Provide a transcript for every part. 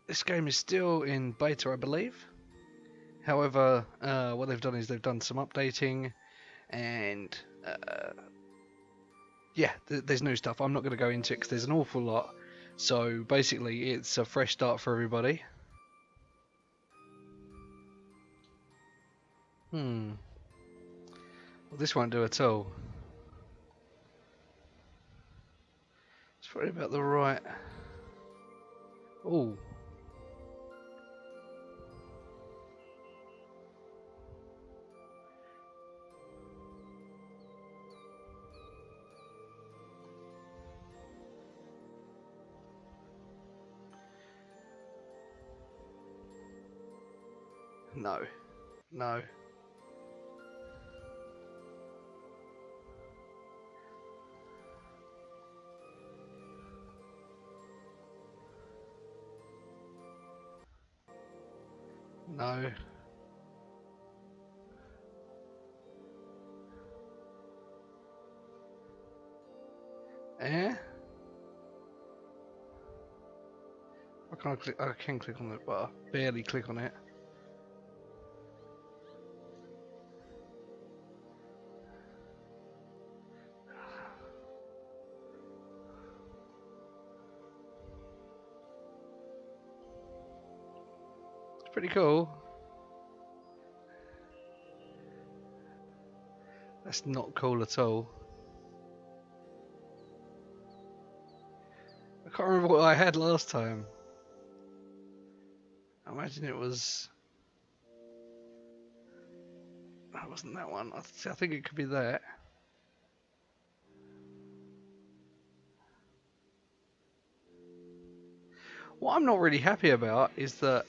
This game is still in beta, I believe. However, what they've done is they've done some updating, and yeah, there's new stuff. I'm not going to go into it because there's an awful lot. So basically, it's a fresh start for everybody. Well, this won't do at all. It's probably about the right. Oh. No. No. No. Eh? I can't click. I can click on it, but I barely click on it. It's pretty cool. That's not cool at all. I can't remember what I had last time. I imagine it was. That wasn't that one. I think it could be that. What I'm not really happy about is that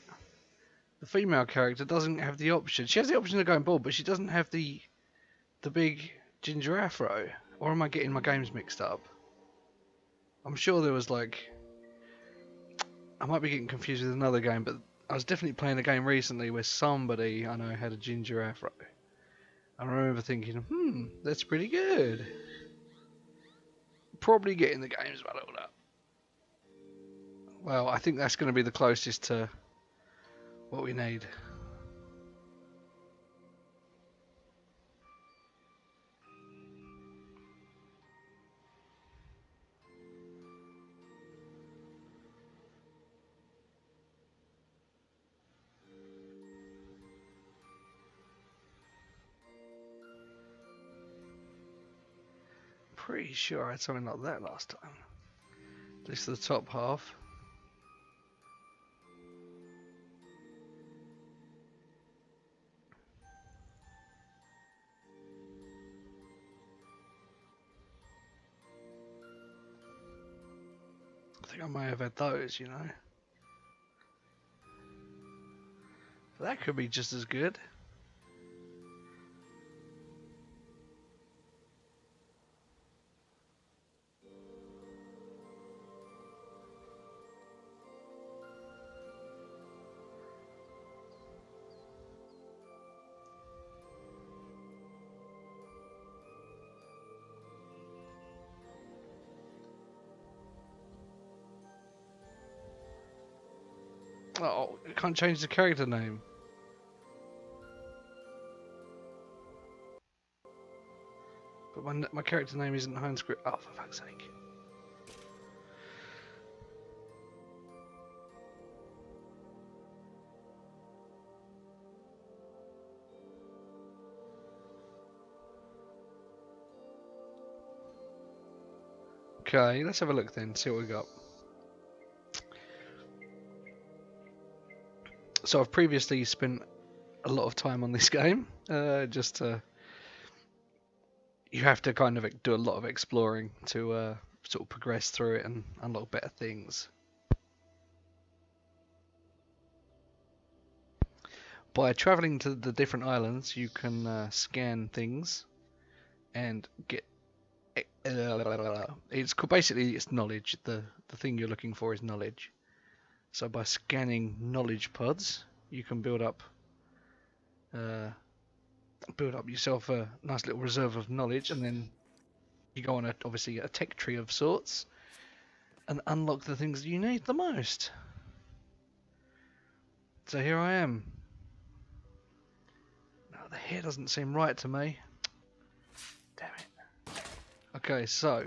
the female character doesn't have the option. She has the option of going bald, but she doesn't have the big ginger afro. Or am I getting my games mixed up? I'm sure there was like... I might be getting confused with another game, but I was definitely playing a game recently where somebody I know had a ginger afro. I remember thinking, that's pretty good. Probably getting the games muddled up. Well, I think that's going to be the closest to what we need. Pretty sure I had something like that last time. At least the top half. I think I may have had those, you know. That could be just as good. Oh, I can't change the character name. But my character name isn't home script. Oh, for fuck's sake. Okay, let's have a look then, see what we got. So I've previously spent a lot of time on this game, just to... You have to kind of do a lot of exploring to sort of progress through it and unlock better things. By travelling to the different islands, you can scan things and get... It's basically it's knowledge. The thing you're looking for is knowledge. So by scanning knowledge pods, you can build up yourself a nice little reserve of knowledge, and then you go on obviously a tech tree of sorts and unlock the things you need the most. So here I am. No, the hair doesn't seem right to me. Damn it. Okay, so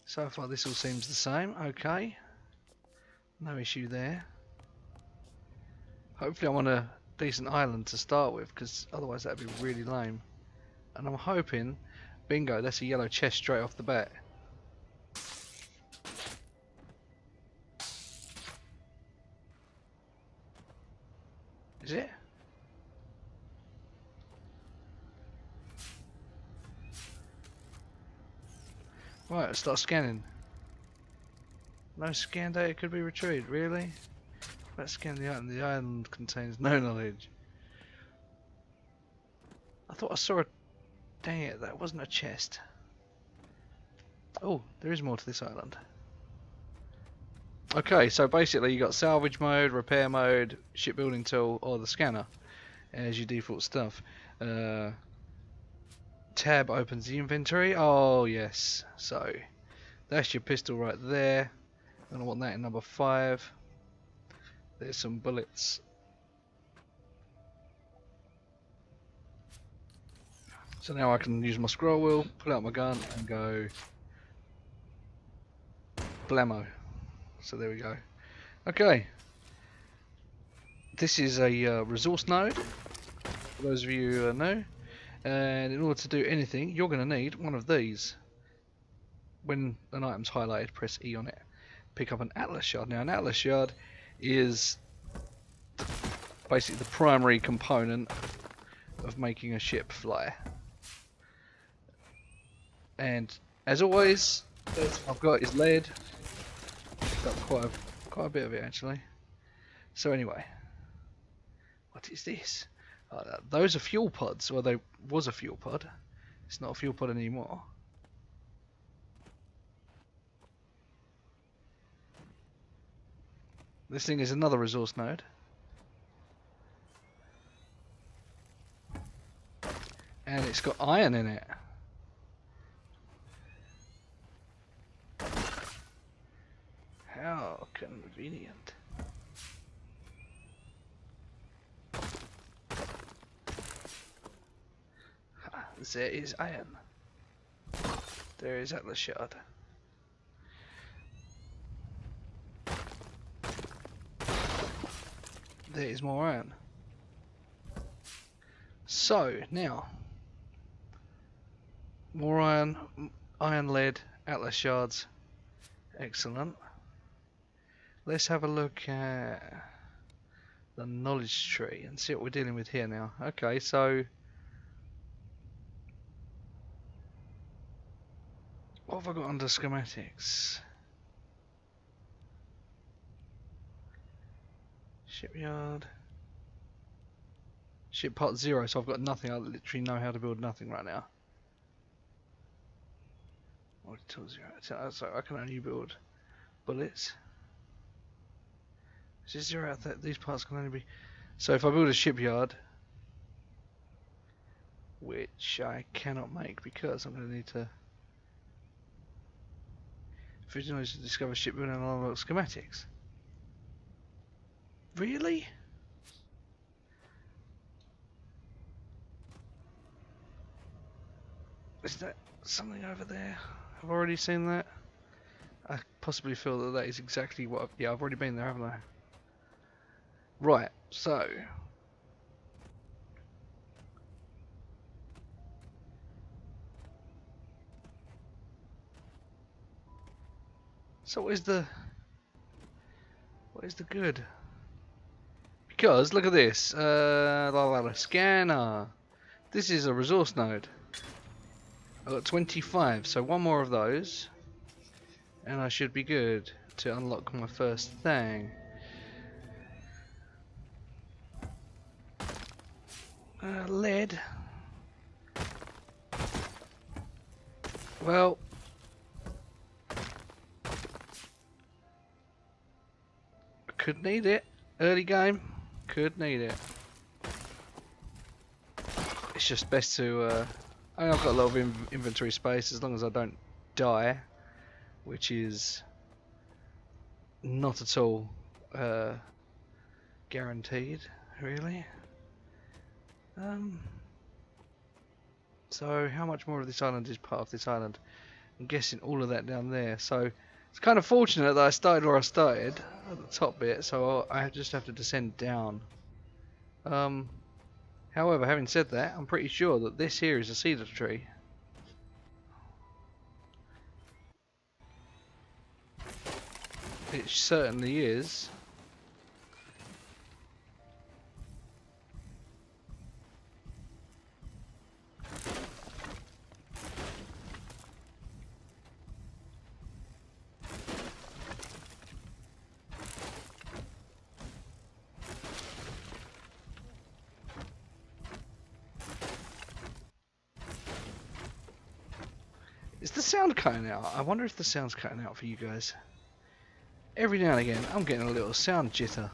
far this all seems the same. Okay. No issue there. Hopefully I'm on a decent island to start with, because otherwise that'd be really lame. And I'm hoping, bingo, that's a yellow chest straight off the bat. Is it? Right, let's start scanning. No scan data could be retrieved, really? Let's scan the island. The island contains no knowledge. I thought I saw a... Dang it, that wasn't a chest. Oh, there is more to this island. Okay, so basically you got salvage mode, repair mode, shipbuilding tool, or the scanner as your default stuff. Tab opens the inventory. Oh yes, so that's your pistol right there. I want that in number 5. There's some bullets. So now I can use my scroll wheel, pull out my gun and go blammo. So there we go. Okay. This is a resource node, for those of you who know. And in order to do anything, you're going to need one of these. When an item's highlighted, press E on it. Pick up an Atlas shard. Now an Atlas shard is basically the primary component of making a ship fly. And as always, I've got is lead. Got quite a bit of it actually. So anyway, what is this? Those are fuel pods. Well, they was a fuel pod. It's not a fuel pod anymore. This thing is another resource node. And it's got iron in it. How convenient. There is iron. There is Atlas shard. There is more iron. So now, more iron, lead, Atlas shards. Excellent. Let's have a look at the knowledge tree and see what we're dealing with here now. Okay, so what have I got under schematics? Shipyard. Ship part 0, so I've got nothing. I literally know how to build nothing right now. Tool 0. So I can only build bullets. Is this 0 out there? These parts can only be... So if I build a shipyard, which I cannot make because I'm going to need to... Visually to discover shipbuilding and unlock schematics. Really? Is that something over there? I've already seen that. I possibly feel that that is exactly what... Yeah, I've already been there, haven't I? Right, so... So what is the good? Because look at this, scanner. This is a resource node. I've got 25, so one more of those, and I should be good to unlock my first thing. Lead. Well. Could need it. Early game. Could need it. It's just best to... I've got a lot of inventory space as long as I don't die. Which is... not at all... guaranteed, really. So how much more of this island is part of this island? I'm guessing all of that down there. So it's kind of fortunate that I started where I started at the top bit, so I just have to descend down. However, having said that, I'm pretty sure that this here is a cedar tree. It certainly is. Is the sound cutting out? I wonder if the sound's cutting out for you guys. Every now and again, I'm getting a little sound jitter.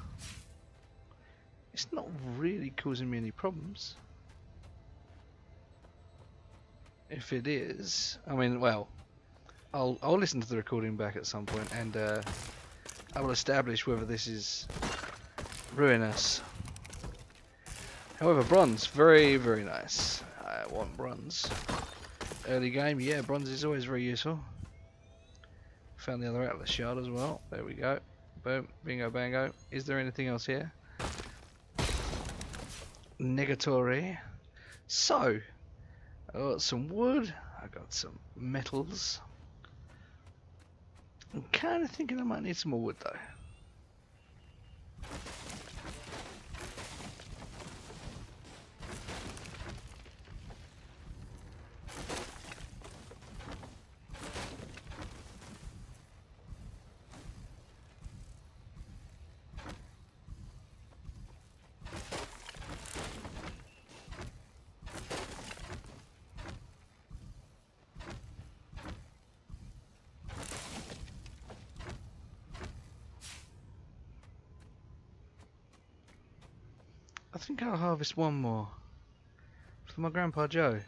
It's not really causing me any problems. If it is, I mean, well, I'll listen to the recording back at some point, and I will establish whether this is ruinous. However, bronze, very, very nice. I want bronze. Early game, yeah, bronze is always very useful. Found the other Atlas shard as well. There we go. Boom, bingo, bango. Is there anything else here? Negatory. So, I got some wood. I got some metals. I'm kind of thinking I might need some more wood though. I think I'll harvest one more for my Grandpa Joe.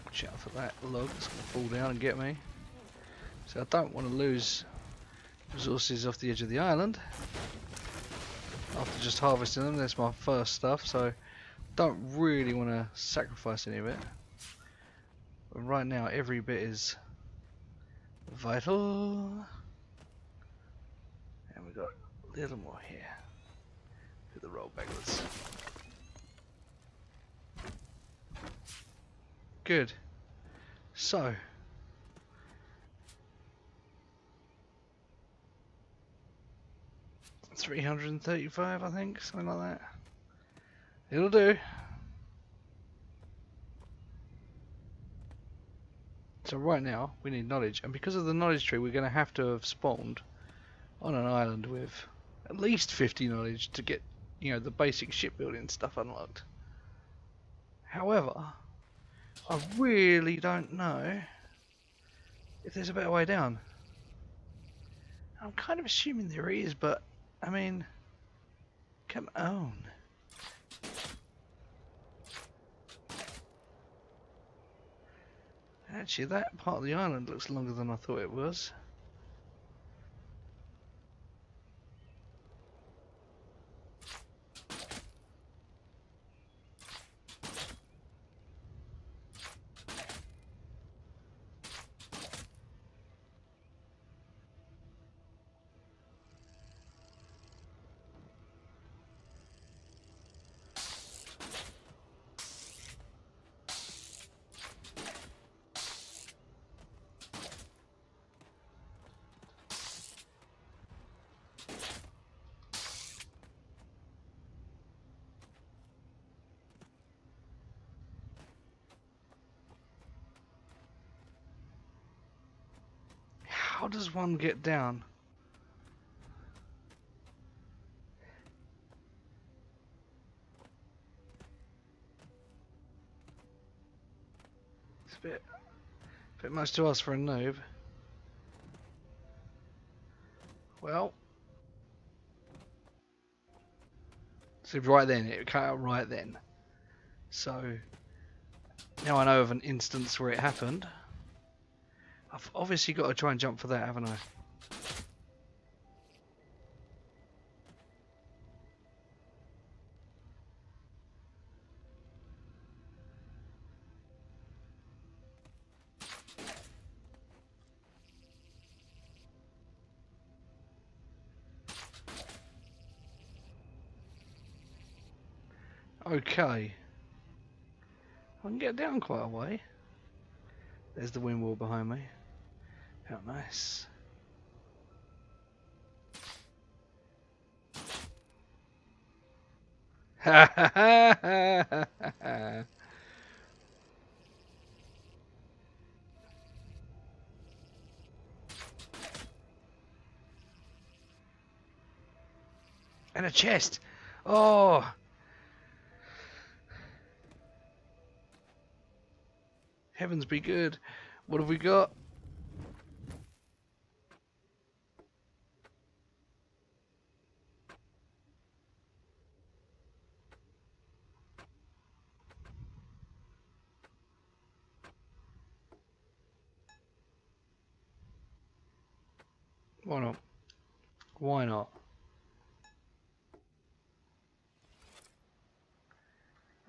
Watch out for that log, it's going to fall down and get me. So I don't want to lose resources off the edge of the island after just harvesting them. That's my first stuff, so don't really want to sacrifice any of it. But right now every bit is vital. And we got a little more here. Do the roll backwards. Good. So 335, I think, something like that. It'll do. So right now we need knowledge, and because of the knowledge tree we're going to have to have spawned on an island with at least 50 knowledge to get, you know, the basic shipbuilding stuff unlocked. However, I really don't know if there's a better way down. I'm kind of assuming there is, but I mean, come on. Actually, that part of the island looks longer than I thought it was. How does one get down? It's a bit much to ask for a noob. Well, so right then, it cut out right then. So now I know of an instance where it happened. I've obviously got to try and jump for that, haven't I? Okay. I can get down quite a way. There's the wind wall behind me. How nice. Ha ha ha ha. And a chest. Oh. Heavens be good. What have we got? Why not? Why not?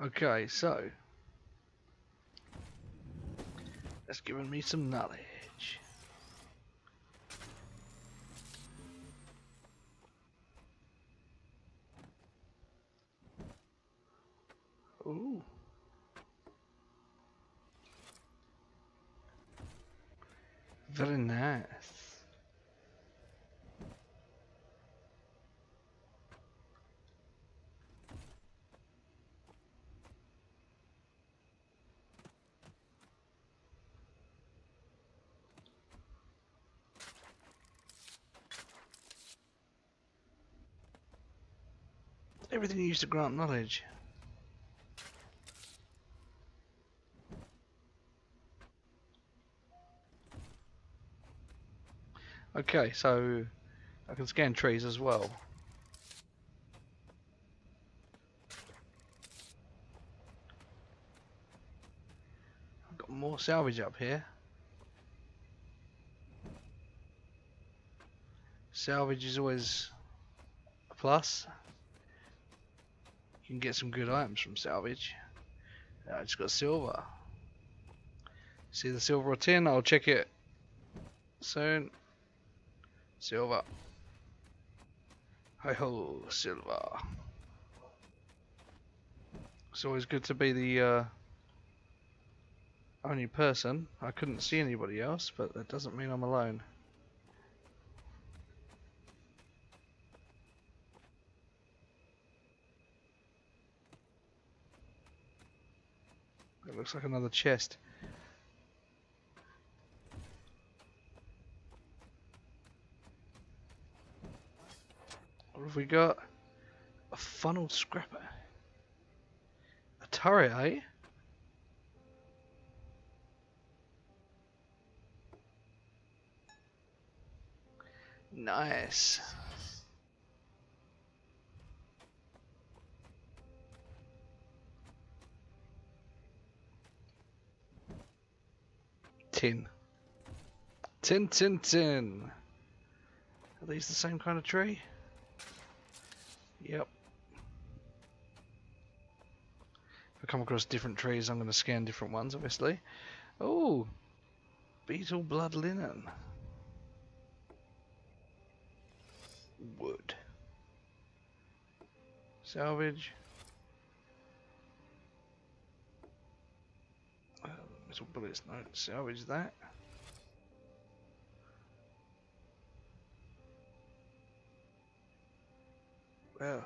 Okay, so that's given me some knowledge. Ooh. Very nice. Everything used to grant knowledge. Okay, so I can scan trees as well. I've got more salvage up here. Salvage is always a plus. You can get some good items from salvage. I just got silver. See the silver or tin? I'll check it soon. Silver. Hi ho, silver. It's always good to be the only person. I couldn't see anybody else, but that doesn't mean I'm alone. It looks like another chest. What have we got? A funnel scrapper. A turret, eh? Nice. Tin. Tin, tin, tin. Are these the same kind of tree? Yep. If I come across different trees, I'm going to scan different ones, obviously. Oh, beetle blood linen. Wood. Salvage. Metal bullets, no, salvage that. Well.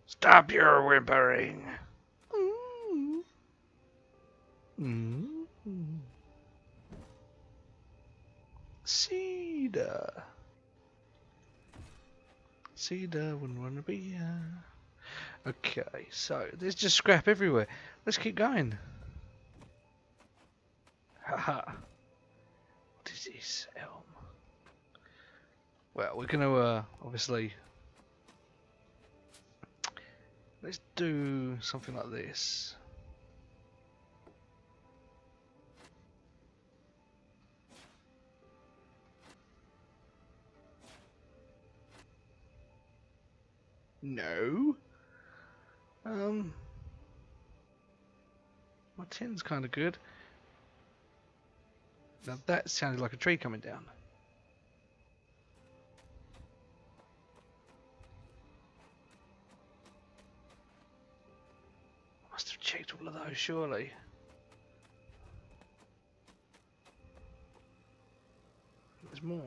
Stop your whimpering. Cedar. Cedar wouldn't want to be here. Okay, so there's just scrap everywhere. Let's keep going. Haha. What is this? Elm. Well, we're going to obviously Let's do something like this. No. My tin's kind of good. Now that sounded like a tree coming down. I must have checked all of those, surely. There's more.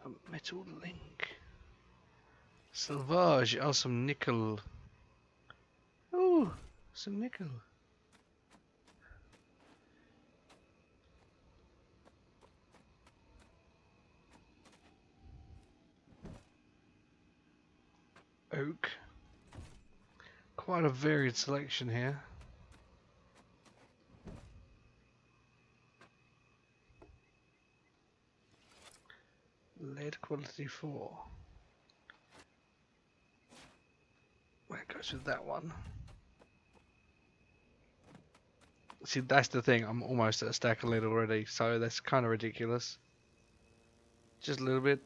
A metal link. Salvage. Oh, some nickel. Oh, some nickel. Oak. Quite a varied selection here. Lead quality 4. Well, it goes with that one. See, that's the thing. I'm almost at a stack of lead already, so that's kind of ridiculous. Just a little bit.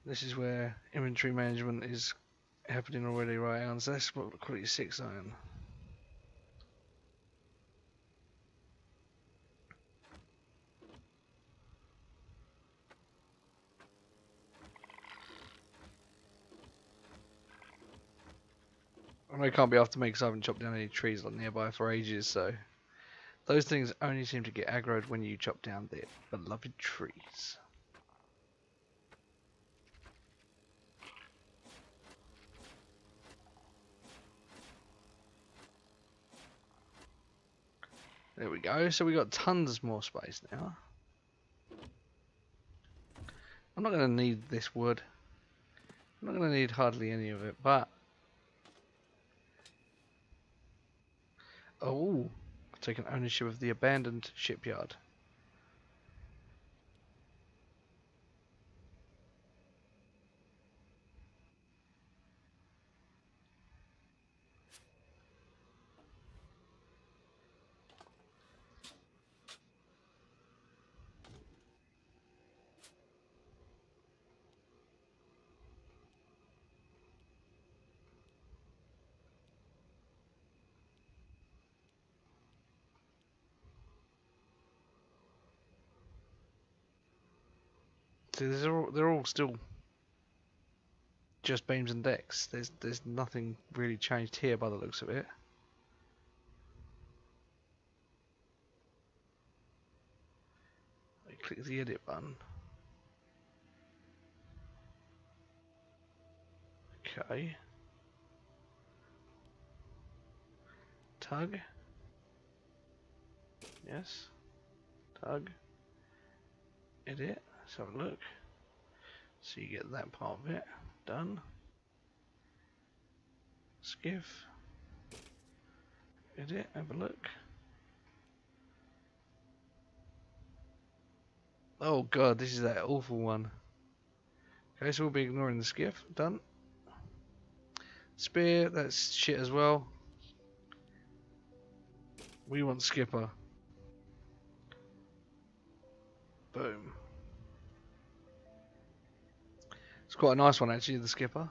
This is where inventory management is happening already, right? And so that's what quality 6 iron. I know I can't be after me because I haven't chopped down any trees like nearby for ages, so those things only seem to get aggroed when you chop down their beloved trees. There we go, so we got tons more space now. I'm not going to need this wood. I'm not going to need hardly any of it, but... Oh, I've taken ownership of the abandoned shipyard. See, they're all still just beams and decks. There's nothing really changed here by the looks of it. I click the edit button. Okay. Tug. Yes. Tug. Edit. Let's have a look. So you get that part of it done. Skiff. Edit. Have a look. Oh god, this is that awful one. Okay, so we'll be ignoring the skiff. Done. Spear, that's shit as well. We want skipper. Boom. It's quite a nice one actually, the skipper.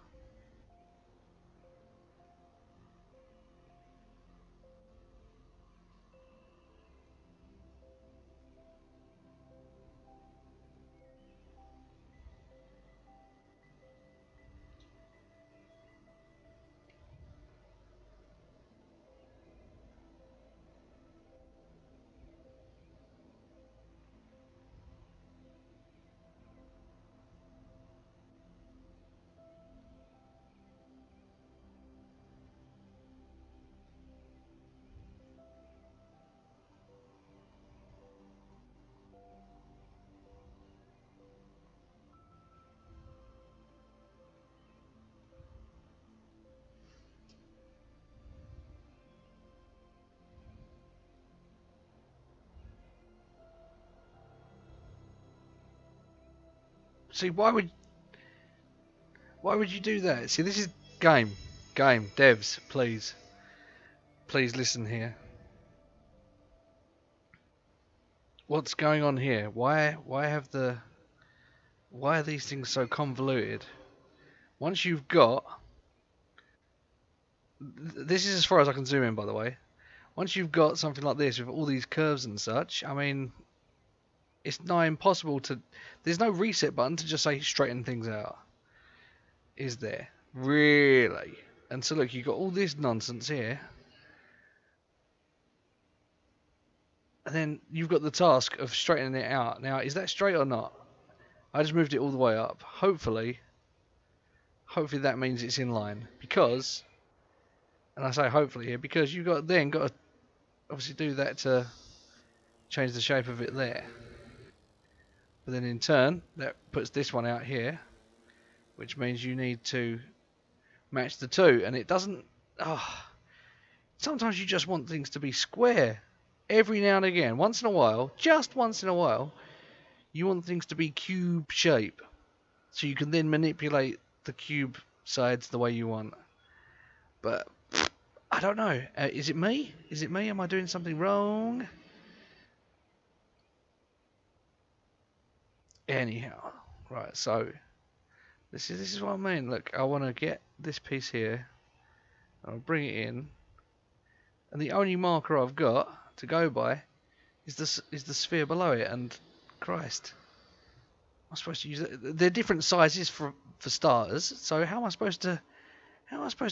See, why would you do that? See, this is game devs, please listen here. What's going on here? Why are these things so convoluted? Once you've got, this is as far as I can zoom in, by the way. Once you've got something like this with all these curves and such, I mean, it's nigh impossible to. There's no reset button to just say straighten things out, is there? Really? And so look, you've got all this nonsense here, and then you've got the task of straightening it out. Now, is that straight or not? I just moved it all the way up. Hopefully that means it's in line, because, and I say hopefully here, because you've got to obviously do that to change the shape of it there. But then in turn, that puts this one out here, which means you need to match the two, and it doesn't. Sometimes you just want things to be square. Every now and again, once in a while, just once in a while, you want things to be cube shape, so you can then manipulate the cube sides the way you want. But I don't know. Is it me? Is it me? Am I doing something wrong? Anyhow, right. So this is what I mean. Look, I want to get this piece here. I'll bring it in, and the only marker I've got to go by is the sphere below it. And Christ, I'm supposed to use it. They're different sizes for starters. So how am I supposed to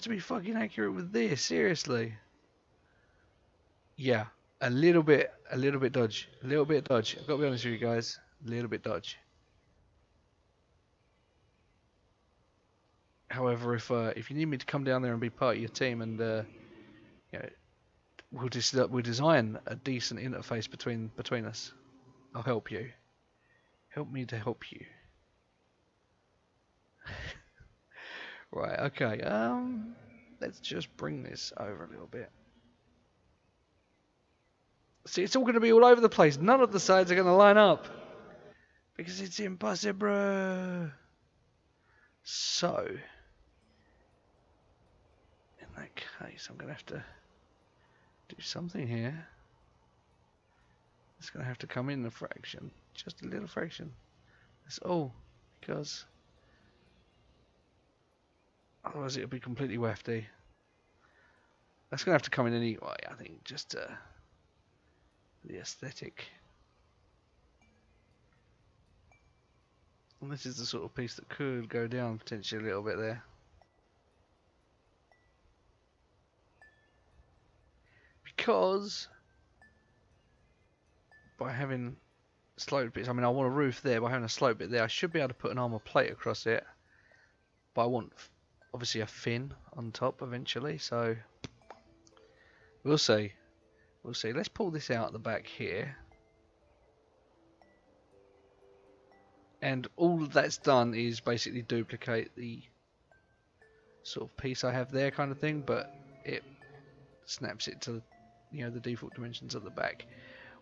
be fucking accurate with this? Seriously. Yeah, a little bit dodgy. I've got to be honest with you guys. A little bit dodgy. However, if you need me to come down there and be part of your team, and you know, we'll design a decent interface between us. I'll help you. Help me to help you. Right. Okay. Let's just bring this over a little bit. See, it's all going to be all over the place. None of the sides are going to line up because it's impossible. So, in that case, I'm going to have to do something here. It's going to have to come in a fraction, just a little fraction. That's all, because otherwise it'll be completely wafty. That's going to have to come in anyway, I think, just the aesthetic. And this is the sort of piece that could go down potentially a little bit there. Because by having sloped bits, I mean, I want a roof there. By having a sloped bit there, I should be able to put an armor plate across it. But I want, obviously, a fin on top eventually. So we'll see. We'll see. Let's pull this out the back here. And all that's done is basically duplicate the sort of piece I have there, kind of thing. But it snaps it to, the default dimensions at the back,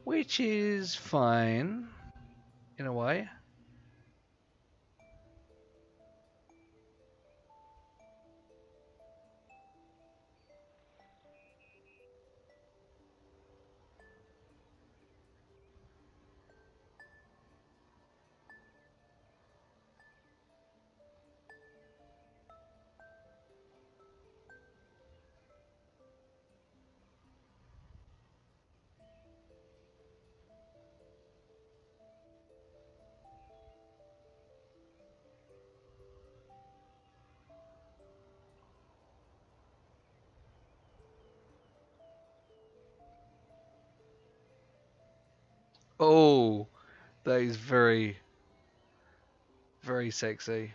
which is fine in a way. Oh, that is very, very sexy.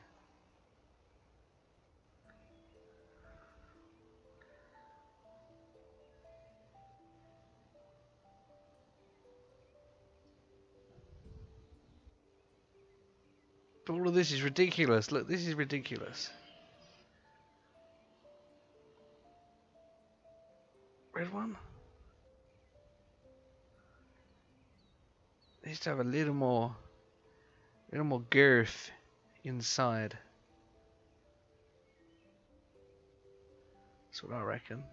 But all of this is ridiculous. Look, this is ridiculous. Red one? Needs to have a little more girth. inside. That's what I reckon.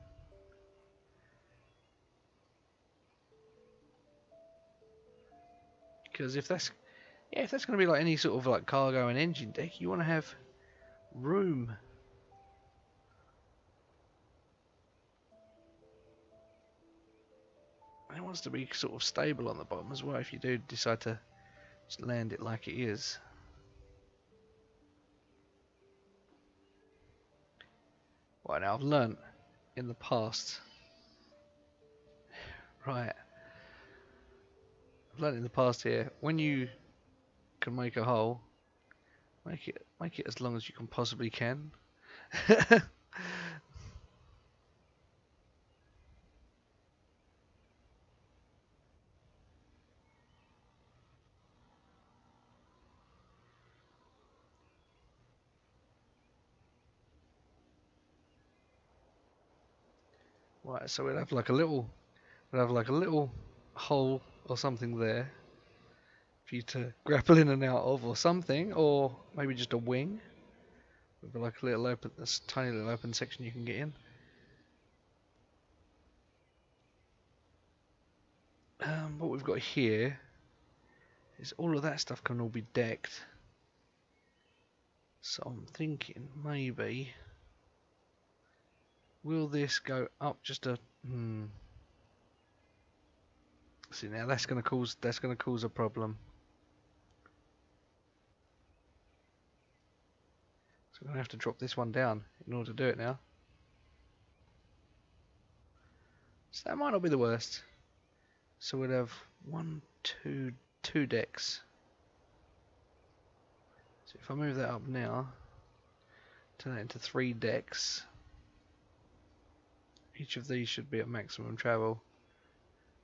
Because if that's going to be like any sort of like cargo and engine deck, you want to have room. And it wants to be sort of stable on the bottom as well if you do decide to just land it like it is. Right, now I've learnt in the past. Right. I've learnt in the past here, when you can make a hole, make it as long as you can possibly can. Right, so we'll have like a little hole or something there for you to grapple in and out of, or something, or maybe just a wing with like a little open, this tiny little open section you can get in. What we've got here is all of that stuff can all be decked. So I'm thinking maybe will this go up just a See, now that's going to cause a problem. So I'm going to have to drop this one down in order to do it now. So that might not be the worst. So we'd have two decks. So if I move that up now, turn that into 3 decks. Each of these should be at maximum travel.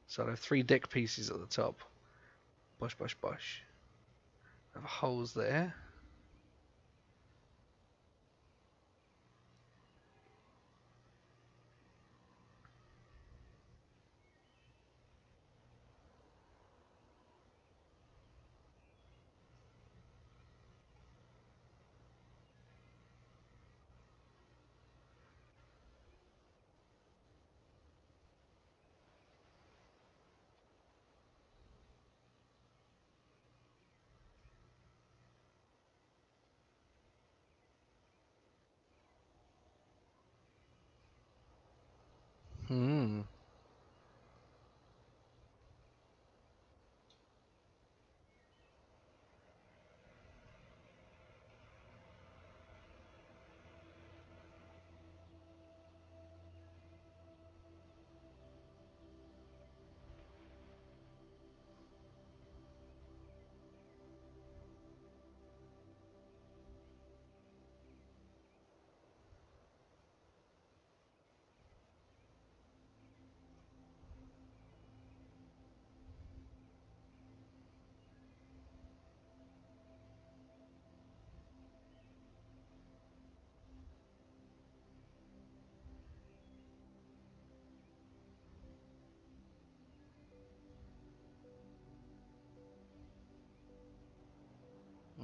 So I have 3 deck pieces at the top. Bosh, bosh, bosh. I have holes there. Hmm.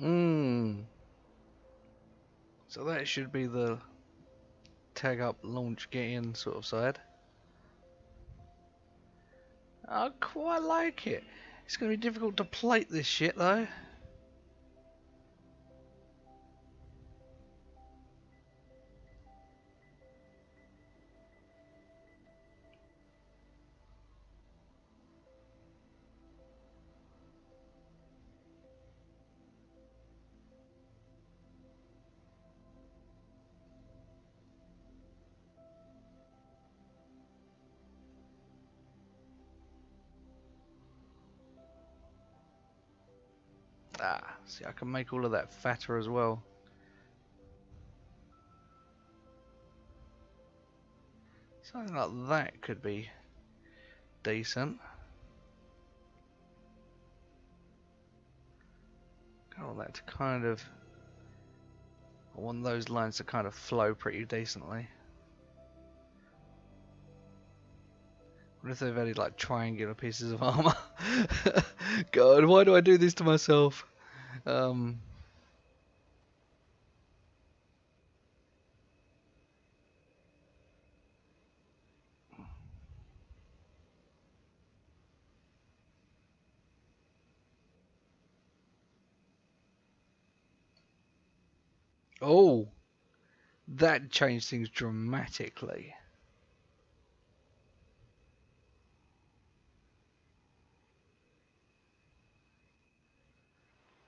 Hmm. So that should be the tag up, launch, get in sort of side. I quite like it. It's going to be difficult to plate this shit though. Ah, see, I can make all of that fatter as well. Something like that could be decent. I want that to kind of, I want those lines to kind of flow pretty decently. What if they've added like triangular pieces of armor? God, why do I do this to myself? Oh, that changed things dramatically.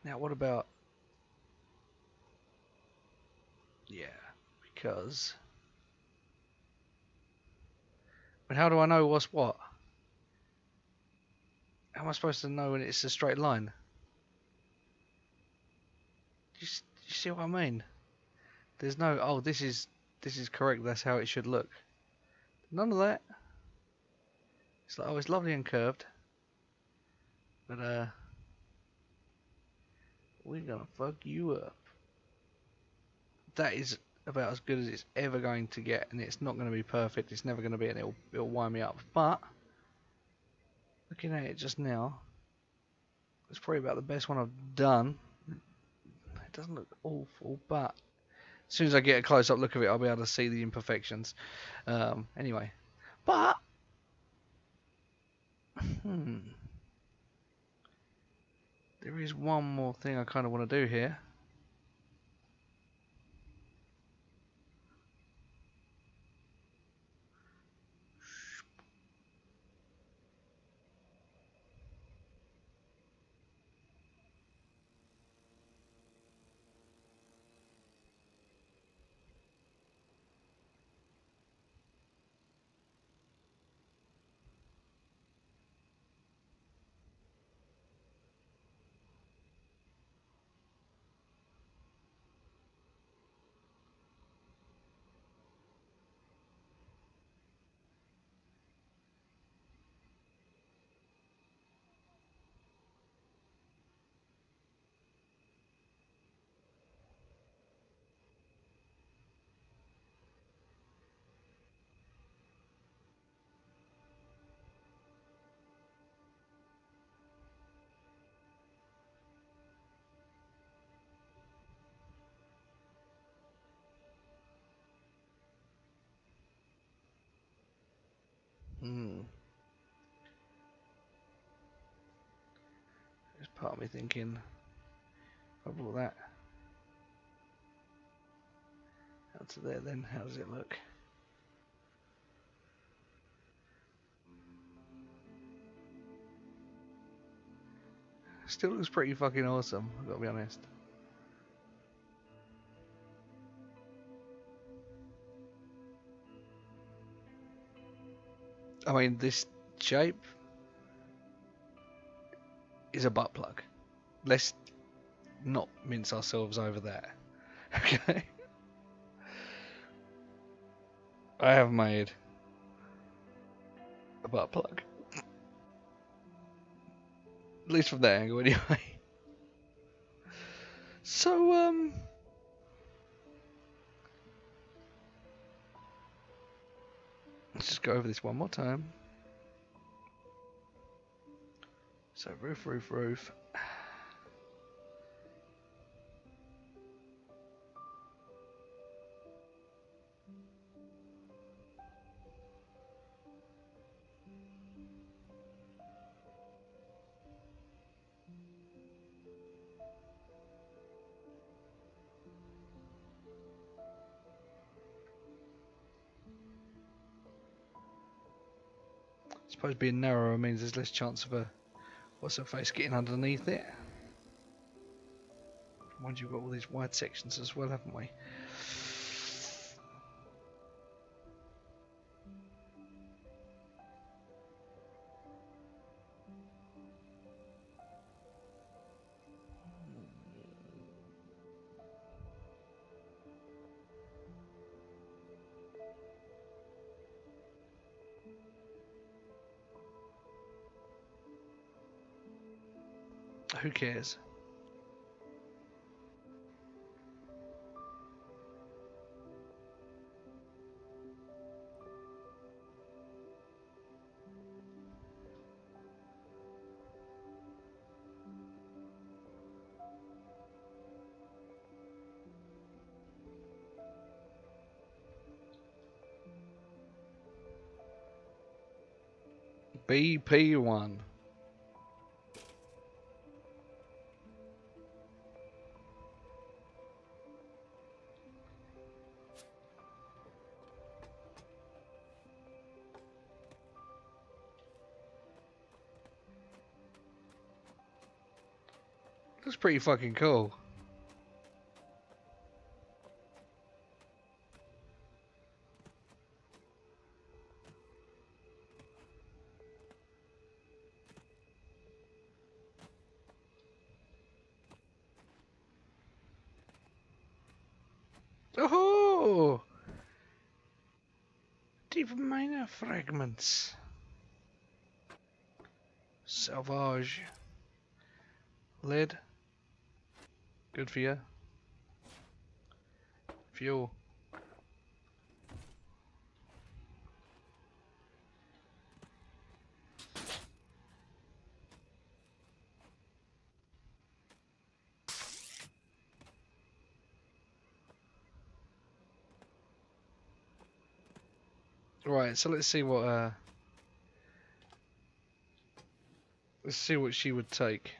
Now, what about... Yeah, because... But how do I know what's what? How am I supposed to know when it's a straight line? You see what I mean? There's no, oh, this is correct, that's how it should look. None of that. It's like, oh, it's lovely and curved. But, we're gonna fuck you up. That is about as good as it's ever going to get, and it's not going to be perfect. It's never going to be, and it'll wind me up. But looking at it just now, it's probably about the best one I've done. It doesn't look awful, but as soon as I get a close-up look of it, I'll be able to see the imperfections. Anyway, but there is one more thing I kind of want to do here. There's part of me thinking, if I brought that out to there, then how does it look? Still looks pretty fucking awesome, I've got to be honest. I mean, this shape is a butt plug. Let's not mince ourselves over that. Okay? I have made a butt plug. At least from that angle, anyway. So, let's just go over this one more time. So, roof. I suppose being narrower means there's less chance of a what's her face getting underneath it. Mind you, we've got all these wide sections as well, haven't we? Who cares? BP1. That's pretty fucking cool. Oh! Deep minor fragments. Salvage. Lead. Good for you. Fuel. Right, so let's see what she would take.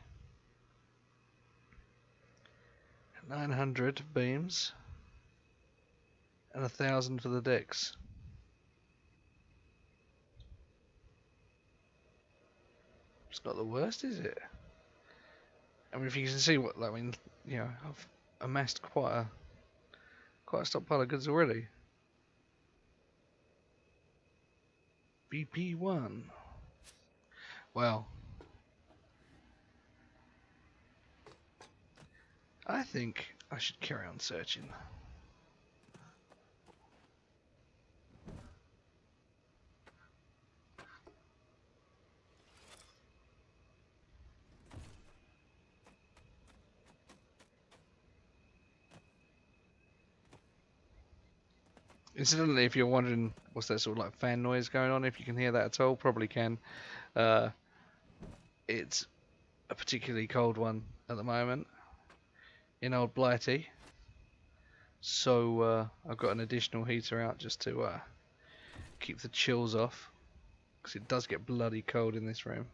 900 beams and 1,000 for the decks. It's not the worst, is it? I mean, if you can see what, I mean, you know, I've amassed quite a stockpile of goods already. BP1. Well, I think I should carry on searching. Incidentally, if you're wondering what's that sort of like fan noise going on, if you can hear that at all, probably can. It's a particularly cold one at the moment in Old Blighty, so I've got an additional heater out just to keep the chills off, because it does get bloody cold in this room.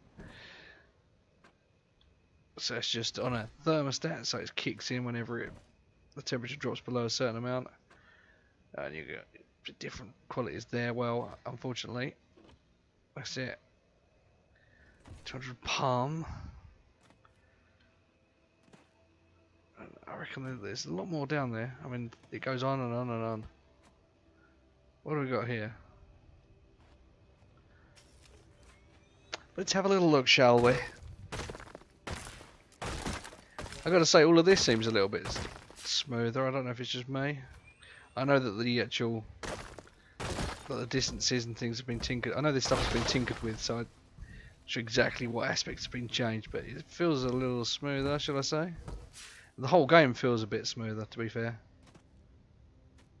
So it's just on a thermostat, so it kicks in whenever the temperature drops below a certain amount, and you get different qualities there. Well, unfortunately, that's it. 200 palm. And I reckon there's a lot more down there. I mean, it goes on and on and on. What do we got here? Let's have a little look, shall we? I gotta say, all of this seems a little bit smoother. I don't know if it's just me. I know that the distances and things have been tinkered. I know this stuff has been tinkered with, so I'm not sure exactly what aspects have been changed, but it feels a little smoother, shall I say? The whole game feels a bit smoother, to be fair,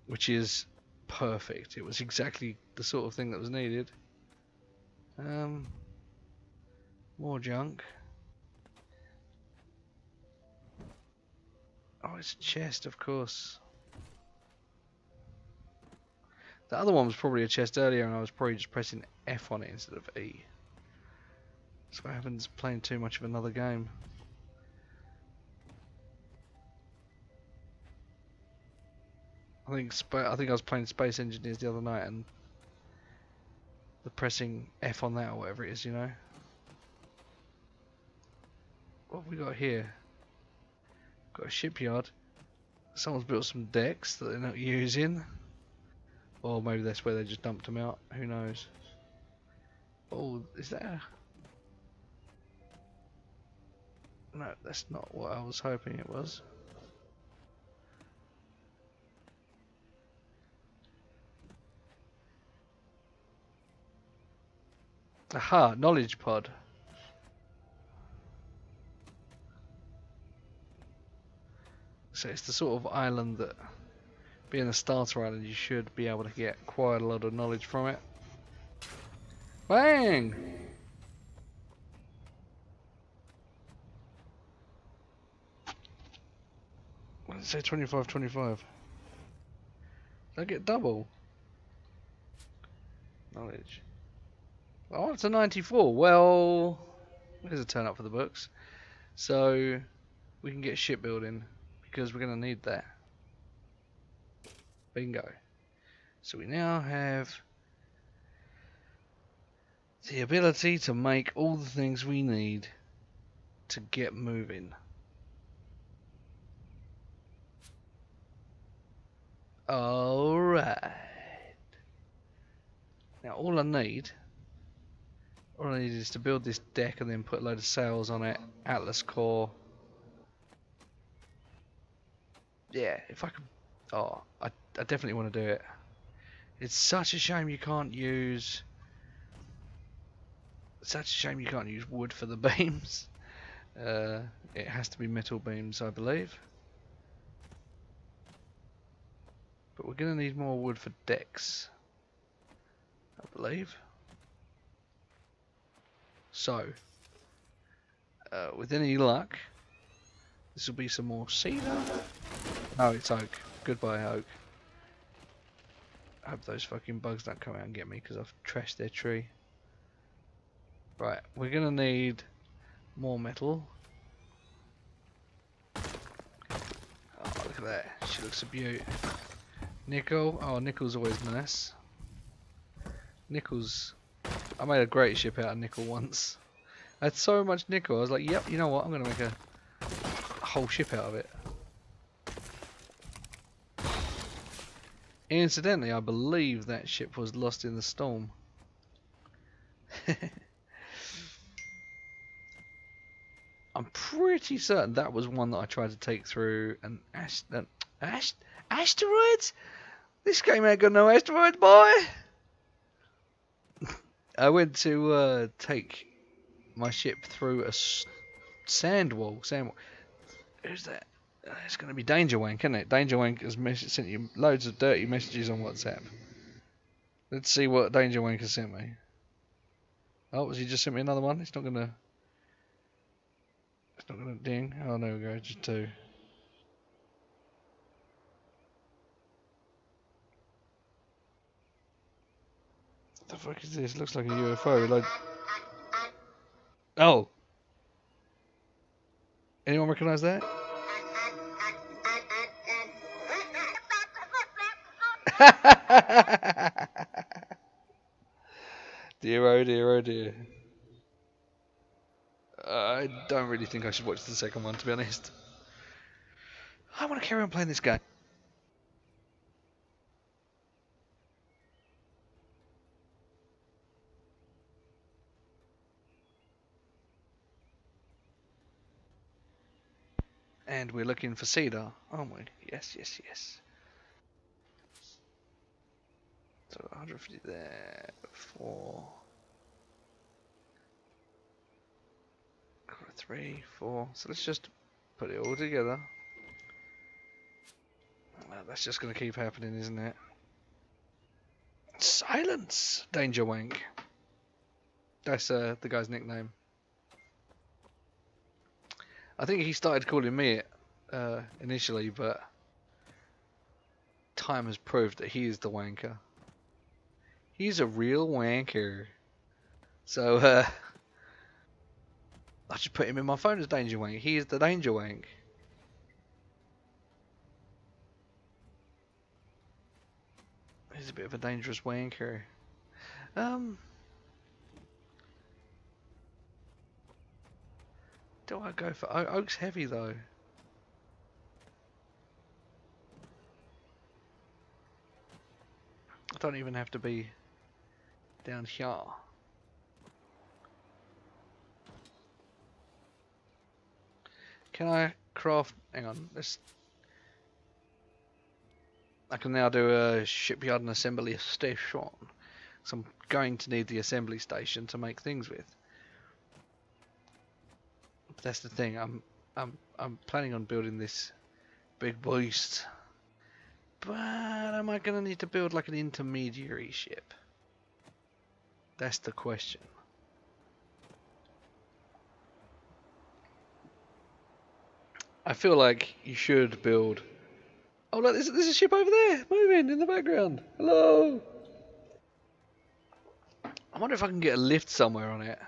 which is perfect. It was exactly the sort of thing that was needed. More junk. Oh, it's a chest, of course. The other one was probably a chest earlier, and I was probably just pressing F on it instead of E. That's what happens playing too much of another game. I think I was playing Space Engineers the other night, and the pressing F on that or whatever it is, you know. What have we got here? Got a shipyard. Someone's built some decks that they're not using. Or maybe that's where they just dumped them out. Who knows? Oh, is that a... No, that's not what I was hoping it was. Aha, knowledge pod. So it's the sort of island that, being a starter island, you should be able to get quite a lot of knowledge from it. Bang! What did it say? 25, 25. Did I get double? Knowledge. Oh, it's a 94. Well, there's a turn up for the books. So, we can get shipbuilding, because we're going to need that. Bingo. So we now have the ability to make all the things we need to get moving. Alright. Now all I need is to build this deck and then put a load of sails on it. Atlas core. Yeah, if I could... Oh, I definitely want to do it. It's such a shame you can't use... Such a shame you can't use wood for the beams. It has to be metal beams, I believe. But we're going to need more wood for decks, I believe. So, with any luck, this will be some more cedar. Oh, it's oak. Goodbye, oak. I hope those fucking bugs don't come out and get me because I've trashed their tree. Right, we're going to need more metal. Oh, look at that. She looks a beaut. Nickel. Oh, nickel's always nice. Nickel's... I made a great ship out of nickel once. I had so much nickel, I was like, yep, you know what, I'm going to make a whole ship out of it. Incidentally, I believe that ship was lost in the storm. I'm pretty certain that was one that I tried to take through an asteroids? This game ain't got no asteroids, boy! I went to take my ship through a sand wall. Who's that? It's going to be Danger Wank, isn't it? Danger Wank has sent you loads of dirty messages on WhatsApp. Let's see what Danger Wank has sent me. Oh, has he just sent me another one? It's not gonna ding. Oh, there we go. Just two. What the fuck is this? Looks like a UFO. Like... Oh. Anyone recognise that? Dear oh dear oh dear. I don't really think I should watch the second one, to be honest. I want to carry on playing this game. And we're looking for cedar, aren't we? Yes, yes, yes. So 150 there, 4, 3, 4. So let's just put it all together. That's just going to keep happening, isn't it? Silence! Danger Wank. That's the guy's nickname. I think he started calling me it initially, but time has proved that he is the wanker. He's a real wanker. So, I should put him in my phone as Danger Wank. He is the Danger Wank. He's a bit of a dangerous wanker. Do I go for oak's heavy though? I don't even have to be down here. Can I craft? Hang on. I can now do a shipyard and assembly station. So I'm going to need the assembly station to make things with. But that's the thing. I'm planning on building this big beast. But am I going to need to build like an intermediary ship? That's the question. I feel like you should build... Oh look, there's a ship over there, moving in the background. Hello! I wonder if I can get a lift somewhere on it.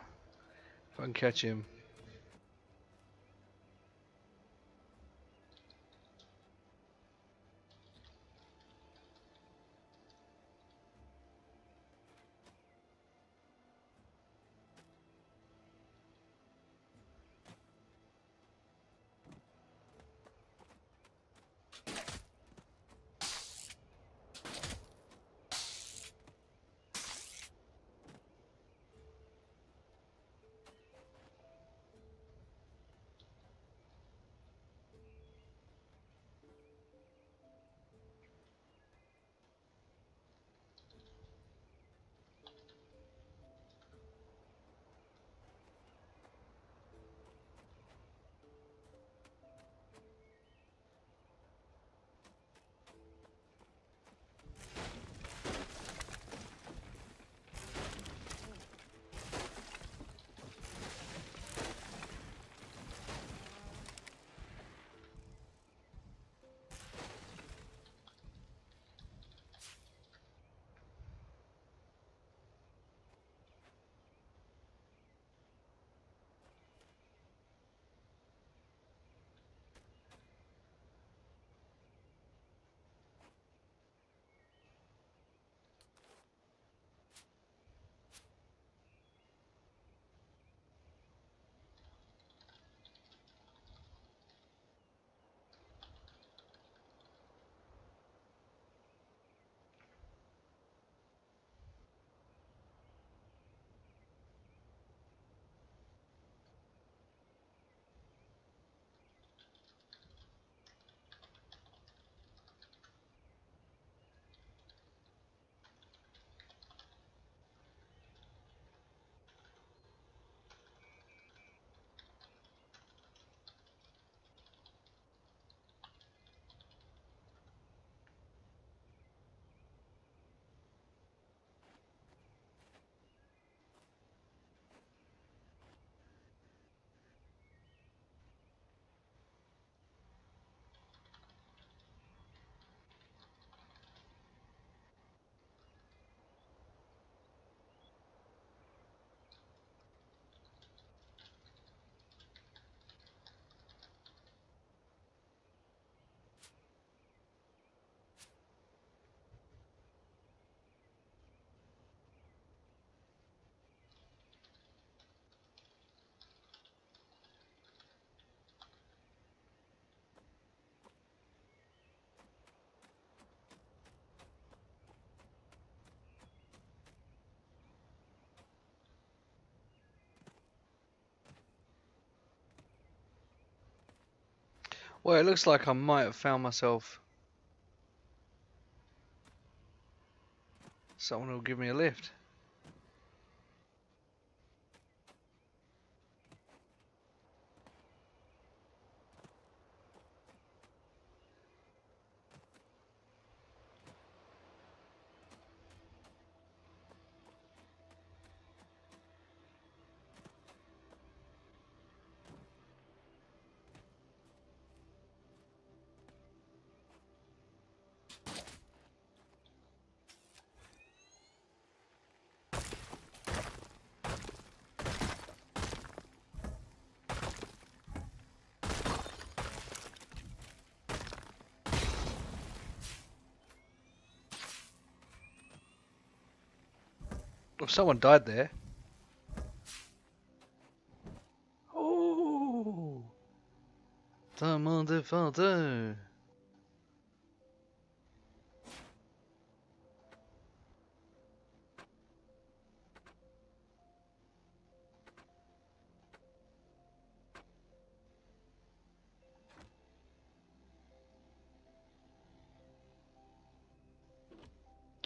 If I can catch him. Well, it looks like I might have found myself someone who'll give me a lift. Well, someone died there. Oh, demande.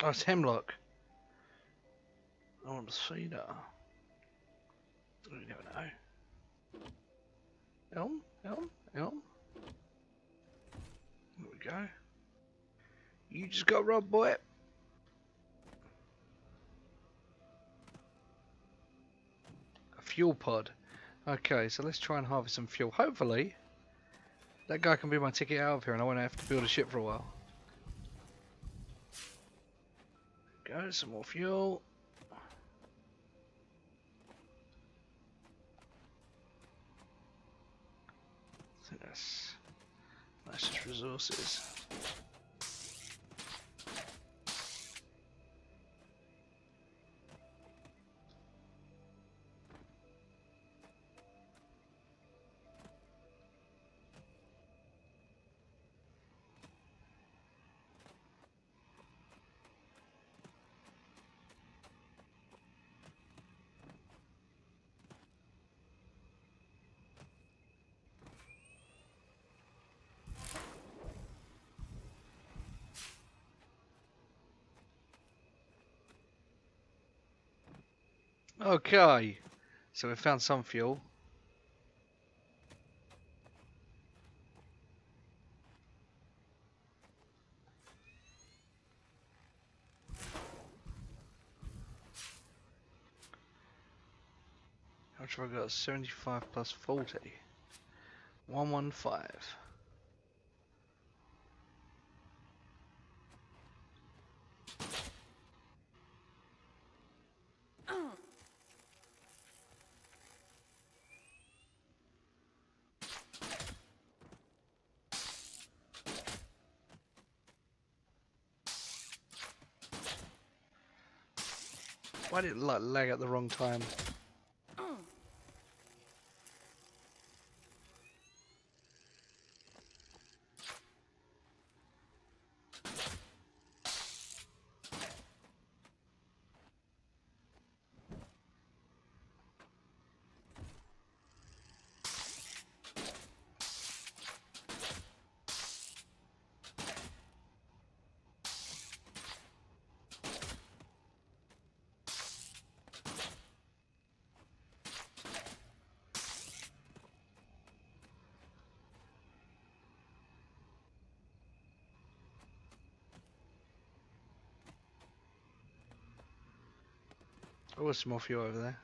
Oh, it's hemlock. I want to see that. You never know. Elm, elm, elm. There we go. You just got robbed, boy. A fuel pod. Okay, so let's try and harvest some fuel. Hopefully, that guy can be my ticket out of here and I won't have to build a ship for a while. Go, some more fuel. I think that's just resources. Okay, so we found some fuel. How much have I got? 75 plus 40. 115. Why did it like lag at the wrong time? Oh, there's some more fuel over there.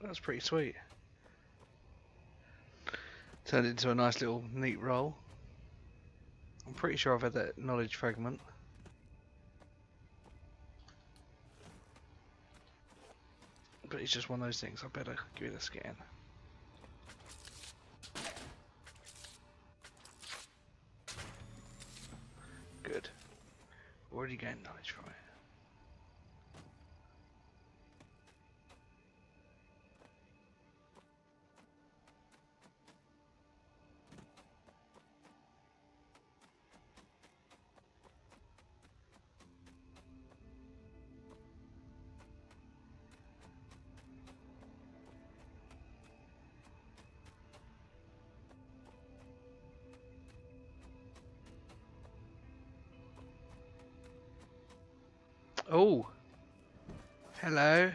That's pretty sweet. Turned it into a nice little neat roll. I'm pretty sure I've had that knowledge fragment. But it's just one of those things, I better give it a scan. Good. Already gained knowledge from it. Oh, hello.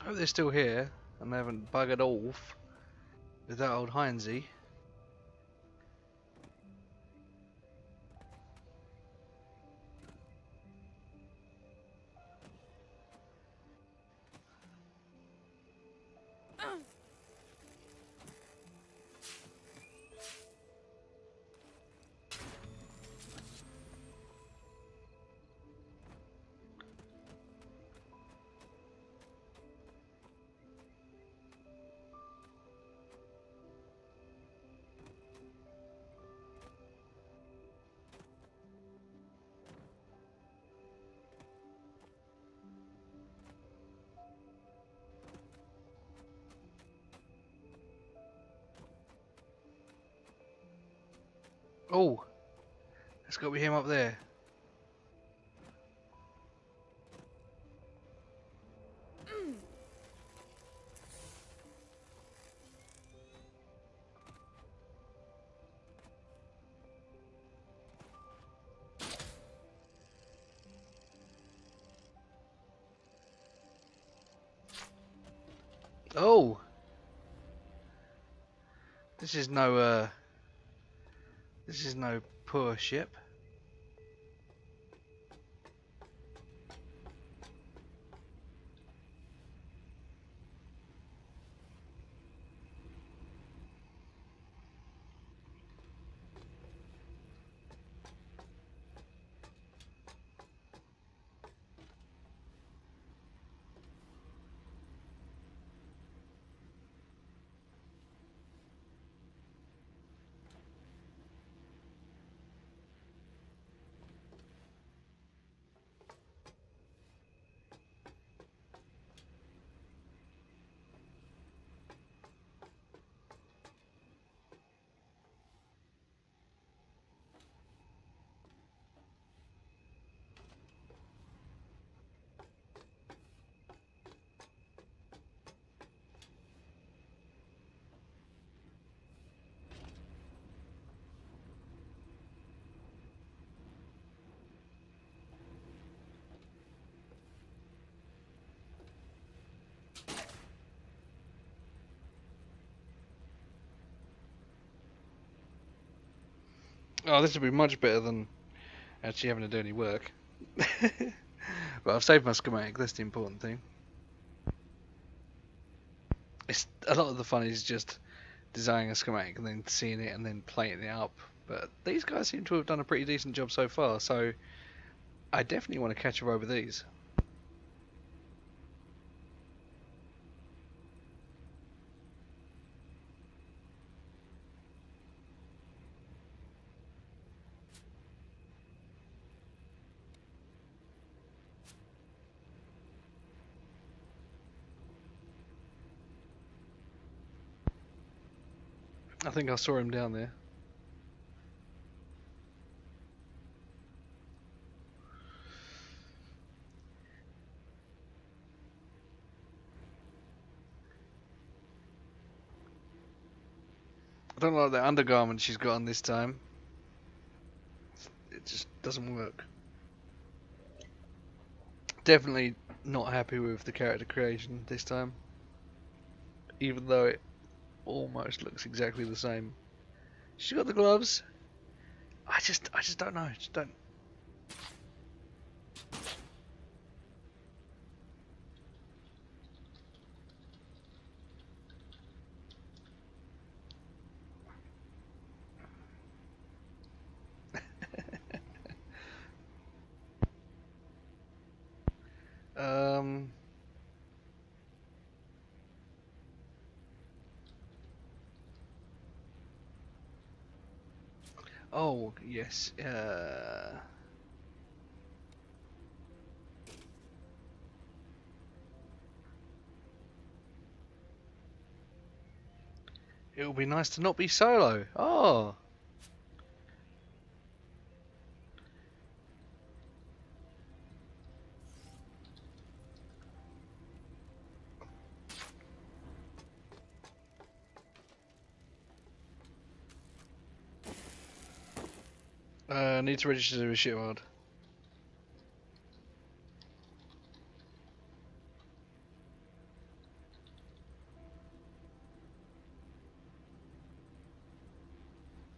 I hope they're still here and they haven't buggered off with that old Heinzie. Oh, that's got to be him up there. Oh, this is no poor ship. Oh, this would be much better than actually having to do any work. But I've saved my schematic, that's the important thing. It's a lot of the fun is just designing a schematic and then seeing it and then playing it up. But these guys seem to have done a pretty decent job so far, so I definitely want to catch a row with these. I think I saw him down there. I don't like the undergarment she's got on this time. It just doesn't work. Definitely not happy with the character creation this time. Even though it almost looks exactly the same. She's got the gloves. I just don't know. Just don't. Um. Oh yes. It would be nice to not be solo. Oh. Need to register to a shipyard.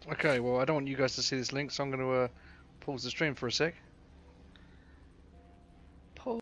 Okay, well I don't want you guys to see this link, so I'm going to pause the stream for a sec. Pause.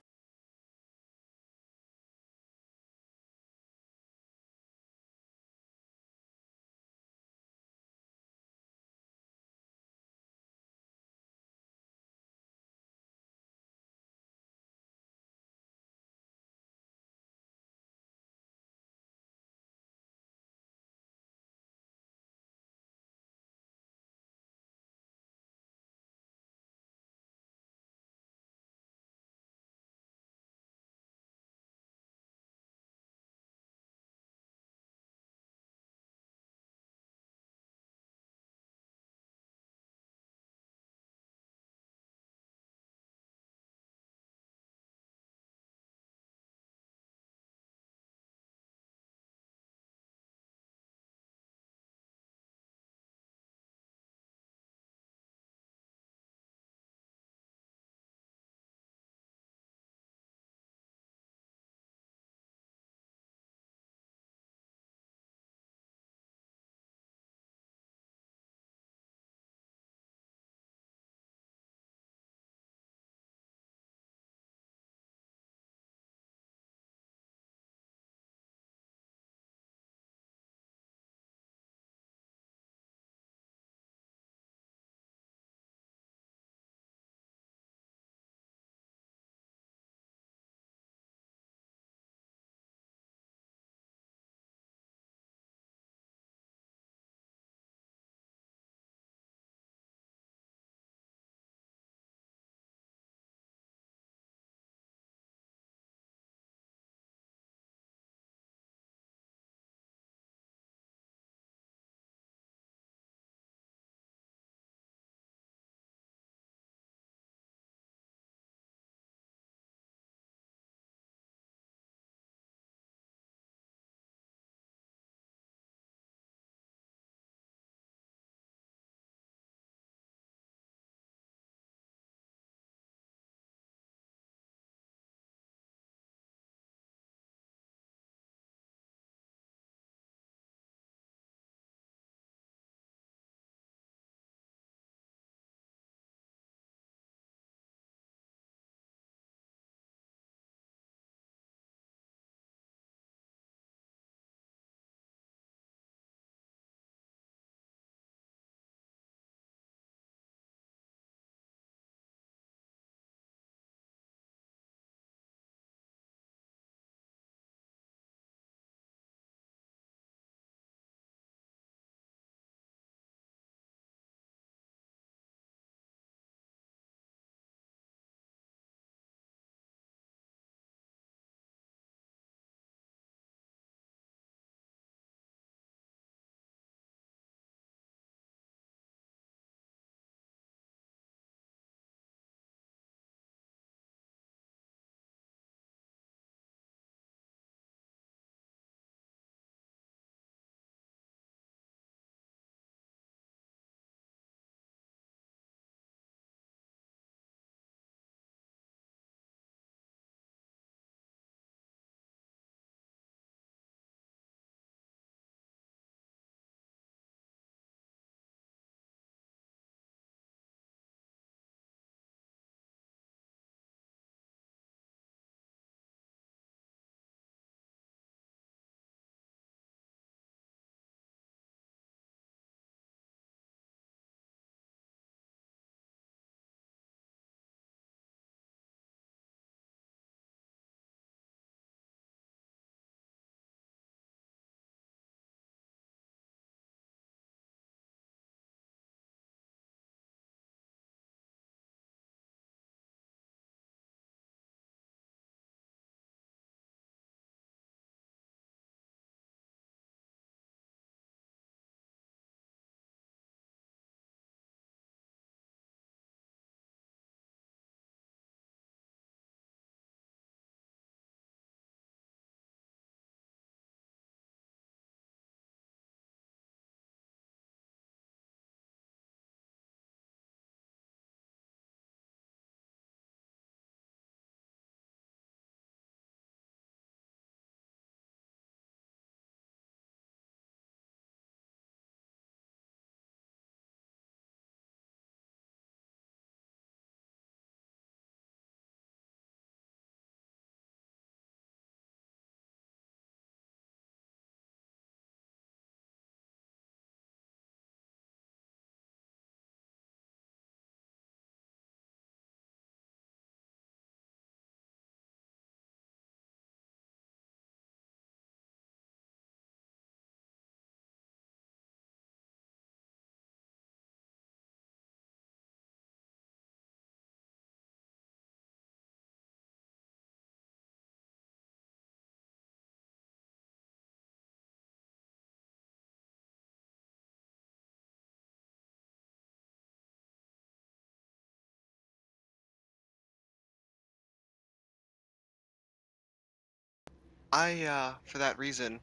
For that reason,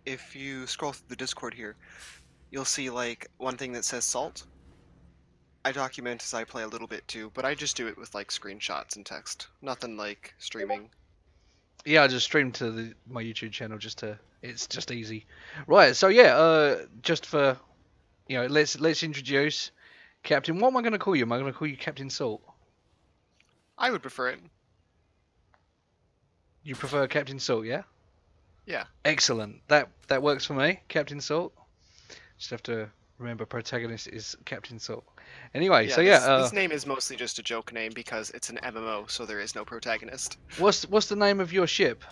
if you scroll through the Discord here, you'll see like one thing that says salt. I document as I play a little bit too, but I just do it with like screenshots and text. Nothing like streaming. Yeah, I just streamed to my YouTube channel just to. It's just easy. Right. So yeah. Just for let's introduce Captain. What am I going to call you? Am I going to call you Captain Salt? I would prefer it. You prefer Captain Salt, yeah? Yeah. Excellent. That works for me, Captain Salt. Just have to remember protagonist is Captain Salt. Anyway, Yeah, so this yeah, this name is mostly just a joke name because it's an MMO, so there is no protagonist. what's the name of your ship?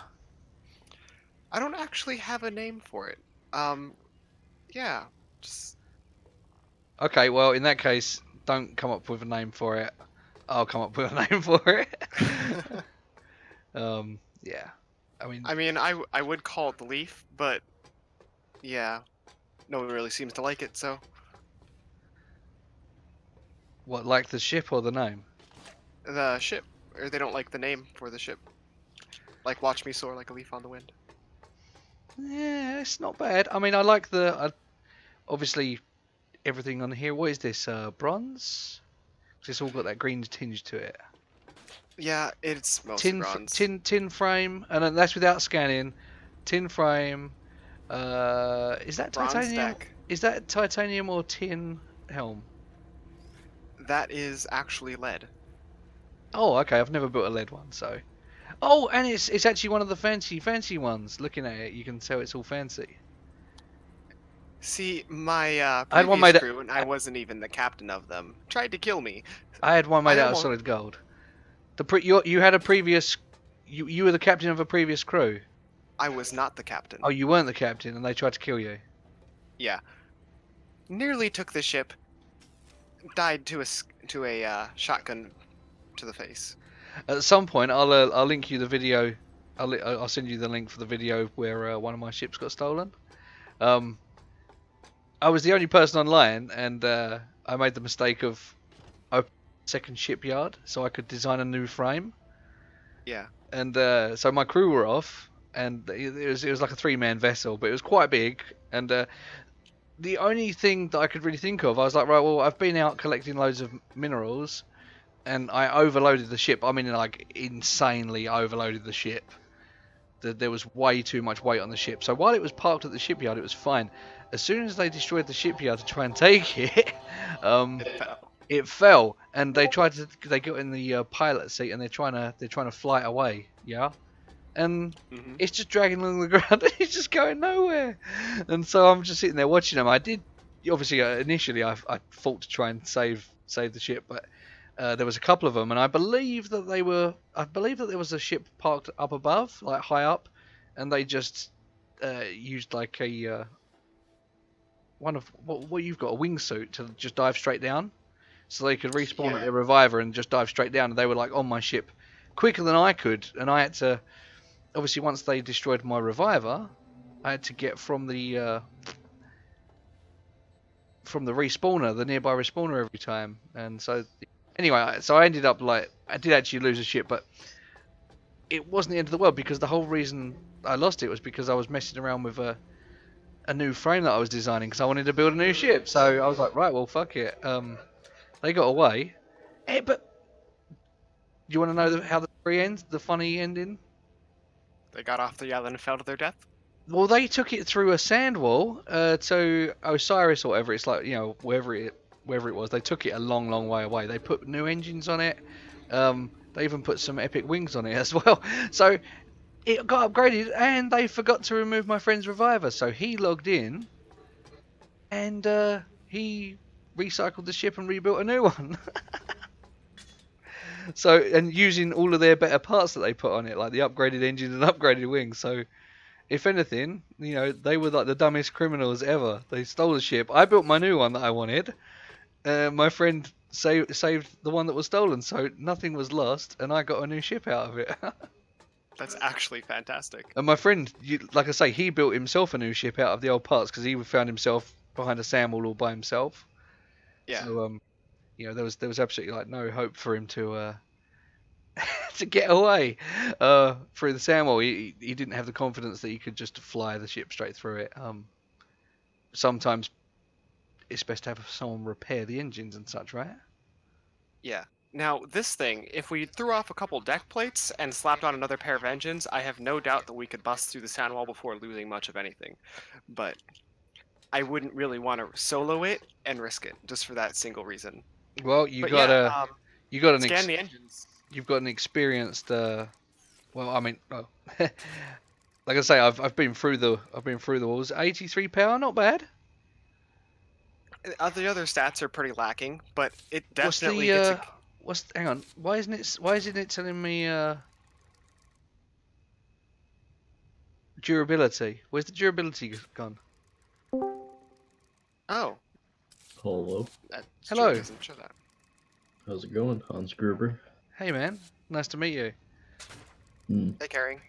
I don't actually have a name for it. Yeah, just Okay, well in that case, don't come up with a name for it. I'll come up with a name for it. Yeah. I mean, I would call it the Leaf, but yeah, no one really seems to like it, so What, like the ship or the name? the ship, or they don't like the name for the ship. Like, watch me soar like a leaf on the wind. Yeah, it's not bad. I mean, I like obviously everything on here. What is this? Bronze? 'Cause it's all got that green tinge to it. Yeah, it's mostly bronze. Tin frame, and then that's without scanning. Tin frame. Is that Bronze titanium? deck. Is that titanium or tin helm? That is actually lead. Oh, okay. I've never built a lead one, so. Oh, and it's actually one of the fancy ones. Looking at it, you can tell it's all fancy. See, my I had one previous made. crew, and I wasn't even the captain of them, tried to kill me. I had one made I out of almost, solid gold. You had a previous. You were the captain of a previous crew. I was not the captain. Oh, you weren't the captain, and they tried to kill you. Yeah, nearly took the ship. Died to a shotgun to the face. At some point, I'll link you the video. I'll send you the link for the video where one of my ships got stolen. Um, I was the only person online, and I made the mistake of opening a second shipyard so I could design a new frame. Yeah. And so my crew were off, and it was like a 3-man vessel, but it was quite big. And the only thing that I could really think of, I was like, right, well, I've been out collecting loads of minerals, and I overloaded the ship. I mean, like insanely overloaded the ship. There was way too much weight on the ship. So while it was parked at the shipyard, it was fine. As soon as they destroyed the shipyard to try and take it, It fell. it fell, and they got in the pilot seat, and they're trying to fly it away. Yeah. And it's just dragging along the ground. It's just going nowhere. And so I'm just sitting there watching them. I did obviously initially I fought to try and save the ship, but there was a couple of them, and I believe that there was a ship parked up above, like high up, and they just used like a one of what you've got, a wingsuit, to just dive straight down, so they could respawn at their reviver and just dive straight down. And they were like on my ship quicker than I could, and I had to. Obviously, once they destroyed my reviver, I had to get from the respawner, the nearby respawner every time. And so, anyway, so I ended up like I did actually lose a ship, but it wasn't the end of the world, because the whole reason I lost it was because I was messing around with a new frame that I was designing, because I wanted to build a new ship. So I was like, right, well, fuck it. They got away. But do you want to know how the story ends? The funny ending? They got off the island and fell to their death. Well, they took it through a sand wall to Osiris or whatever. It's like, wherever it was. They took it a long, long way away. They put new engines on it. They even put some epic wings on it as well. So it got upgraded, and they forgot to remove my friend's reviver. So he logged in, and he recycled the ship and rebuilt a new one. So, and using all of their better parts that they put on it, like the upgraded engine and upgraded wings. So, if anything, they were like the dumbest criminals ever. They stole the ship. I built my new one that I wanted. My friend saved the one that was stolen, so nothing was lost, and I got a new ship out of it. That's actually fantastic. And my friend, like I say, he built himself a new ship out of the old parts, because he found himself behind a sand wall all by himself. Yeah. So, there was absolutely like no hope for him to to get away through the sandwall. He didn't have the confidence that he could just fly the ship straight through it. Sometimes it's best to have someone repair the engines and such, right? Yeah. Now, this thing, if we threw off a couple deck plates and slapped on another pair of engines, I have no doubt that we could bust through the sound wall before losing much of anything. But I wouldn't really want to solo it and risk it, just for that single reason. Well, But yeah, scan the engines. you've got an experienced. Well, I mean, like I say, I've been through the walls. 83 power, not bad. The other stats are pretty lacking, but it definitely gets a... Hang on, why isn't it telling me durability? Where's the durability gone? Oh. Hello. Hello. Doesn't show that. How's it going, Hans Gruber? Hey man, nice to meet you. Hey, Carring.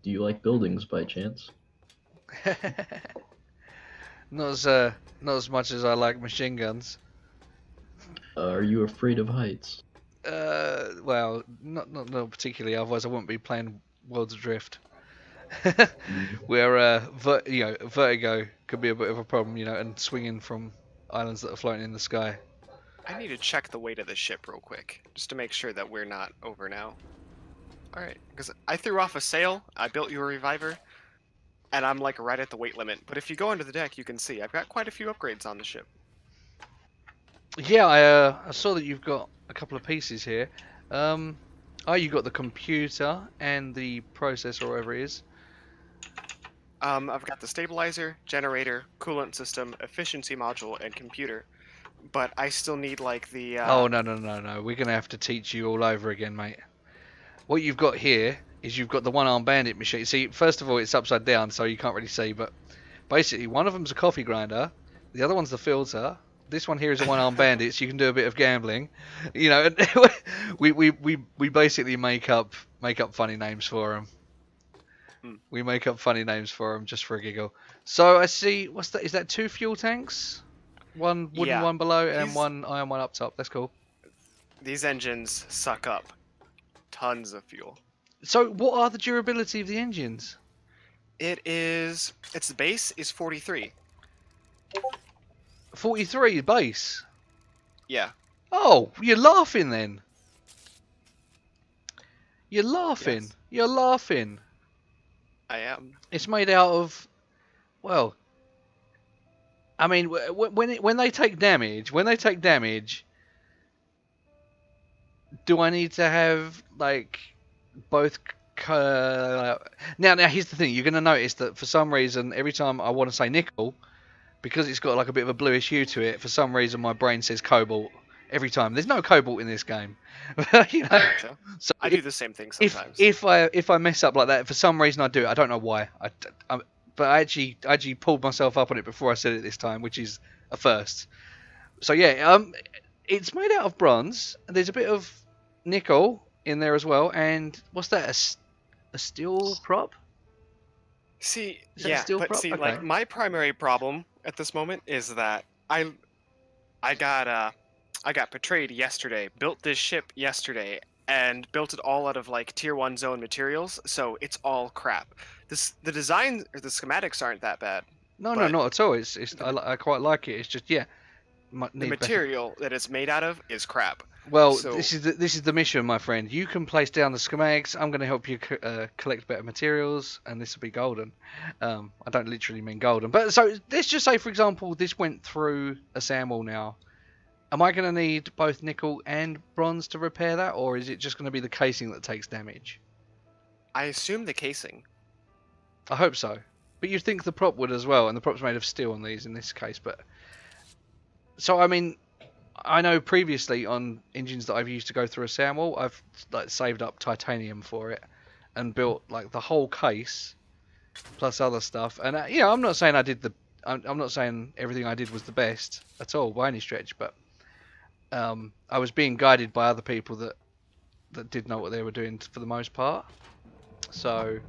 Do you like buildings by chance? Not as much as I like machine guns. Are you afraid of heights? Well, not particularly. Otherwise, I wouldn't be playing Worlds Adrift. Where vertigo could be a bit of a problem, and swinging from islands that are floating in the sky. I need to check the weight of the ship real quick, just to make sure that we're not over now. Alright, because I threw off a sail, I built you a reviver, and I'm like right at the weight limit. But if you go under the deck, you can see I've got quite a few upgrades on the ship. Yeah, I saw that you've got a couple of pieces here. You got the computer and the processor, or whatever it is. I've got the stabilizer, generator, coolant system, efficiency module, and computer. But I still need like the... Oh, no. We're going to have to teach you all over again, mate. What you've got here is you've got the one-arm bandit machine. See, first of all, it's upside down, so you can't really see. But basically, one of them's a coffee grinder. The other one's the filter. This one here is a one-arm bandit, so you can do a bit of gambling. And we basically make up funny names for them. We make up funny names for them just for a giggle. So I see, what's that? Is that 2 fuel tanks? One wooden one below and one iron one up top. That's cool. These engines suck up tons of fuel. So what are the durability of the engines? Its base is 43. 43 base? Yeah. Oh, you're laughing then. You're laughing. Yes. You're laughing. I am. It's made out of, well, I mean, when they take damage, do I need to have like both? Now here's the thing. You're going to notice that for some reason, every time I want to say nickel, because it's got like a bit of a bluish hue to it, for some reason my brain says cobalt every time. There's no cobalt in this game. So I do the same thing sometimes. If I mess up like that, for some reason I do it. I don't know why. But I actually pulled myself up on it before I said it this time, which is a first. So yeah, it's made out of bronze. There's a bit of nickel in there as well. And what's that? A steel prop? See, prop? Okay. Like my primary problem at this moment is that I got betrayed yesterday, built this ship yesterday, and built it all out of like tier 1 zone materials, so it's all crap. The design or the schematics aren't that bad. No, not at all. I quite like it. It's just the material that it's made out of is crap. Well, so, this is the mission, my friend. You can place down the schematics. I'm going to help you collect better materials, and this will be golden. I don't literally mean golden, but so let's just say, for example, this went through a sandwall now. Am I going to need both nickel and bronze to repair that, or is it just going to be the casing that takes damage? I assume the casing. I hope so. But you'd think the prop would as well, and the prop's made of steel on these in this case. But so I mean, I know previously on engines that I've used to go through a sandwall, I've like saved up titanium for it and built like the whole case plus other stuff. And I'm not saying I'm not saying everything I did was the best at all by any stretch, but I was being guided by other people that did know what they were doing for the most part. So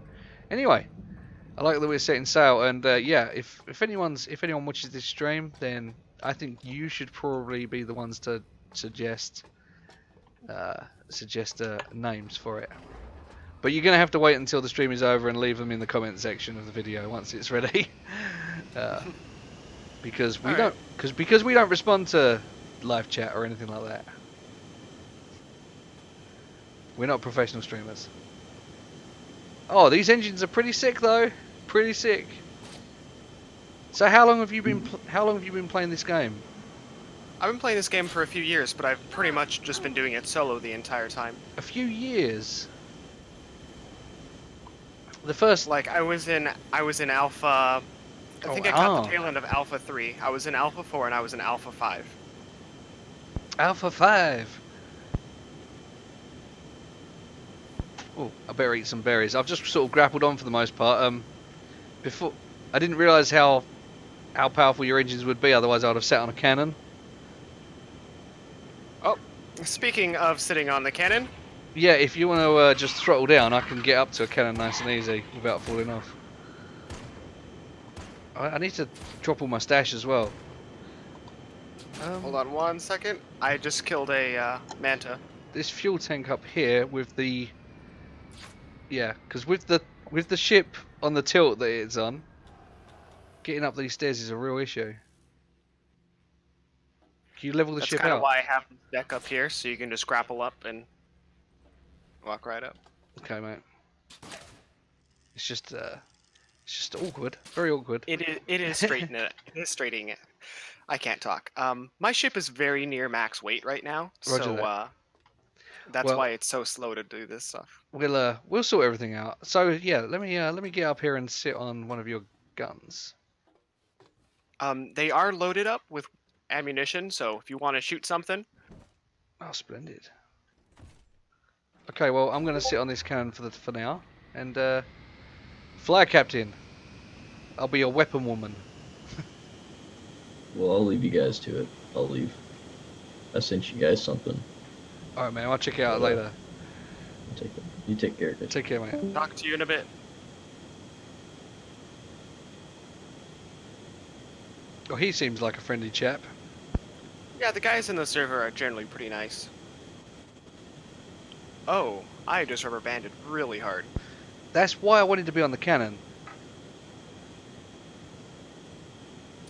anyway, I like that we're setting sail, and if anyone watches this stream, then I think you should probably be the ones to suggest suggest names for it. But you're gonna have to wait until the stream is over and leave them in the comment section of the video once it's ready, because we don't respond to live chat or anything like that. We're not professional streamers. Oh, these engines are pretty sick though. Pretty sick. So how long have you been playing this game? I've been playing this game for a few years, but I've pretty much just been doing it solo the entire time. A few years. The first, Like I was in Alpha. I think I caught the tail end of Alpha 3. I was in Alpha 4 and I was in Alpha 5. Alpha 5. Oh, I better eat some berries. I've just sort of grappled on for the most part. Before I didn't realise how powerful your engines would be. Otherwise, I'd have sat on a cannon. Oh, speaking of sitting on the cannon. Yeah, if you want to just throttle down, I can get up to a cannon nice and easy without falling off. I need to drop all my stash as well. Hold on 1 second. I just killed a manta. This fuel tank up here with the... Yeah, because with the ship on the tilt that it's on, getting up these stairs is a real issue. Can you level the That's ship kind of out? why I have the deck up here, so you can just grapple up and walk right up. Okay, mate. It's just awkward. Very awkward. It is straightening it. It is straightening it. I can't talk. My ship is very near max weight right now, Roger so that. that's Well- why it's so slow to do this stuff. We'll sort everything out. So yeah, let me get up here and sit on one of your guns. They are loaded up with ammunition, so if you want to shoot something, Oh, splendid. Okay, well I'm gonna sit on this cannon for now, and fly, Captain. I'll be your weapon woman. Well, I'll leave you guys to it. I'll leave. I sent you guys something. All right, man. I'll check it out later. You take care, guys. Take care, mate. talk to you in a bit. Oh, he seems like a friendly chap. Yeah, the guys in the server are generally pretty nice. Oh, I just rubber banded really hard. That's why I wanted to be on the cannon.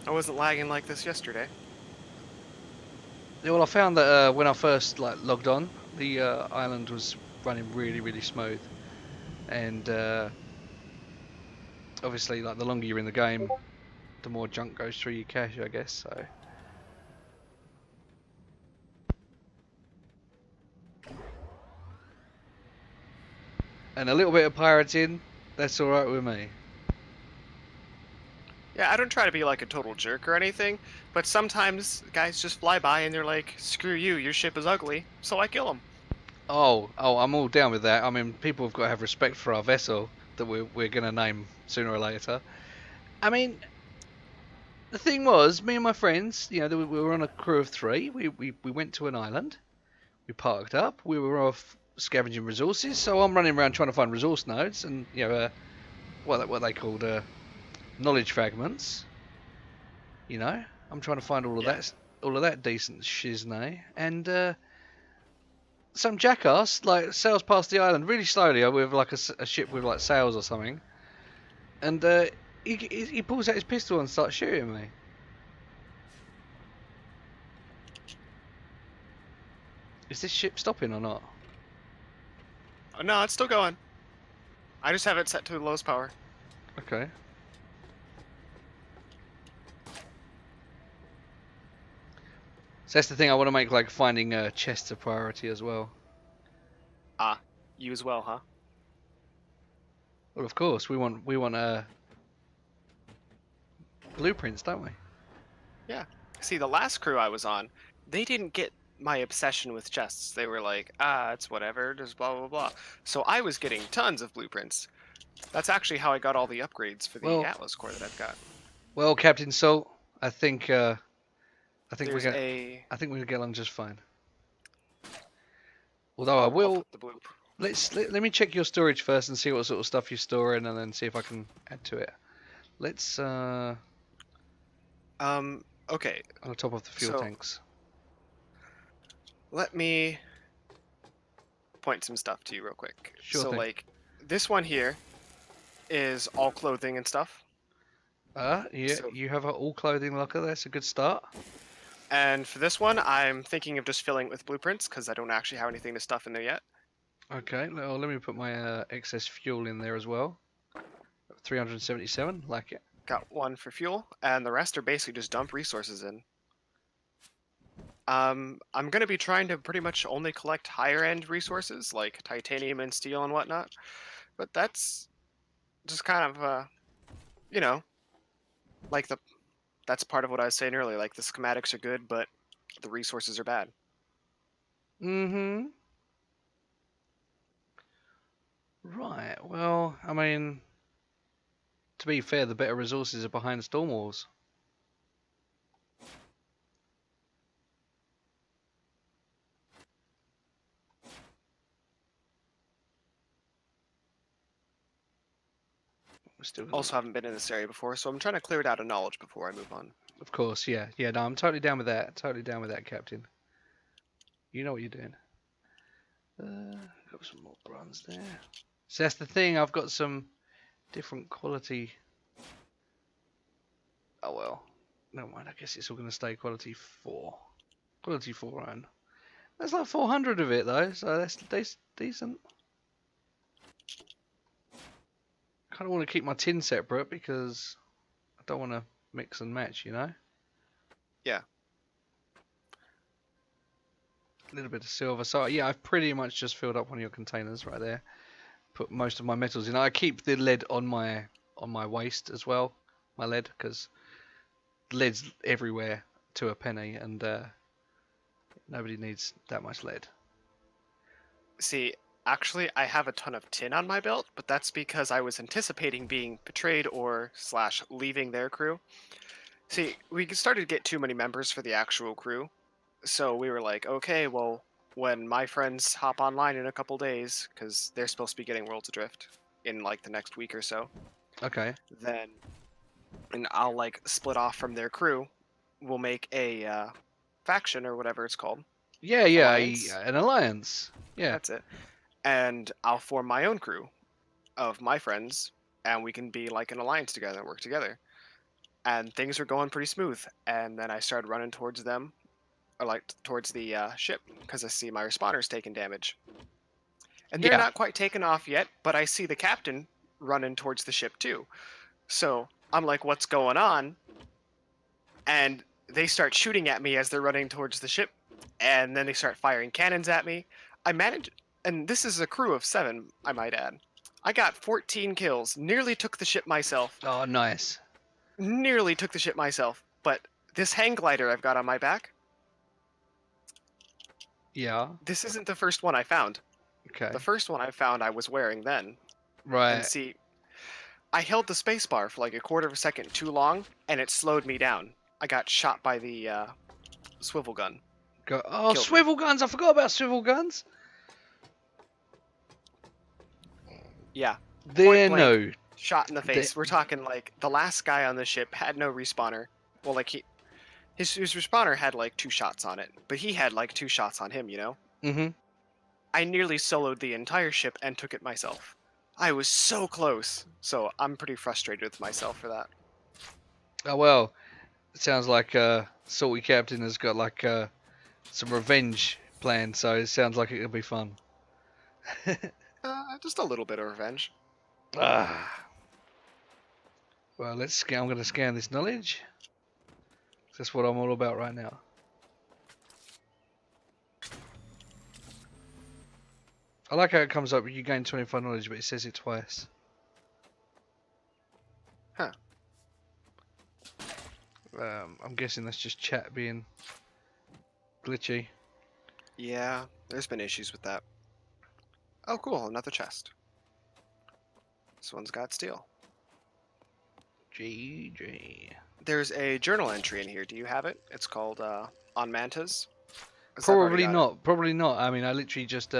I wasn't lagging like this yesterday. Yeah, well, I found that when I first logged on, the island was running really, really smooth, and obviously, like the longer you're in the game, the more junk goes through your cache, I guess. So. And a little bit of pirating, that's alright with me. Yeah, I don't try to be like a total jerk or anything, but sometimes guys just fly by and they're like, screw you, your ship is ugly, so I kill them. Oh, I'm all down with that. I mean, people have got to have respect for our vessel that we're going to name sooner or later. I mean, the thing was, me and my friends, you know, we were on a crew of 3. We went to an island. We parked up. We were off scavenging resources. So I'm running around trying to find resource nodes and, you know, what they called knowledge fragments. You know, I'm trying to find all of that decent shiznay, and some jackass sails past the island really slowly with like a ship with like sails or something, and he pulls out his pistol and starts shooting me. Is this ship stopping or not? Oh, no, it's still going. I just have it set to the lowest power. Okay. So that's the thing, I want to make like finding chests a priority as well. Ah, you as well, huh? Well, of course, we want blueprints, don't we? Yeah. See, the last crew I was on, they didn't get my obsession with chests. They were like, it's whatever, just blah, blah, blah. So I was getting tons of blueprints. That's actually how I got all the upgrades for the Atlas core that I've got. Well, Captain Salt, I think we're There's gonna get along just fine. Although I will. put the bloop. Let me check your storage first and see what sort of stuff you store in, and then see if I can add to it. Let's Okay. on top of the fuel So- tanks. Let me point some stuff to you real quick. Sure So thing. like, this one here is all clothing and stuff. Yeah, So, you have an all clothing locker. That's a good start. and for this one, I'm thinking of just filling it with blueprints because I don't actually have anything to stuff in there yet. Okay, well, let me put my excess fuel in there as well. 377, like it. Got one for fuel, and the rest are basically just dump resources in. I'm gonna be trying to pretty much only collect higher end resources like titanium and steel and whatnot, but that's just kind of you know, like that's part of what I was saying earlier. Like the schematics are good, but the resources are bad. Mm-hmm. Right, well, I mean, to be fair, the better resources are behind the storm walls. We're still gonna, Also, haven't been in this area before, so I'm trying to clear it out of knowledge before I move on. of course, yeah, yeah. No, I'm totally down with that. Totally down with that, Captain. You know what you're doing. Got some more bronze there. So that's the thing. I've got some different quality. Oh well, never mind. I guess it's all gonna stay quality 4. Quality 4 iron. There's like 400 of it though, so that's decent. Kind of want to keep my tin separate because I don't want to mix and match, you know. Yeah. A little bit of silver. So yeah, I've pretty much just filled up one of your containers right there. Put most of my metals in. I keep the lead on my waist as well, my lead, because lead's everywhere to a penny, and nobody needs that much lead. See, actually, I have a ton of tin on my belt, but that's because I was anticipating being betrayed or slash leaving their crew. See, we started to get too many members for the actual crew, so we were like, okay, well, when my friends hop online in a couple days, because they're supposed to be getting Worlds Adrift in like the next week or so, Okay. then and I'll like split off from their crew. We'll make a faction or whatever it's called. Yeah, yeah, Alliance? an alliance. Yeah. That's it. And I'll form my own crew of my friends, and we can be like an alliance together and work together. And things were going pretty smooth. And then I started running towards them, or like towards the ship, because I see my respawners taking damage. And they're Yeah. not quite taken off yet, but I see the captain running towards the ship too. So I'm like, what's going on? And they start shooting at me as they're running towards the ship, and then they start firing cannons at me. I managed, and this is a crew of 7, I might add. I got 14 kills, nearly took the ship myself. Oh, nice. Nearly took the ship myself, but this hang glider I've got on my back, Yeah. this isn't the first one I found. Okay. The first one I found I was wearing then. Right. And see, I held the spacebar for like a quarter of a second too long, and it slowed me down. I got shot by the swivel gun. Oh, killed me. swivel guns! I forgot about swivel guns. Yeah. They're blank. no. Shot in the face. We're talking like the last guy on the ship had no respawner. Well, like his respawner had like 2 shots on it, but he had like 2 shots on him, you know? Mm-hmm. I nearly soloed the entire ship and took it myself. I was so close. So I'm pretty frustrated with myself for that. Oh well. It sounds like Salty Captain has got like some revenge planned, so it sounds like it'll be fun. Just a little bit of revenge. Ah. Well, let's scan. I'm going to scan this knowledge. That's what I'm all about right now. I like how it comes up. You gain 25 knowledge, but it says it twice. Huh. I'm guessing that's just chat being glitchy. Yeah, there's been issues with that. Oh, cool, another chest. This one's got steel. GG. There's a journal entry in here. Do you have it? It's called On Mantas. 'Cause I've already Probably got it. not. Probably not. I mean, I literally just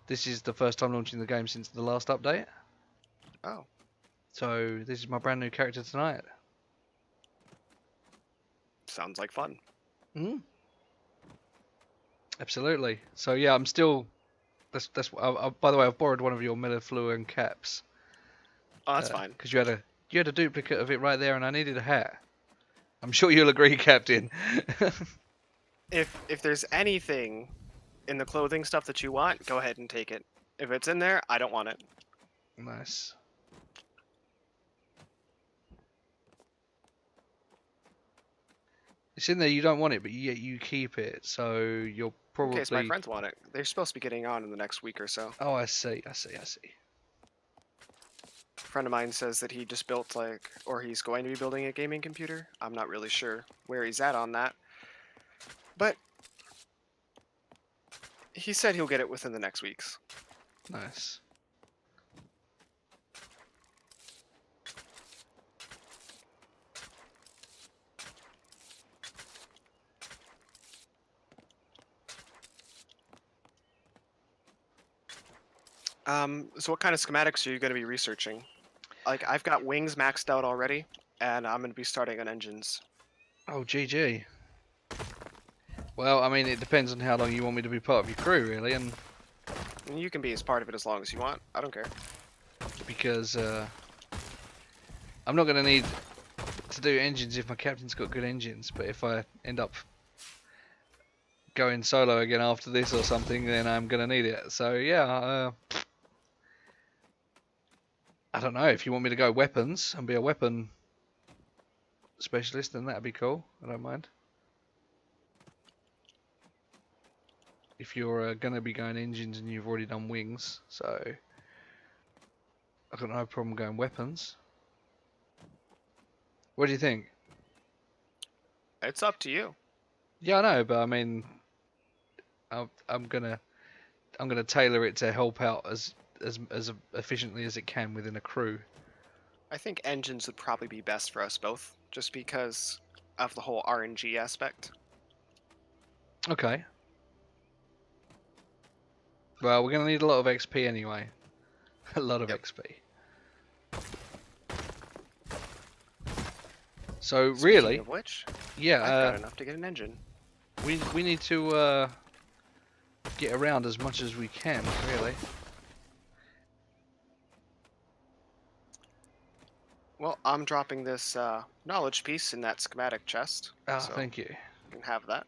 this is the first time launching the game since the last update. Oh, So this is my brand new character tonight. sounds like fun. Hmm. Absolutely. So yeah, I'm still That's. By the way, I've borrowed one of your mellifluent caps. Oh, that's fine. Because you had a duplicate of it right there, and I needed a hat. I'm sure you'll agree, Captain. If there's anything in the clothing stuff that you want, go ahead and take it. If it's in there, I don't want it. Nice. It's in there. You don't want it, but yet you keep it. So you're In case my probably. friends want it. They're supposed to be getting on in the next week or so. Oh, I see. A friend of mine says that he just built or he's going to be building a gaming computer. I'm not really sure where he's at on that. But he said he'll get it within the next weeks. Nice. So what kind of schematics are you going to be researching? Like, I've got wings maxed out already, and I'm going to be starting on engines. Oh, GG. Well, I mean, it depends on how long you want me to be part of your crew, really, and And you can be as part of it as long as you want. I don't care. because I'm not going to need to do engines if my captain's got good engines, but if I end up going solo again after this or something, then I'm going to need it. So, yeah, I don't know. If you want me to go weapons and be a weapon specialist, then that'd be cool. I don't mind. If you're going to be going engines and you've already done wings, so I've got no problem going weapons. What do you think? It's up to you. Yeah, I know, but I mean, I'm gonna tailor it to help out as efficiently as it can within a crew. I think engines would probably be best for us both, just because of the whole RNG aspect. Okay. Well, we're gonna need a lot of XP anyway. A lot of Yep. XP. So Speaking really, of which, yeah, I've got enough to get an engine. we need to get around as much as we can, really. Well, I'm dropping this knowledge piece in that schematic chest, Ah, so thank you. you can have that.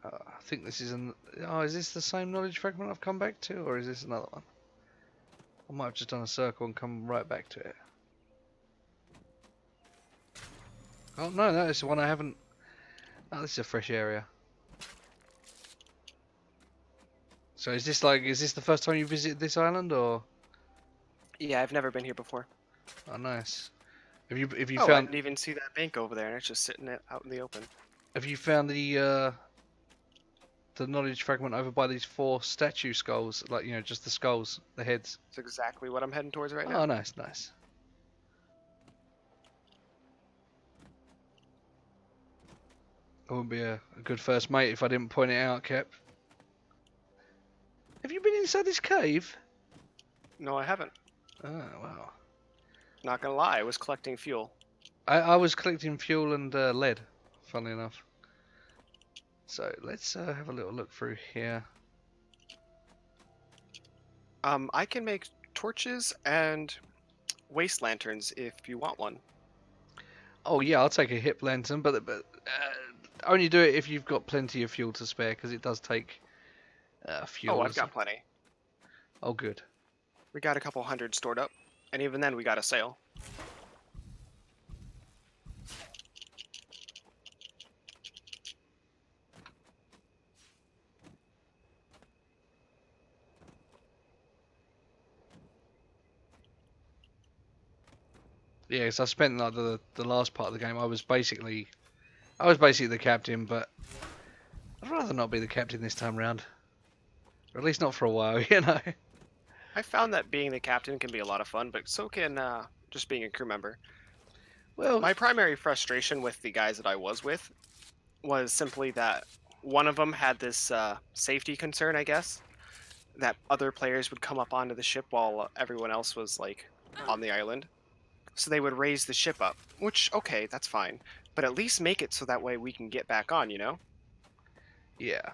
I think this is an. Oh, is this the same knowledge fragment I've come back to, or is this another one? I might have just done a circle and come right back to it. Oh no, that is the one I haven't. Oh, this is a fresh area. So is this the first time you visited this island, or? Yeah, I've never been here before. Oh, nice. Have you Oh, I found didn't even see that bank over there, and it's just sitting out in the open. have you found the knowledge fragment over by these 4 statue skulls? Like, you know, just the skulls, the heads. It's exactly what I'm heading towards right now. Oh, nice, nice. I wouldn't be a good first mate if I didn't point it out, Cap. Have you been inside this cave? No, I haven't. Oh, wow. Not gonna lie, I was collecting fuel. I was collecting fuel and lead, funnily enough. So let's have a little look through here. I can make torches and waste lanterns if you want one. Oh yeah, I'll take a hip lantern, but only do it if you've got plenty of fuel to spare, because it does take fuel. Oh, I've got plenty. Oh, good. We got a couple hundred stored up, and even then we got a sale. Yeah, because I spent like the last part of the game. I was basically the captain, but I'd rather not be the captain this time round, or at least not for a while, you know. I found that being the captain can be a lot of fun, but so can just being a crew member. Well, My primary frustration with the guys that I was with was simply that one of them had this safety concern, I guess, that other players would come up onto the ship while everyone else was like on the island. So they would raise the ship up, which, okay, that's fine. But at least make it so that way we can get back on, you know? yeah.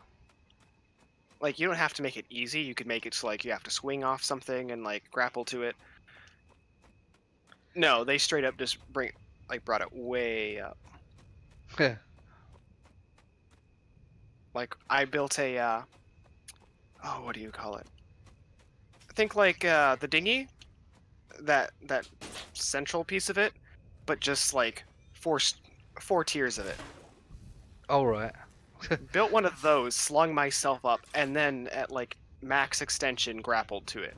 Like, you don't have to make it easy. You could make it so, like, you have to swing off something and, like, grapple to it. No, they straight up just brought it way up. Yeah. Like, I built a, oh, what do you call it? I think, like, the dinghy, that central piece of it, but just, like, four tiers of it. All right. Built one of those, slung myself up, and then at, like, max extension, grappled to it.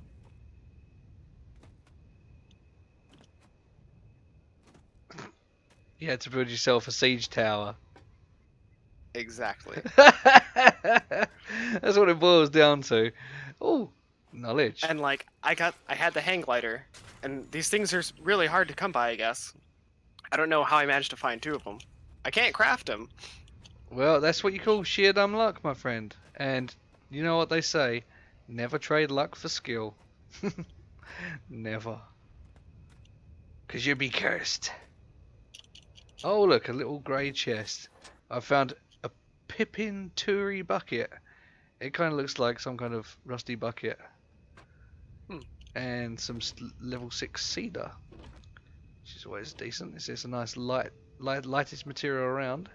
You had to build yourself a siege tower. Exactly. That's what it boils down to. Oh, knowledge. And, like, I had the hang glider, and these things are really hard to come by, I guess. I don't know how I managed to find 2 of them. I can't craft them. Well, that's what you call sheer dumb luck, my friend. And you know what they say, never trade luck for skill. Never. Because you'll be cursed. Oh, look, a little grey chest. I found a Pippin Turi bucket. It kind of looks like some kind of rusty bucket. And some level 6 cedar, which is always decent. This is a nice lightest material around.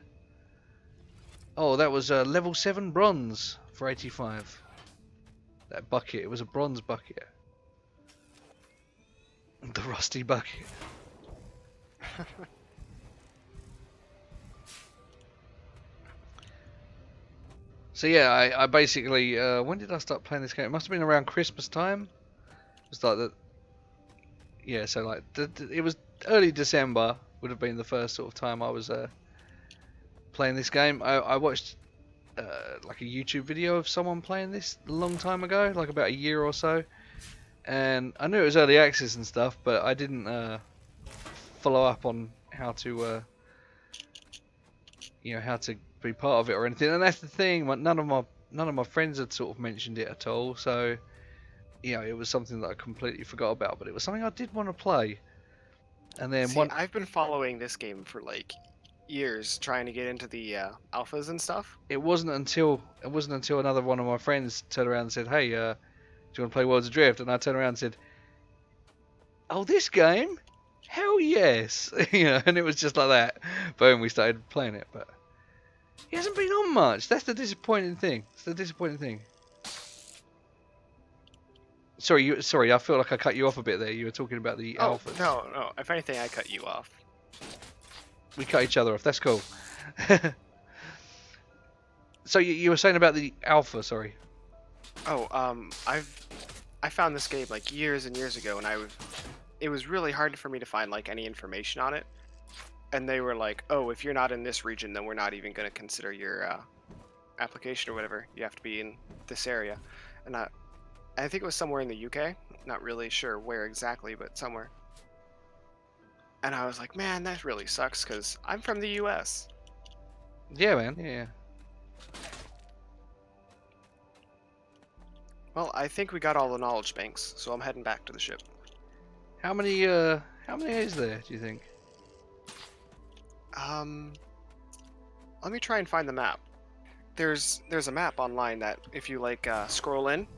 Oh, that was level 7 bronze for 85. That bucket, it was a bronze bucket. The rusty bucket. So yeah, I basically, when did I start playing this game? It must have been around Christmas time. It was like that. Yeah, so like it was early December would have been the first sort of time I was playing this game. I watched like a YouTube video of someone playing this a long time ago, like about a year or so, and I knew it was early access and stuff, but I didn't follow up on how to how to be part of it or anything. And that's the thing, none of my friends had sort of mentioned it at all, so it was something that I completely forgot about, but it was something I did want to play. And then I've been following this game for like years, trying to get into the alphas and stuff. It wasn't until another one of my friends turned around and said, "Hey, do you want to play Worlds Adrift?" And I turned around and said, "Oh, this game? Hell yes!" And it was just like that. Boom, we started playing it, but he hasn't been on much. That's the disappointing thing. Sorry, I feel like I cut you off a bit there. You were talking about the alphas. No. If anything, I cut you off. We cut each other off. That's cool. So you were saying about the alpha, sorry. Oh, I found this game like years and years ago, and it was really hard for me to find like any information on it. And they were like, "Oh, if you're not in this region, then we're not even going to consider your application or whatever. You have to be in this area." And I think it was somewhere in the UK. Not really sure where exactly, but somewhere. And I was like, man, that really sucks, because I'm from the US. Yeah, man. Yeah. Well, I think we got all the knowledge banks, so I'm heading back to the ship. How many is there, do you think? Let me try and find the map. There's a map online that if you like scroll in.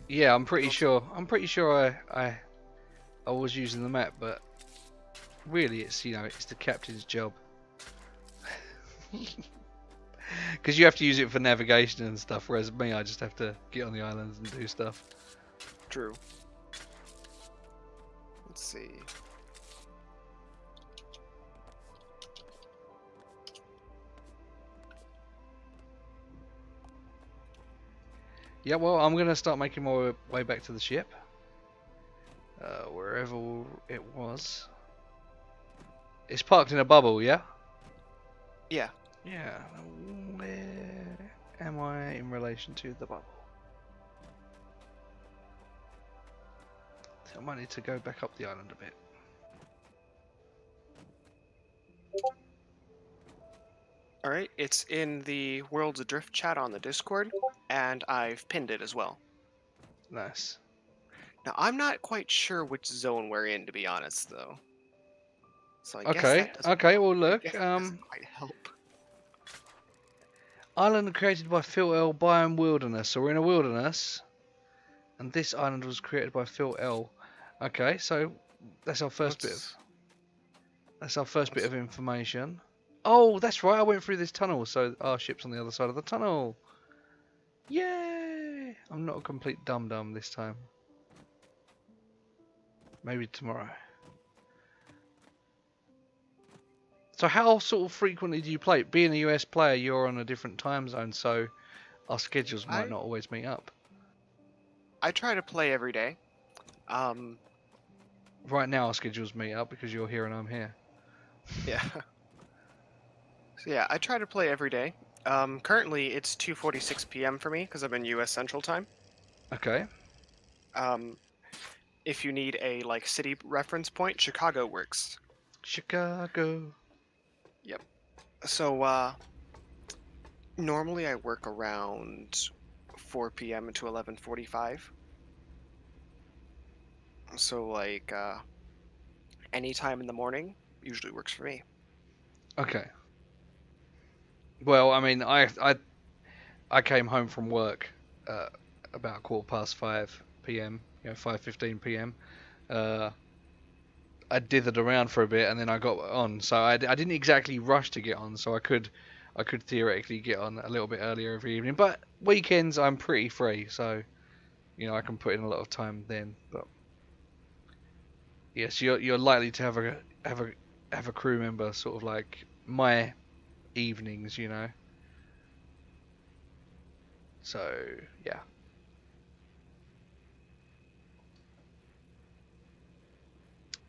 Yeah, I'm pretty sure I was using the map, but really it's it's the captain's job. Because you have to use it for navigation and stuff, whereas me, I just have to get on the islands and do stuff. True. Let's see. Yeah, well, I'm going to start making my way back to the ship. Wherever it was. It's parked in a bubble, yeah? Yeah. Yeah. Where am I in relation to the bubble? So I might need to go back up the island a bit. Alright, it's in the Worlds Adrift chat on the Discord, and I've pinned it as well. Nice. Now, I'm not quite sure which zone we're in, to be honest, though. So I guess Okay, that doesn't, okay, well I look, guess that doesn't quite help. Island created by Phil L. Biome Wilderness. So we're in a wilderness, and this island was created by Phil L. Okay, so that's our first bit of information. Oh, that's right. I went through this tunnel, so our ship's on the other side of the tunnel. Yay! I'm not a complete dum-dum this time. Maybe tomorrow. So how sort of frequently do you play? Being a US player, you're on a different time zone, so our schedules might not always meet up. I try to play every day. Right now our schedules meet up because you're here and I'm here. Yeah. So yeah, I try to play every day. Currently it's 2:46 p.m. for me because I'm in US Central Time. Okay. If you need a like city reference point, Chicago works. Chicago. Yep. So normally I work around 4 p.m. to 11:45. So like any time in the morning usually works for me. Okay. Well, I mean, I came home from work about 5:15 p.m. 5:15 p.m. I dithered around for a bit and then I got on. So I didn't exactly rush to get on. So I could theoretically get on a little bit earlier every evening. But weekends I'm pretty free, so I can put in a lot of time then. But yes, you're likely to have a crew member sort of like my evenings, So yeah.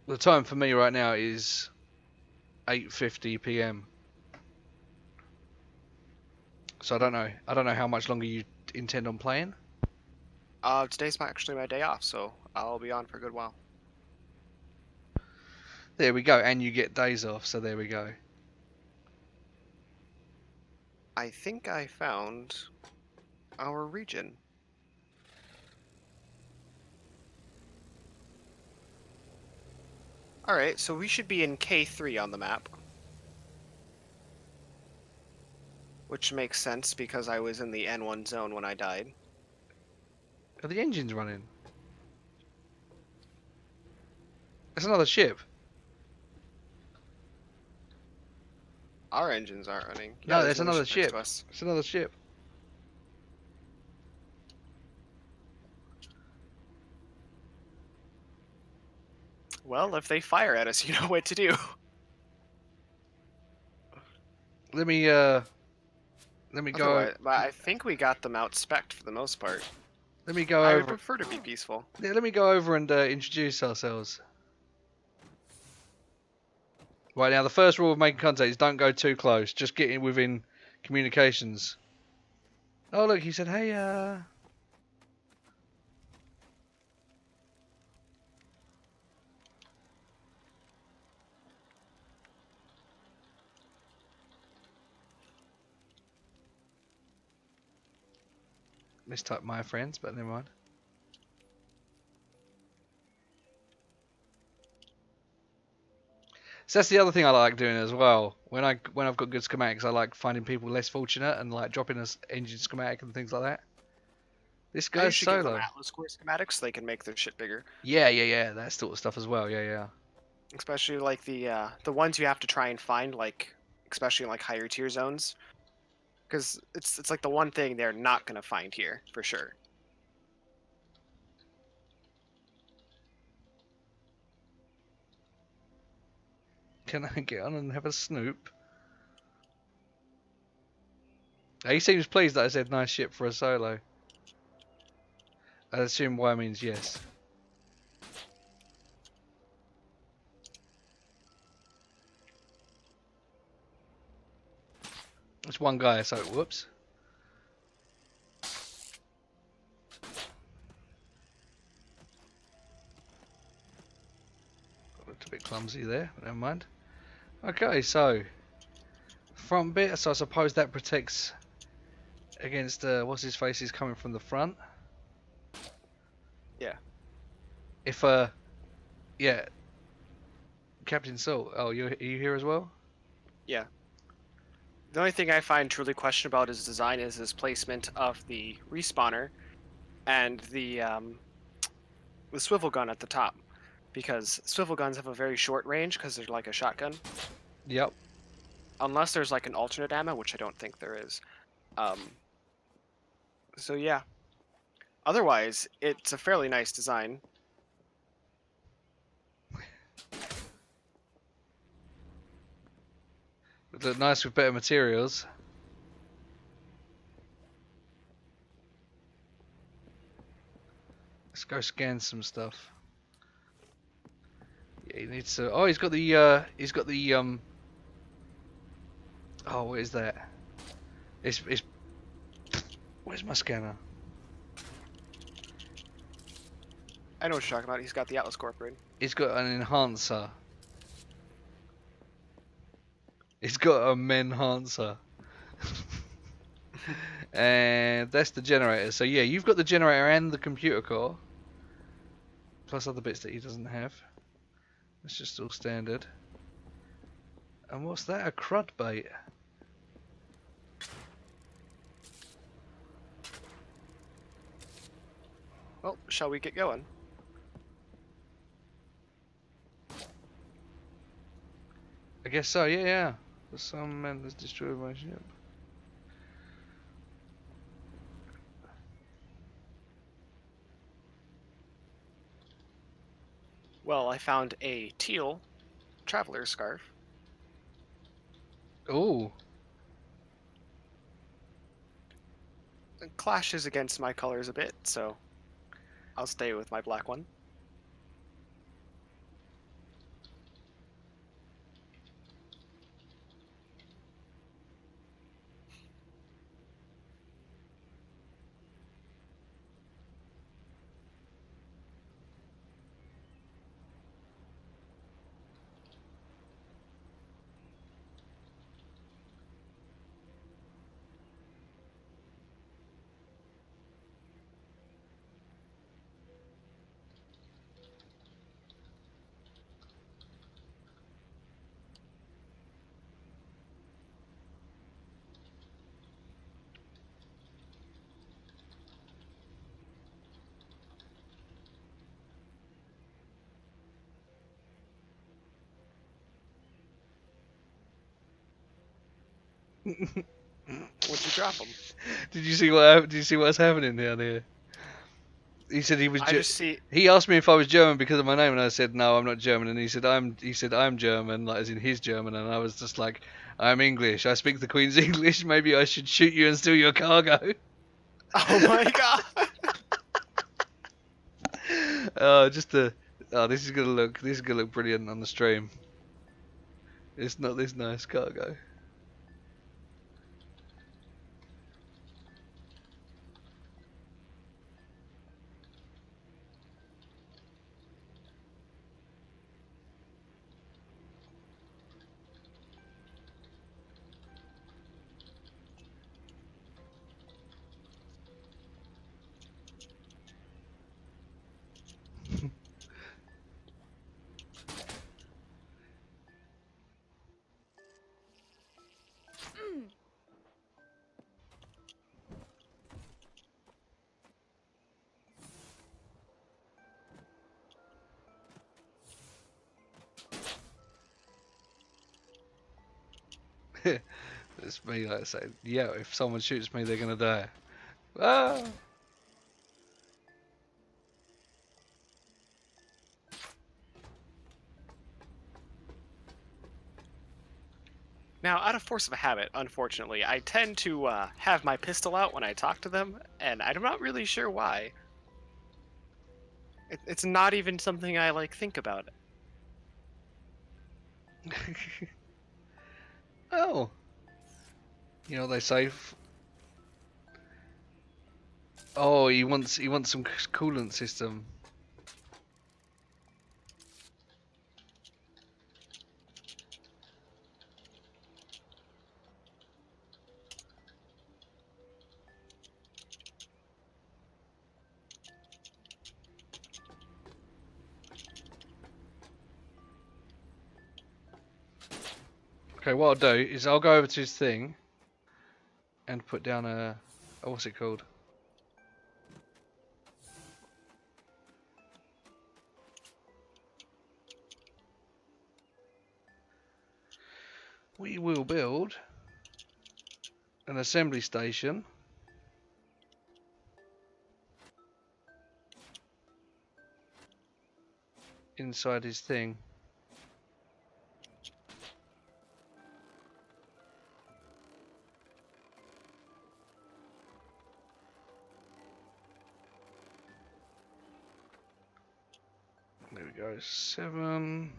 The time for me right now is 8:50 p.m. So I don't know how much longer you intend on playing. Today's actually my day off, so I'll be on for a good while. There we go, and you get days off, so there we go. I think I found our region. Alright, so we should be in K3 on the map. Which makes sense because I was in the N1 zone when I died. Are the engines running? That's another ship. Our engines aren't running. No, Yeah, there's another next ship. to us. It's another ship. Well, if they fire at us, you know what to do. Let me go. But I think we got them out spec'd for the most part. Let me go I would over. prefer to be peaceful. Yeah, let me go over and introduce ourselves. Right now, the first rule of making contact is don't go too close. Just get in within communications. Oh look, he said, "Hey, mistyped my friends, but never mind." So that's the other thing I like doing as well. When I've got good schematics, I like finding people less fortunate and like dropping us engine schematic and things like that. This I guy's usually give them solo. Atlas Core schematics so they can make their shit bigger. Yeah, that sort of stuff as well. Yeah. Especially like the ones you have to try and find, like especially in like higher tier zones, because it's like the one thing they're not gonna find here for sure. Can I get on and have a snoop? He seems pleased that I said nice ship for a solo. I assume Y means yes. It's one guy, so whoops. Looked a bit clumsy there, but never mind. Okay, so front bit, so I suppose that protects against what's his face is coming from the front. Yeah. If yeah, Captain Salt. Oh, are you here as well? Yeah. The only thing I find truly questionable about his design is his placement of the respawner and the swivel gun at the top, because swivel guns have a very short range because they're like a shotgun. Yep. Unless there's like an alternate ammo, which I don't think there is. Um, so yeah. Otherwise, it's a fairly nice design. Would look nice with better materials. Let's go scan some stuff. Yeah, he needs to. Oh, he's got the. He's got the. Oh, what is that? It's. Where's my scanner? I know what you're talking about. He's got the Atlas Corporate. He's got an enhancer. He's got a menhancer. And that's the generator. So yeah, you've got the generator and the computer core. Plus other bits that he doesn't have. That's just all standard. And what's that? A crud bait? Well, shall we get going? I guess so, yeah. Some man has destroyed my ship. Well, I found a teal traveler's scarf. Oh, It clashes against my colors a bit, so I'll stay with my black one. Would you drop them? did you see what? Did you see what's happening down here? He said he was. I just see. He asked me if I was German because of my name, and I said no, I'm not German. And he said I'm German, like as in his German, and I was just like, I'm English. I speak the Queen's English. Maybe I should shoot you and steal your cargo. Oh my god! Oh, just to. Oh, this is gonna look brilliant on the stream. It's not this nice cargo. It's me like saying, yeah, if someone shoots me, they're gonna die. Ah! Now, out of force of habit, unfortunately, I tend to have my pistol out when I talk to them, and I'm not really sure why. It's not even something I like think about. Oh, you know they say. Oh, he wants some coolant system. Okay, what I'll do is I'll go over to his thing and put down what's it called? We will build an assembly station inside his thing. There we go, 7.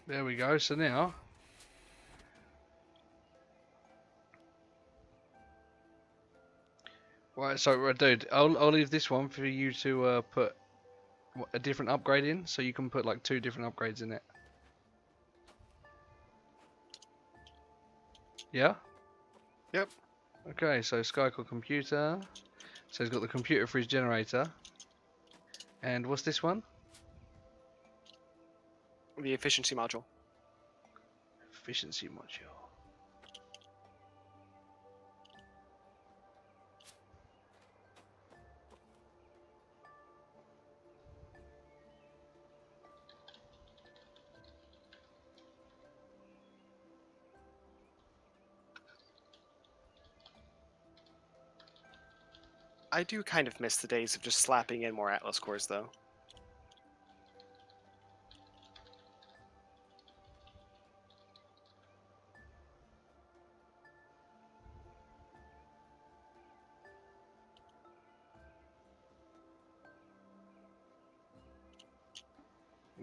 There we go, so now right, so dude, I'll leave this one for you to put a different upgrade in, so you can put like 2 different upgrades in it. Yeah? Yep. Okay, so Skycore computer. So he's got the computer for his generator. And what's this one? The efficiency module. Efficiency module. I do kind of miss the days of just slapping in more Atlas cores, though.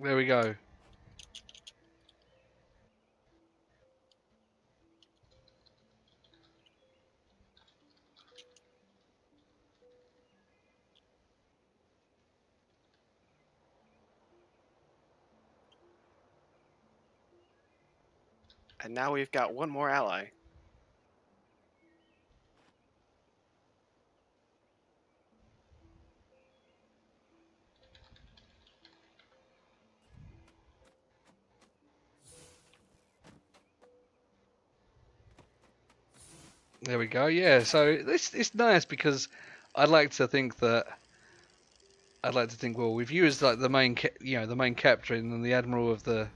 There we go. And now we've got one more ally. There we go. Yeah, so it's nice because I'd like to think well, with you as like the main the main captain and the admiral of the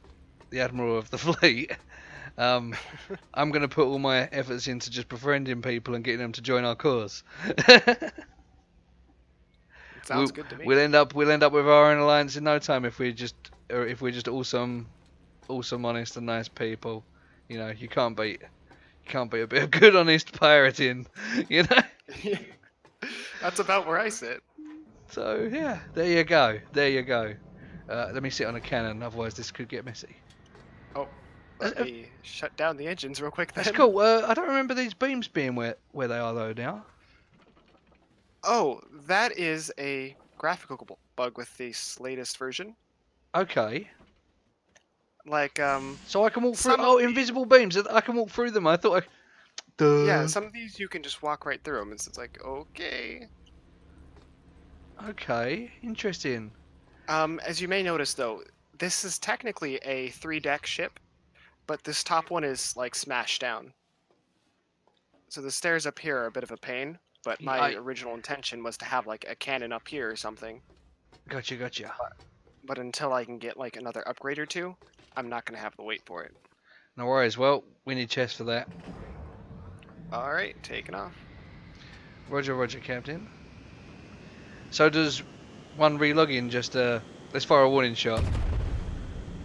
fleet, I'm gonna put all my efforts into just befriending people and getting them to join our cause. Sounds good to me. We'll end up with our own alliance in no time if we're just awesome, honest and nice people. You know, you can't beat a bit of good, honest pirating. You know. That's about where I sit. So yeah, there you go. There you go. Let me sit on a cannon, otherwise this could get messy. Oh, let me shut down the engines real quick then. That's cool. I don't remember these beams being where they are though now. Oh, that is a graphical bug with this latest version. Okay. Like, So I can walk through. some Oh, of the- invisible beams. I can walk through them. I thought I. Duh. yeah, some of these you can just walk right through them. It's like, okay. Okay. Interesting. As you may notice, though, this is technically a 3-deck ship, but this top one is, like, smashed down. So the stairs up here are a bit of a pain, but my original intention was to have, like, a cannon up here or something. Gotcha. But until I can get, like, another upgrade or 2, I'm not going to have to wait for it. No worries. Well, we need chests for that. Alright, taking off. Roger, Captain. So does one relog in just let's fire a warning shot,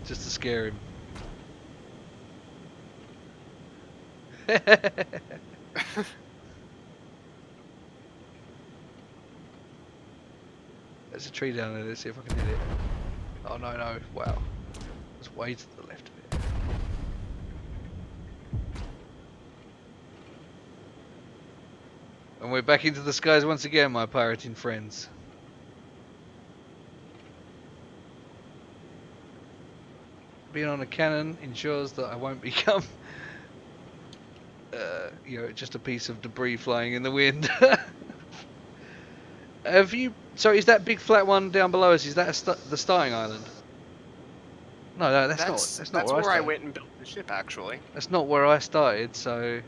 just to scare him. There's a tree down there. Let's see if I can hit it. Oh no! Wow, it's way to the left of it. And we're back into the skies once again, my pirating friends. Being on a cannon ensures that I won't become, just a piece of debris flying in the wind. Have you? So is that big flat one down below us? Is that the starting island? No, no, that's not. That's not That's where I where I started. went and built the ship actually. That's not where I started. So,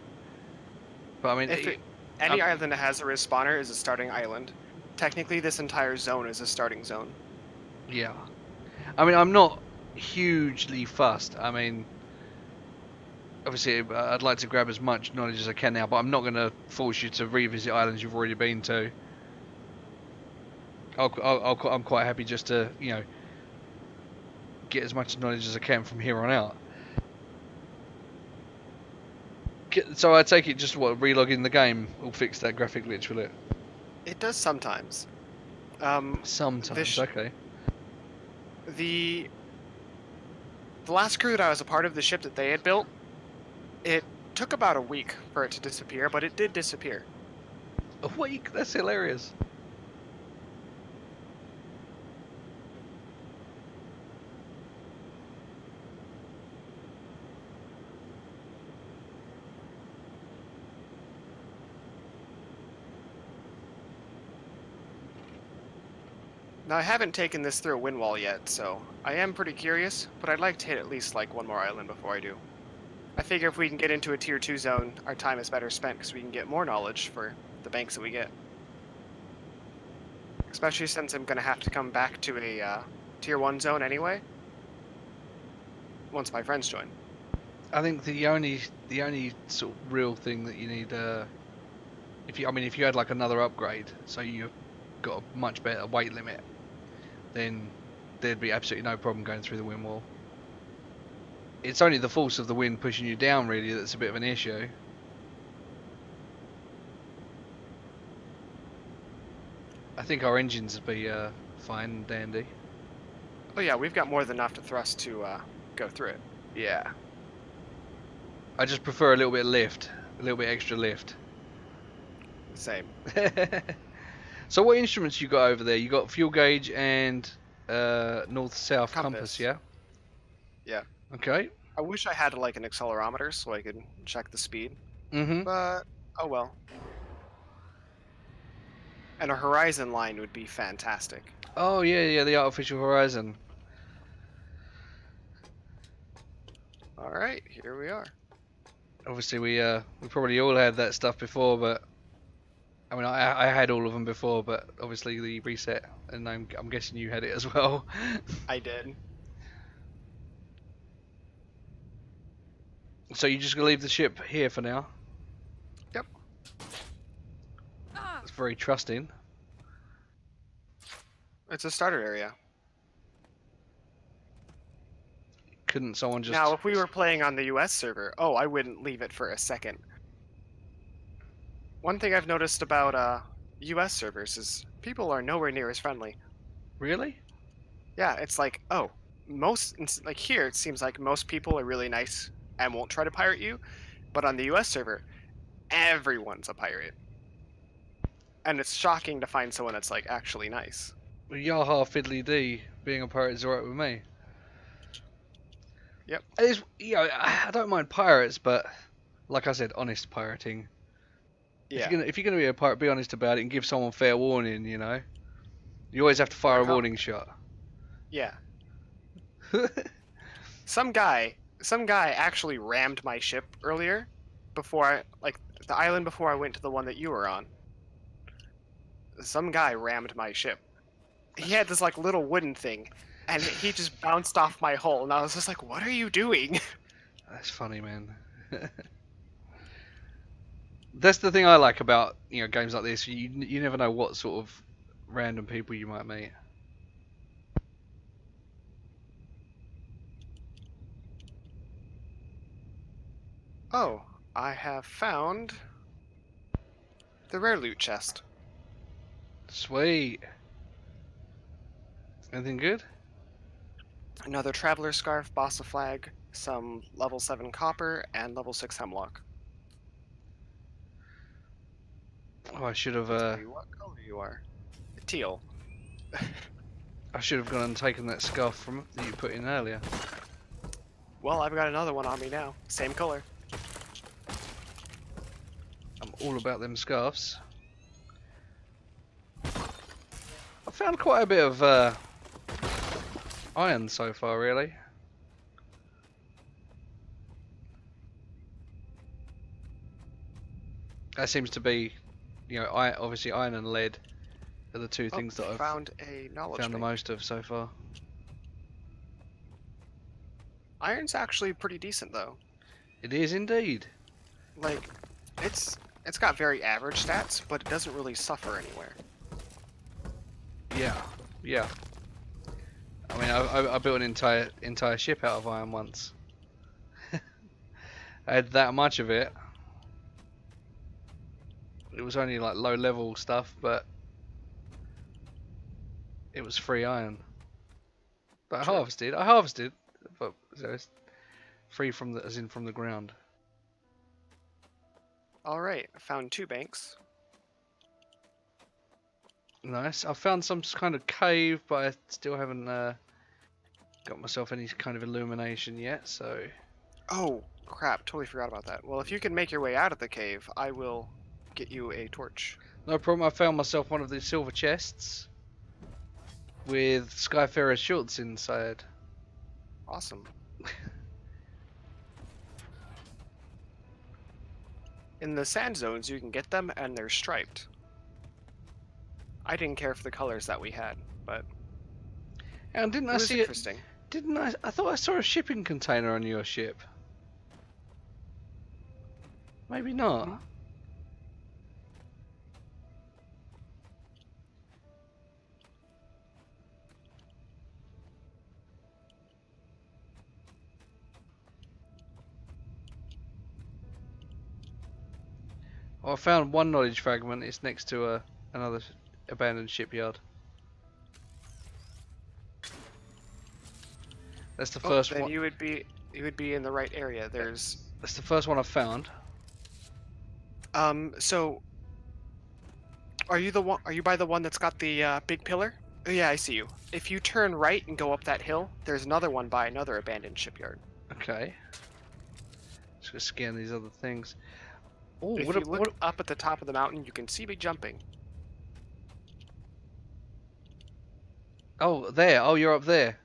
but I mean, Any island that has a respawner is a starting island. Technically, this entire zone is a starting zone. yeah. I mean, I'm not hugely fussed. I mean, obviously, I'd like to grab as much knowledge as I can now, but I'm not going to force you to revisit islands you've already been to. I'm quite happy just to, get as much knowledge as I can from here on out. So I take it just relogging the game will fix that graphic glitch, will it? It does sometimes. Sometimes, okay. The last crew that I was a part of, the ship that they had built, it took about a week for it to disappear, but it did disappear. A week? That's hilarious. Now, I haven't taken this through a wind wall yet, so I am pretty curious, but I'd like to hit at least like one more island before I do. I figure if we can get into a tier 2 zone, our time is better spent because we can get more knowledge for the banks that we get. Especially since I'm going to have to come back to a tier 1 zone anyway, once my friends join. I think the only sort of real thing that you need, if you had like another upgrade, so you've got a much better weight limit, then there'd be absolutely no problem going through the wind wall. It's only the force of the wind pushing you down really that's a bit of an issue. I think our engines would be fine and dandy. Oh yeah, we've got more than enough to thrust to go through it. Yeah. I just prefer a little bit of lift, a little bit extra lift. Same. So what instruments you got over there? You got fuel gauge and north-south compass, yeah? Yeah. Okay. I wish I had like an accelerometer so I could check the speed, Mm-hmm. but oh well. And a horizon line would be fantastic. Oh yeah, the artificial horizon. All right, here we are. Obviously we probably all had that stuff before, but I mean I had all of them before, but obviously the reset, and I'm guessing you had it as well. I did. So you're just gonna leave the ship here for now? Yep. That's very trusting. It's a starter area. Couldn't someone just... Now, if we were playing on the US server, oh, I wouldn't leave it for a second. One thing I've noticed about US servers is people are nowhere near as friendly. Really? Yeah, it's like, oh, like here it seems like most people are really nice and won't try to pirate you, but on the US server, everyone's a pirate. And it's shocking to find someone that's like actually nice. Well, Yaha Fiddly D, being a pirate is alright with me. Yep. It's, I don't mind pirates, but like I said, honest pirating. Yeah. If you're gonna be a pirate, be honest about it and give someone fair warning. You know, you always have to fire a warning shot. Yeah. Some guy actually rammed my ship earlier, before the island before I went to the one that you were on. Some guy rammed my ship. He had this like little wooden thing, and he just bounced off my hull, and I was just like, "What are you doing?" That's funny, man. That's the thing I like about games like this. You never know what sort of random people you might meet. Oh, I have found the rare loot chest. Sweet. Anything good? Another traveler scarf, bossa flag, some level 7 copper, and level 6 hemlock. Oh, I should have. What color you are? Teal. I should have gone and taken that scarf that you put in earlier. Well, I've got another one on me now. Same color. I'm all about them scarves. found quite a bit of iron so far, really. That seems to be, you know, obviously iron and lead are the two things that I've found a knowledge found the bank. most of so far. Iron's actually pretty decent though. It is indeed. Like, it's got very average stats, but it doesn't really suffer anywhere. Yeah, yeah. I mean, I built an entire ship out of iron once. I had that much of it. It was only like low level stuff, but it was free iron. But I Sure. harvested, but so it's free from the, as in from the ground. Alright, I found 2 banks. Nice. I found some kind of cave, but I still haven't got myself any kind of illumination yet. So Oh, crap, totally forgot about that. Well, if you can make your way out of the cave, I will get you a torch. no problem. I found myself one of these silver chests with Skyfarer shorts inside. Awesome. In the sand zones, you can get them, and they're striped. I didn't care for the colors that we had, but And didn't it I was see it? interesting. Didn't I? I thought I saw a shipping container on your ship. Maybe not. Oh, I found one knowledge fragment. It's next to another abandoned shipyard. That's the first Then one. you would be in the right area. There's That's the first one I found. so are you the one? Are you by the one that's got the big pillar? Oh, yeah, I see you. If you turn right and go up that hill, there's another one by another abandoned shipyard. Okay. Just gonna scan these other things. Oh, If what? you look up at the top of the mountain, you can see me jumping. Oh, there. Oh, you're up there.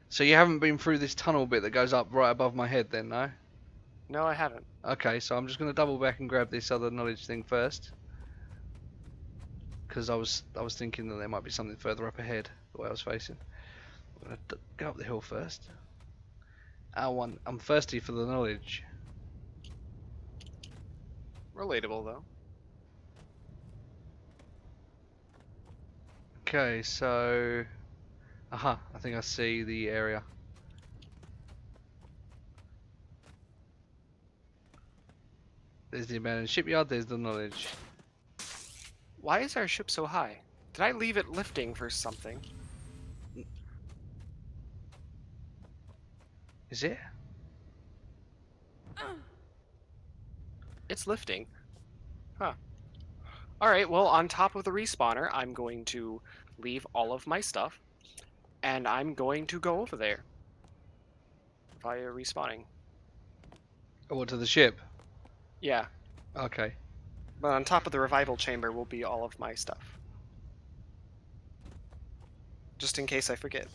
So you haven't been through this tunnel bit that goes up right above my head, then, no? No, I haven't. Okay, so I'm just gonna double back and grab this other knowledge thing first, because I was thinking that there might be something further up ahead, the way I was facing. I'm gonna go up the hill first. I'm thirsty for the knowledge. Relatable though. Okay, so... Aha, I think I see the area. There's the abandoned shipyard, there's the knowledge. Why is our ship so high? Did I leave it lifting for something? Is it? It's lifting. Huh. Alright, well, on top of the respawner, I'm going to leave all of my stuff, and I'm going to go over there via respawning. Oh, what, to the ship? Yeah, Okay. but on top of the revival chamber will be all of my stuff. Just in case I forget.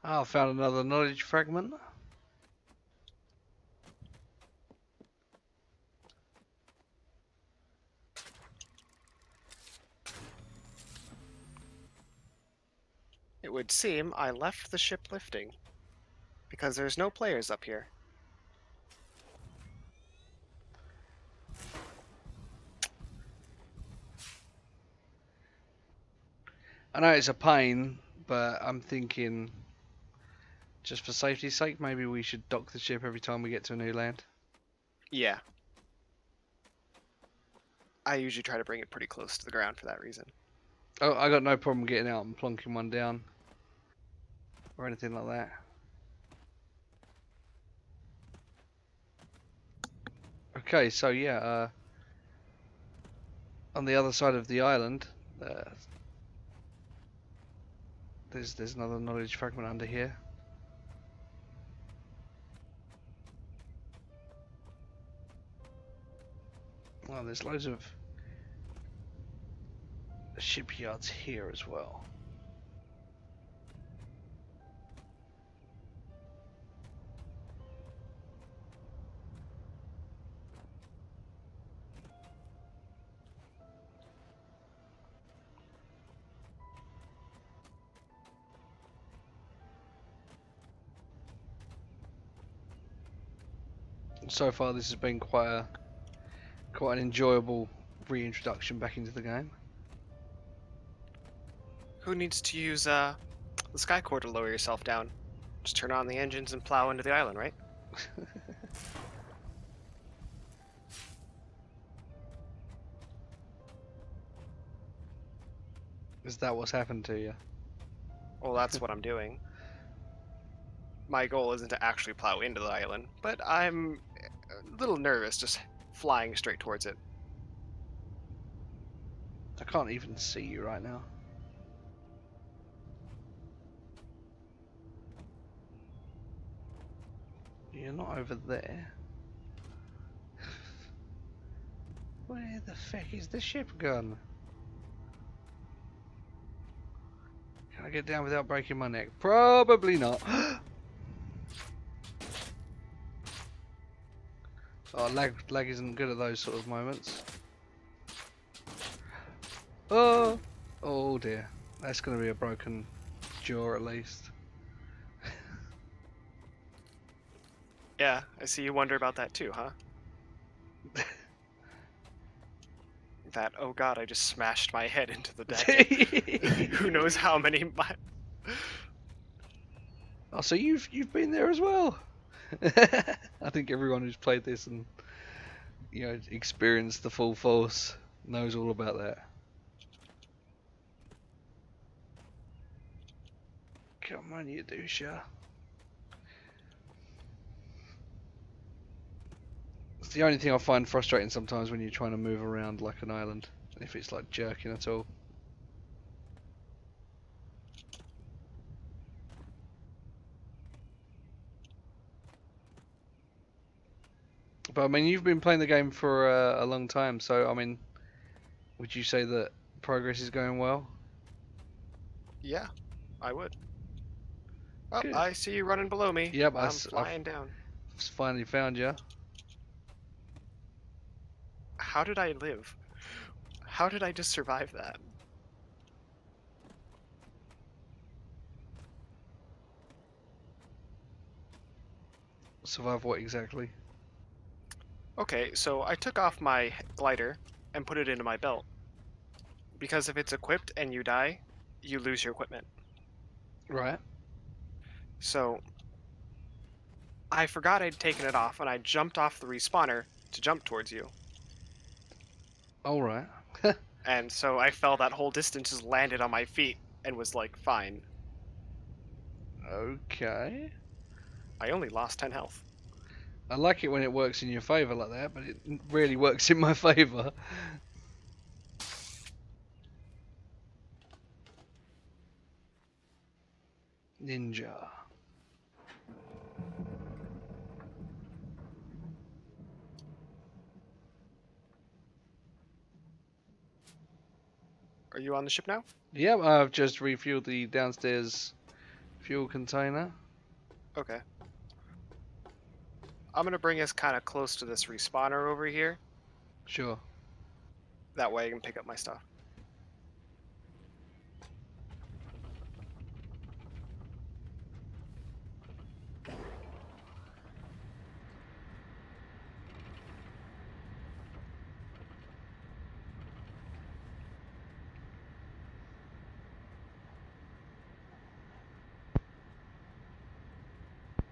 Oh, I found another knowledge fragment. It would seem I left the ship lifting, because there's no players up here. I know it's a pain, but I'm thinking, just for safety's sake, maybe we should dock the ship every time we get to a new land. Yeah. I usually try to bring it pretty close to the ground for that reason. Oh, I got no problem getting out and plonking one down. or anything like that. Okay, so yeah, on the other side of the island, there's another knowledge fragment under here. Well, there's loads of shipyards here as well. So far, this has been quite an enjoyable reintroduction back into the game. Who needs to use the sky core to lower yourself down? Just turn on the engines and plow into the island, right? Is that what's happened to you? Well, that's what I'm doing. My goal isn't to actually plow into the island, but I'm a little nervous just flying straight towards it. I can't even see you right now. You're not over there. Where the feck is the ship gone? Can I get down without breaking my neck? Probably not. Oh, lag isn't good at those sort of moments. Oh dear. That's going to be a broken jaw at least. Yeah, I see you wonder about that too, huh? That, oh god, I just smashed my head into the deck. Who knows how many Oh, so you've been there as well. I think everyone who's played this and experienced the full force knows all about that. Come on, you doucher. It's the only thing I find frustrating sometimes when you're trying to move around like an island, if it's like jerking at all. But I mean, you've been playing the game for a long time, so I mean, would you say that progress is going well? Yeah, I would. Oh, Good. I see you running below me. Yep, I'm flying down. Finally found you. How did I live? How did I just survive that? Survive what exactly? Okay, so I took off my glider and put it into my belt. Because if it's equipped and you die, you lose your equipment. Right. So I forgot I'd taken it off and I jumped off the respawner to jump towards you. All right. And so I fell that whole distance, just landed on my feet and was like, fine. Okay. I only lost 10 health. I like it when it works in your favour like that, but it really works in my favour. Ninja. Are you on the ship now? Yep, I've just refueled the downstairs fuel container. Okay. I'm gonna bring us kind of close to this respawner over here. Sure. That way I can pick up my stuff.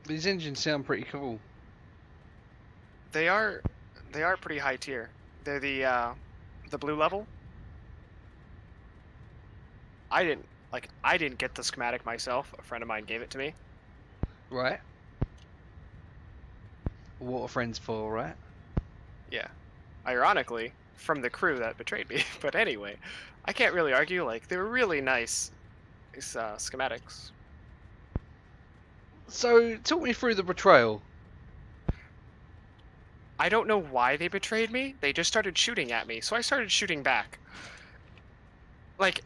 These engines sound pretty cool. They are pretty high tier. They're the blue level. I Like, I didn't get the schematic myself. A friend of mine gave it to me. Right. What are friends for, right? Yeah. Ironically, from the crew that betrayed me. But anyway, I can't really argue. Like, they were really nice schematics. So, talk me through the betrayal. I don't know why they betrayed me. They just started shooting at me, so I started shooting back. Like,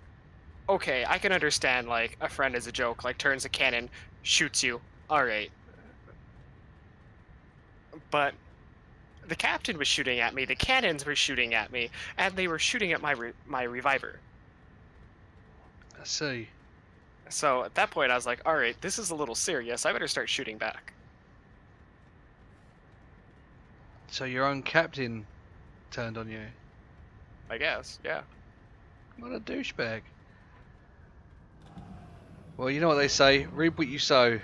okay, I can understand, like, a friend is a joke, like, turns a cannon, shoots you. Alright. But the captain was shooting at me, the cannons were shooting at me, and they were shooting at my reviver. I see. So at that point, I was like, alright, this is a little serious. I better start shooting back. So your own captain turned on you. I guess, yeah. What a douchebag. Well, you know what they say, reap what you sow.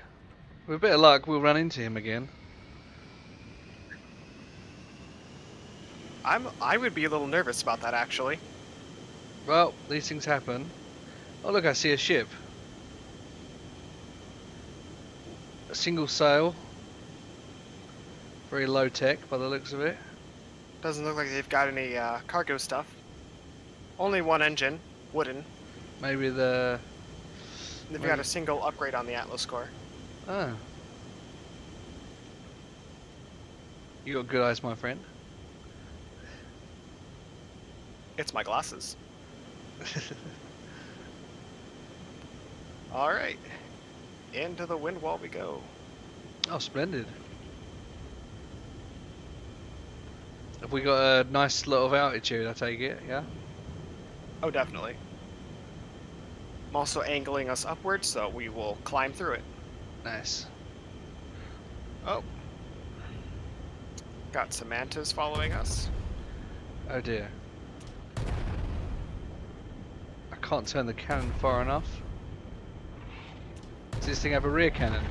With a bit of luck, we'll run into him again. I would be a little nervous about that, actually. Well, these things happen. Oh look, I see a ship. A single sail. Very low tech by the looks of it. Doesn't look like they've got any cargo stuff. Only one engine, wooden. Maybe the... They've got a single upgrade on the Atlas core. Ah. You got good eyes, my friend. It's my glasses. Alright. Into the wind wall we go. Oh, splendid. Have we got a nice lot of altitude, I take it, yeah? Oh, definitely. I'm also angling us upwards, so we will climb through it. Nice. Oh. Got Samantas following us. Oh dear. I can't turn the cannon far enough. Does this thing have a rear cannon?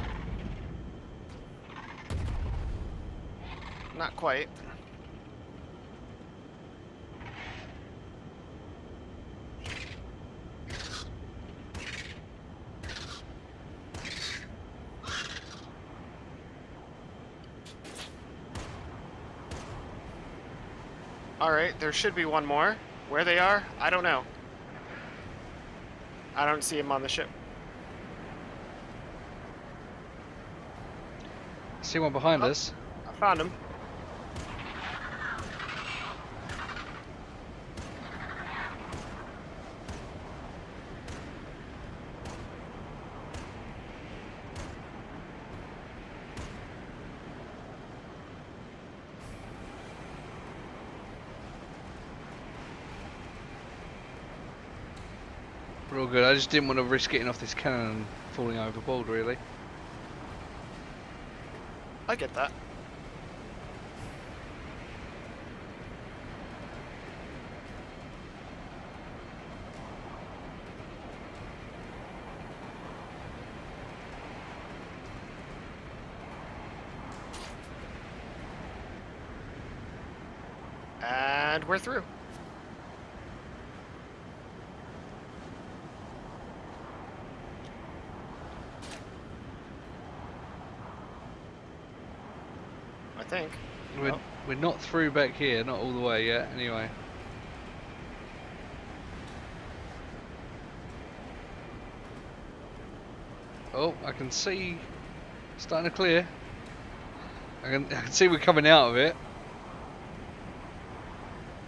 Not quite. Alright, there should be one more. Where they are, I don't know. I don't see him on the ship. See one behind Oh. us. I found him. We're all good. I just didn't want to risk getting off this cannon and falling overboard, really. I get that. And we're through. I think. We're not through back here, not all the way yet, anyway. Oh, I can see starting to clear. I can see we're coming out of it.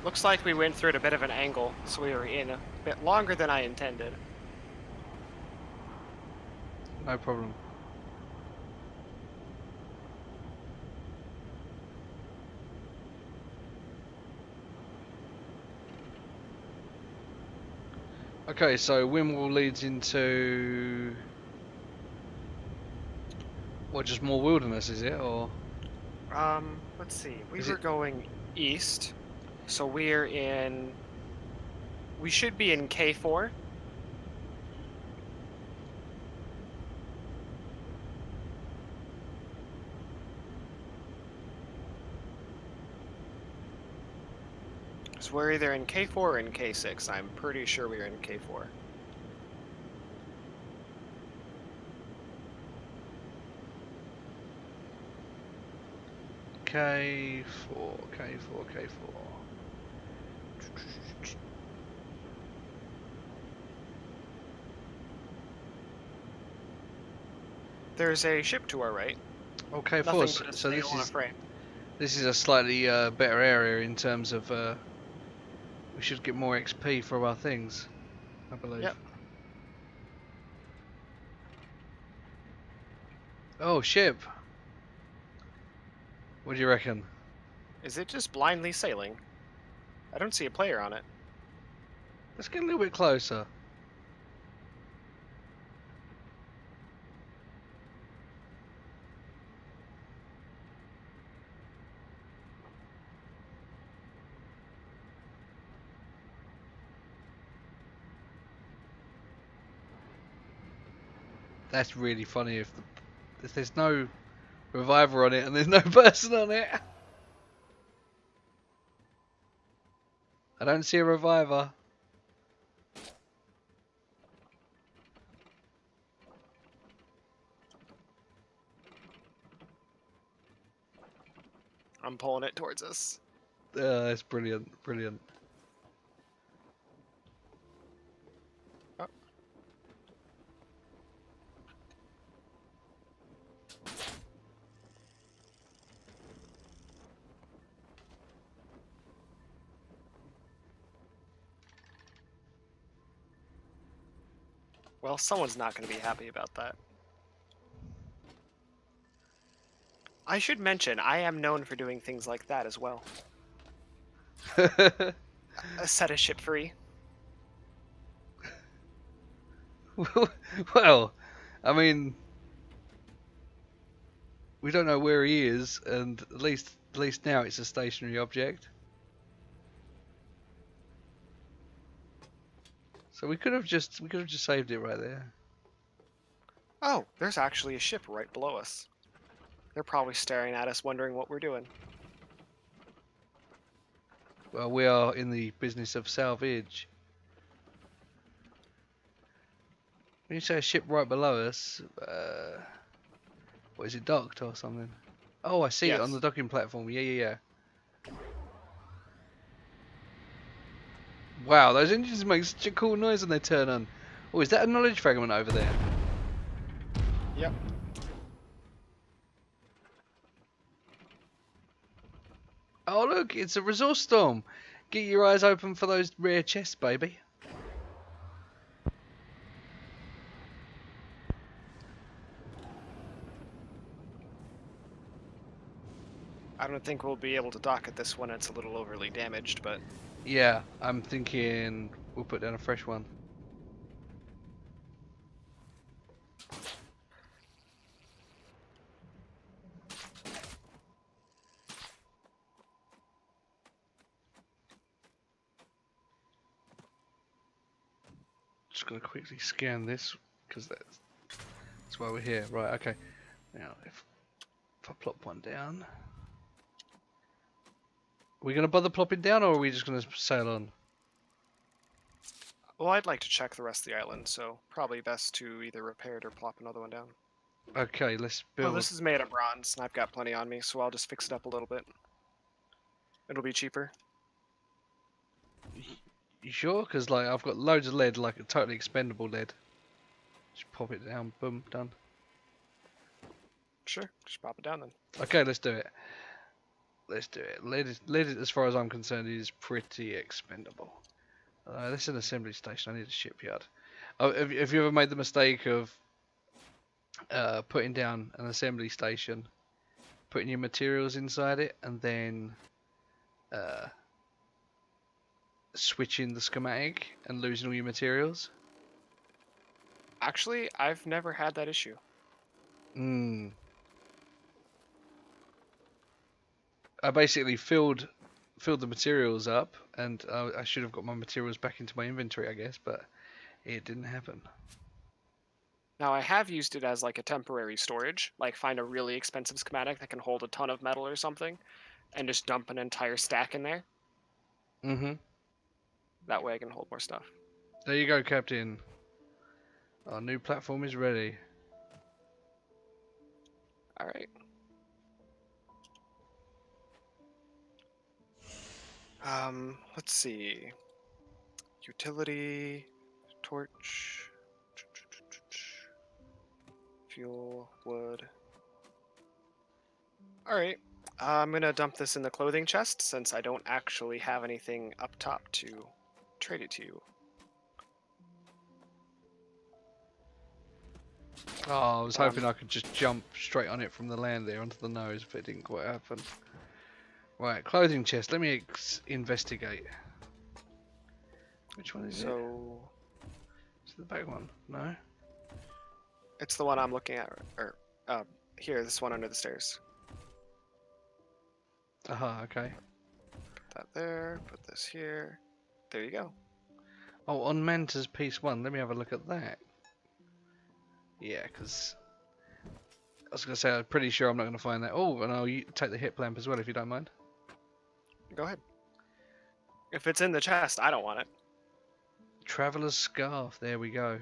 Looks like we went through at a bit of an angle, so we were in a bit longer than I intended. No problem. Okay, so Wimwell leads into... What, just more wilderness, is it, or...? Let's see. We Is were it- going east, so we're in... We should be in K4. So we're either in K4 or in K6. I'm pretty sure we're in K4. K4, K4, K4. There's a ship to our right. Oh, K4. Nothing but a So sail on a frame. this is a slightly better area in terms of we should get more XP for our things, I believe. Yep. Oh, ship. What do you reckon? Is it just blindly sailing? I don't see a player on it. Let's get a little bit closer. That's really funny if there's no reviver on it and there's no person on it. I don't see a reviver. I'm pulling it towards us. That's brilliant, brilliant. Oh. Well, someone's not going to be happy about that. I should mention, I am known for doing things like that as well. Set a ship free. Well, I mean, we don't know where he is, and at least now it's a stationary object. So we could have just saved it right there. Oh, there's actually a ship right below us. They're probably staring at us, wondering what we're doing. Well, we are in the business of salvage. When you say a ship right below us, what is it, docked or something? Oh, I see it on Yes. the docking platform. Yeah. Wow, those engines make such a cool noise when they turn on. Oh, is that a knowledge fragment over there? Yep. Oh look, it's a resource storm. Get your eyes open for those rare chests, baby. I don't think we'll be able to dock at this one. It's a little overly damaged, but Yeah, I'm thinking we'll put down a fresh one. Just gonna quickly scan this because that's why we're here. Right, okay. Now if I plop one down, are we gonna bother plopping down, or are we just gonna sail on? well, I'd like to check the rest of the island, so probably best to either repair it or plop another one down. Okay, let's Well, build. this is made of bronze, and I've got plenty on me, so I'll just fix it up a little bit. It'll be cheaper. You sure? Because like I've got loads of lead, like a totally expendable lead. Just pop it down, boom, done. Sure, just pop it down then. Okay, let's do it. Let's do it. Lead, as far as I'm concerned, is pretty expendable. This is an assembly station. I need a shipyard. Oh, have you ever made the mistake of putting down an assembly station, putting your materials inside it, and then switching the schematic and losing all your materials? Actually, I've never had that issue. Hmm. I basically filled the materials up, and I should have got my materials back into my inventory, I guess, but it didn't happen. Now, I have used it as like a temporary storage, like find a really expensive schematic that can hold a ton of metal or something, and just dump an entire stack in there. Mm-hmm. That way I can hold more stuff. There you go, Captain. Our new platform is ready. Alright. Let's see. Utility, torch, fuel, wood. Alright, I'm gonna dump this in the clothing chest since I don't actually have anything up top to trade it to you. Oh, I was hoping I could just jump straight on it from the land there onto the nose, but it didn't quite happen. Right, clothing chest. Let me investigate. Which one is it? So, Is it the back one? No. it's the one I'm looking at, or here, this one under the stairs. Aha, okay. Put that there, put this here. There you go. Oh, on Manta's piece 1. Let me have a look at that. Yeah, because I was going to say, I'm pretty sure I'm not going to find that. Oh, and I'll take the hip lamp as well, if you don't mind. Go ahead. If it's in the chest, I don't want it. Traveler's scarf. There we go.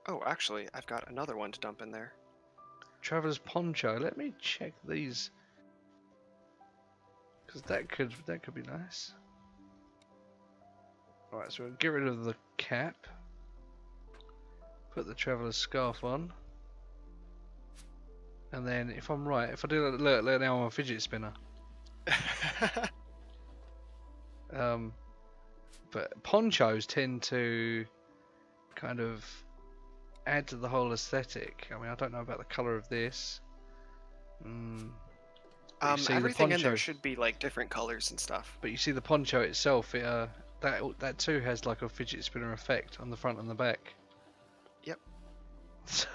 Oh, actually, I've got another one to dump in there. Traveler's poncho. Let me check these, because that could be nice. Alright, so we'll get rid of the cap. Put the traveler's scarf on. And then, if I'm right, if I do look now I'm a fidget spinner. But ponchos tend to kind of add to the whole aesthetic. I mean, I don't know about the colour of this. But you see the Everything in there poncho- should be like different colors and stuff. But you see the poncho itself, that too has like a fidget spinner effect on the front and the back. Yep. So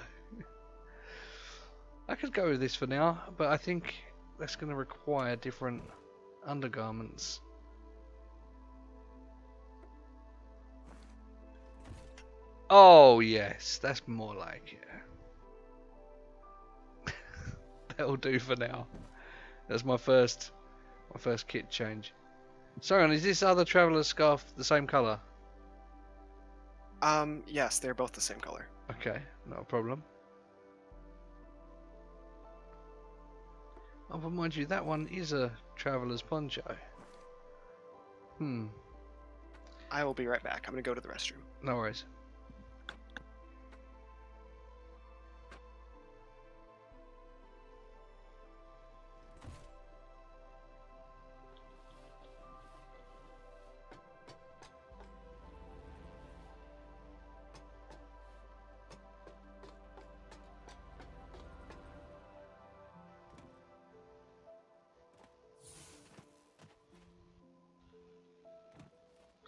I could go with this for now, but I think that's going to require different undergarments. Oh yes, that's more like it. That'll do for now. That's my first kit change. Sorry, is this other traveler's scarf the same colour? Yes, they're both the same color. Okay, not a problem. Oh, but mind you, that one is a traveler's poncho. I will be right back. I'm gonna go to the restroom. No worries.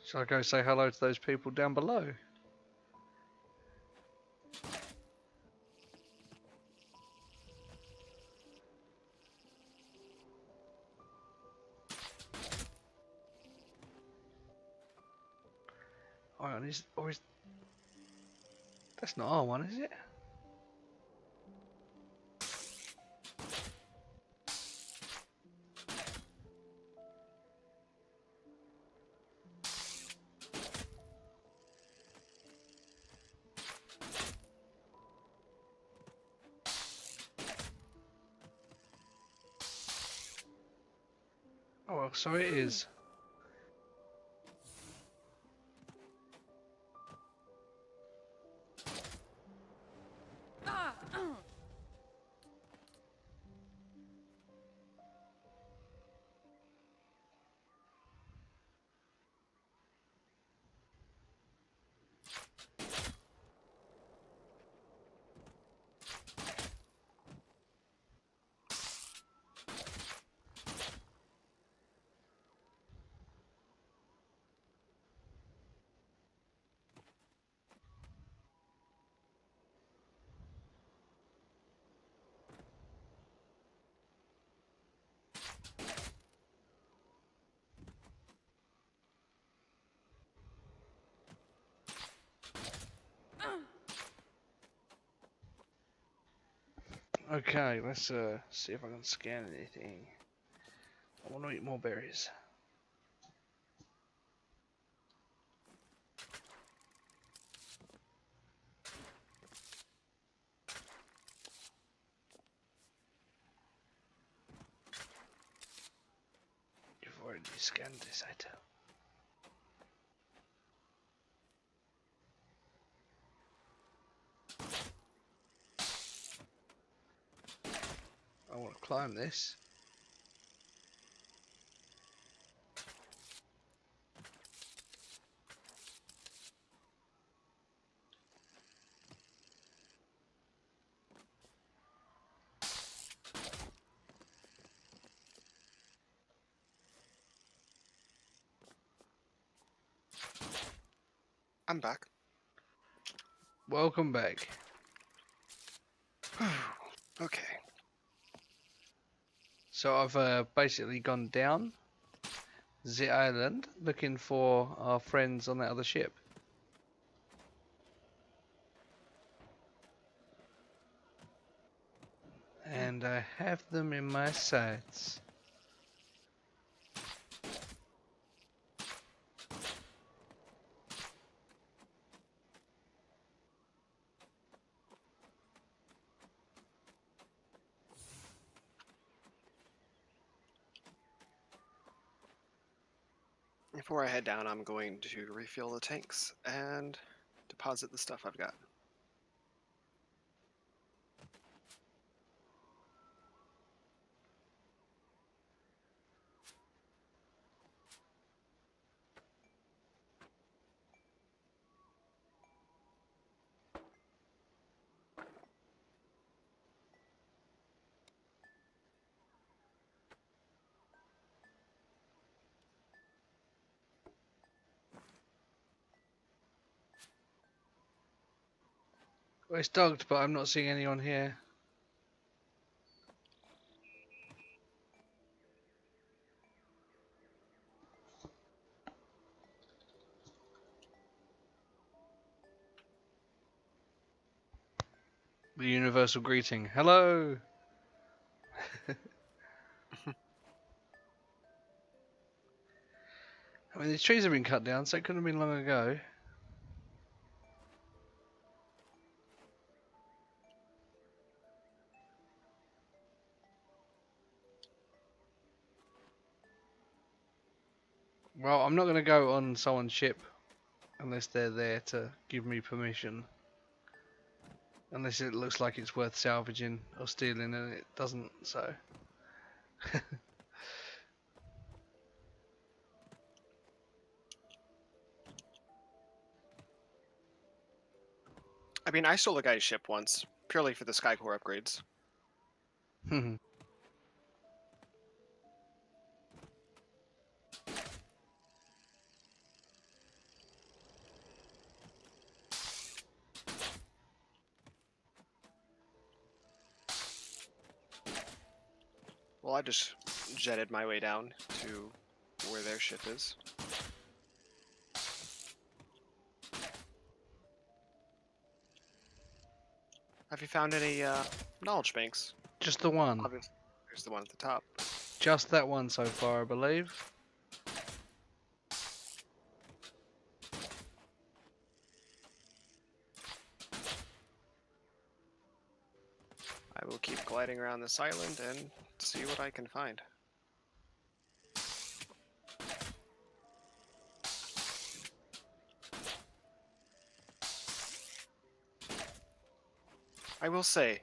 Shall I go say hello to those people down below? That's not our one, is it? Oh well, so it is. Okay, let's see if I can scan anything. I want to eat more berries. scan this item. I want to climb this. I'm back. Welcome back. Okay. So I've basically gone down the island looking for our friends on that other ship. And I have them in my sights. Before I head down, I'm going to refill the tanks and deposit the stuff I've got. Well, it's dogged, but I'm not seeing anyone here. The universal greeting. Hello! I mean, these trees have been cut down, so it couldn't have been long ago. Well, I'm not going to go on someone's ship unless they're there to give me permission. Unless it looks like it's worth salvaging or stealing, and it doesn't, so. I mean, I stole a guy's ship once, purely for the Skycore upgrades. Well, I just jetted my way down to where their ship is. Have you found any knowledge banks? Just the one. Obviously, there's the one at the top. Just that one so far, I believe. I will keep gliding around this island and see what I can find. I will say,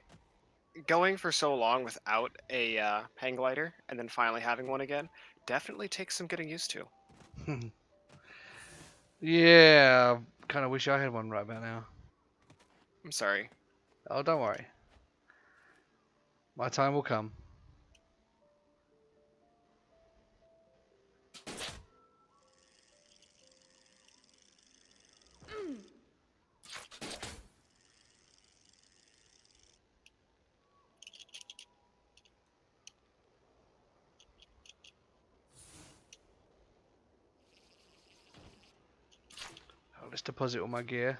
going for so long without a hang glider and then finally having one again definitely takes some getting used to. Yeah, kind of wish I had one right about now. I'm sorry. Oh, don't worry. My time will come. Oh, let's deposit all my gear.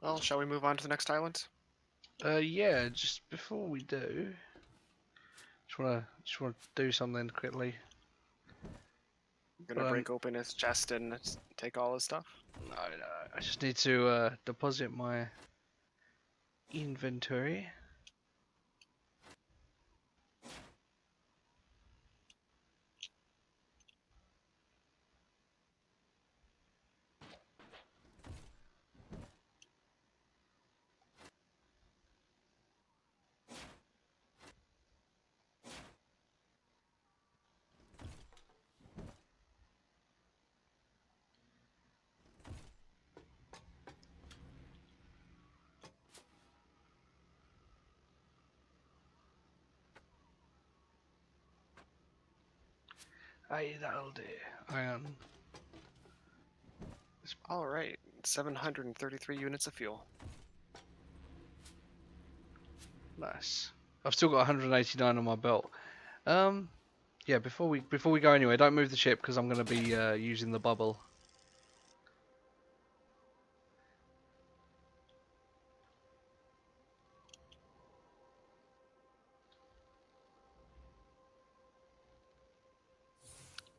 Well, shall we move on to the next island? Yeah, just before we do, just wanna do something quickly. I'm gonna But break open his chest and take all his stuff. no, I just need to deposit my inventory. Aye, that'll do. Iron. All right, 733 units of fuel. Nice. I've still got 189 on my belt. Yeah. Before we go anyway, don't move the ship because I'm gonna be using the bubble.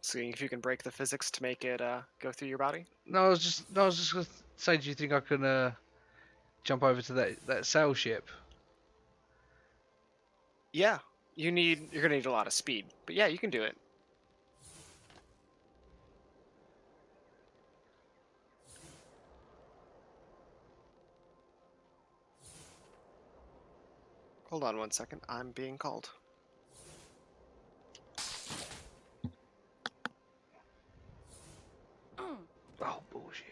Seeing if you can break the physics to make it go through your body. No, I was just gonna say, do you think I can jump over to that sail ship? Yeah, you're gonna need a lot of speed, but yeah, you can do it. Hold on 1 second, I'm being called. Oh bullshit.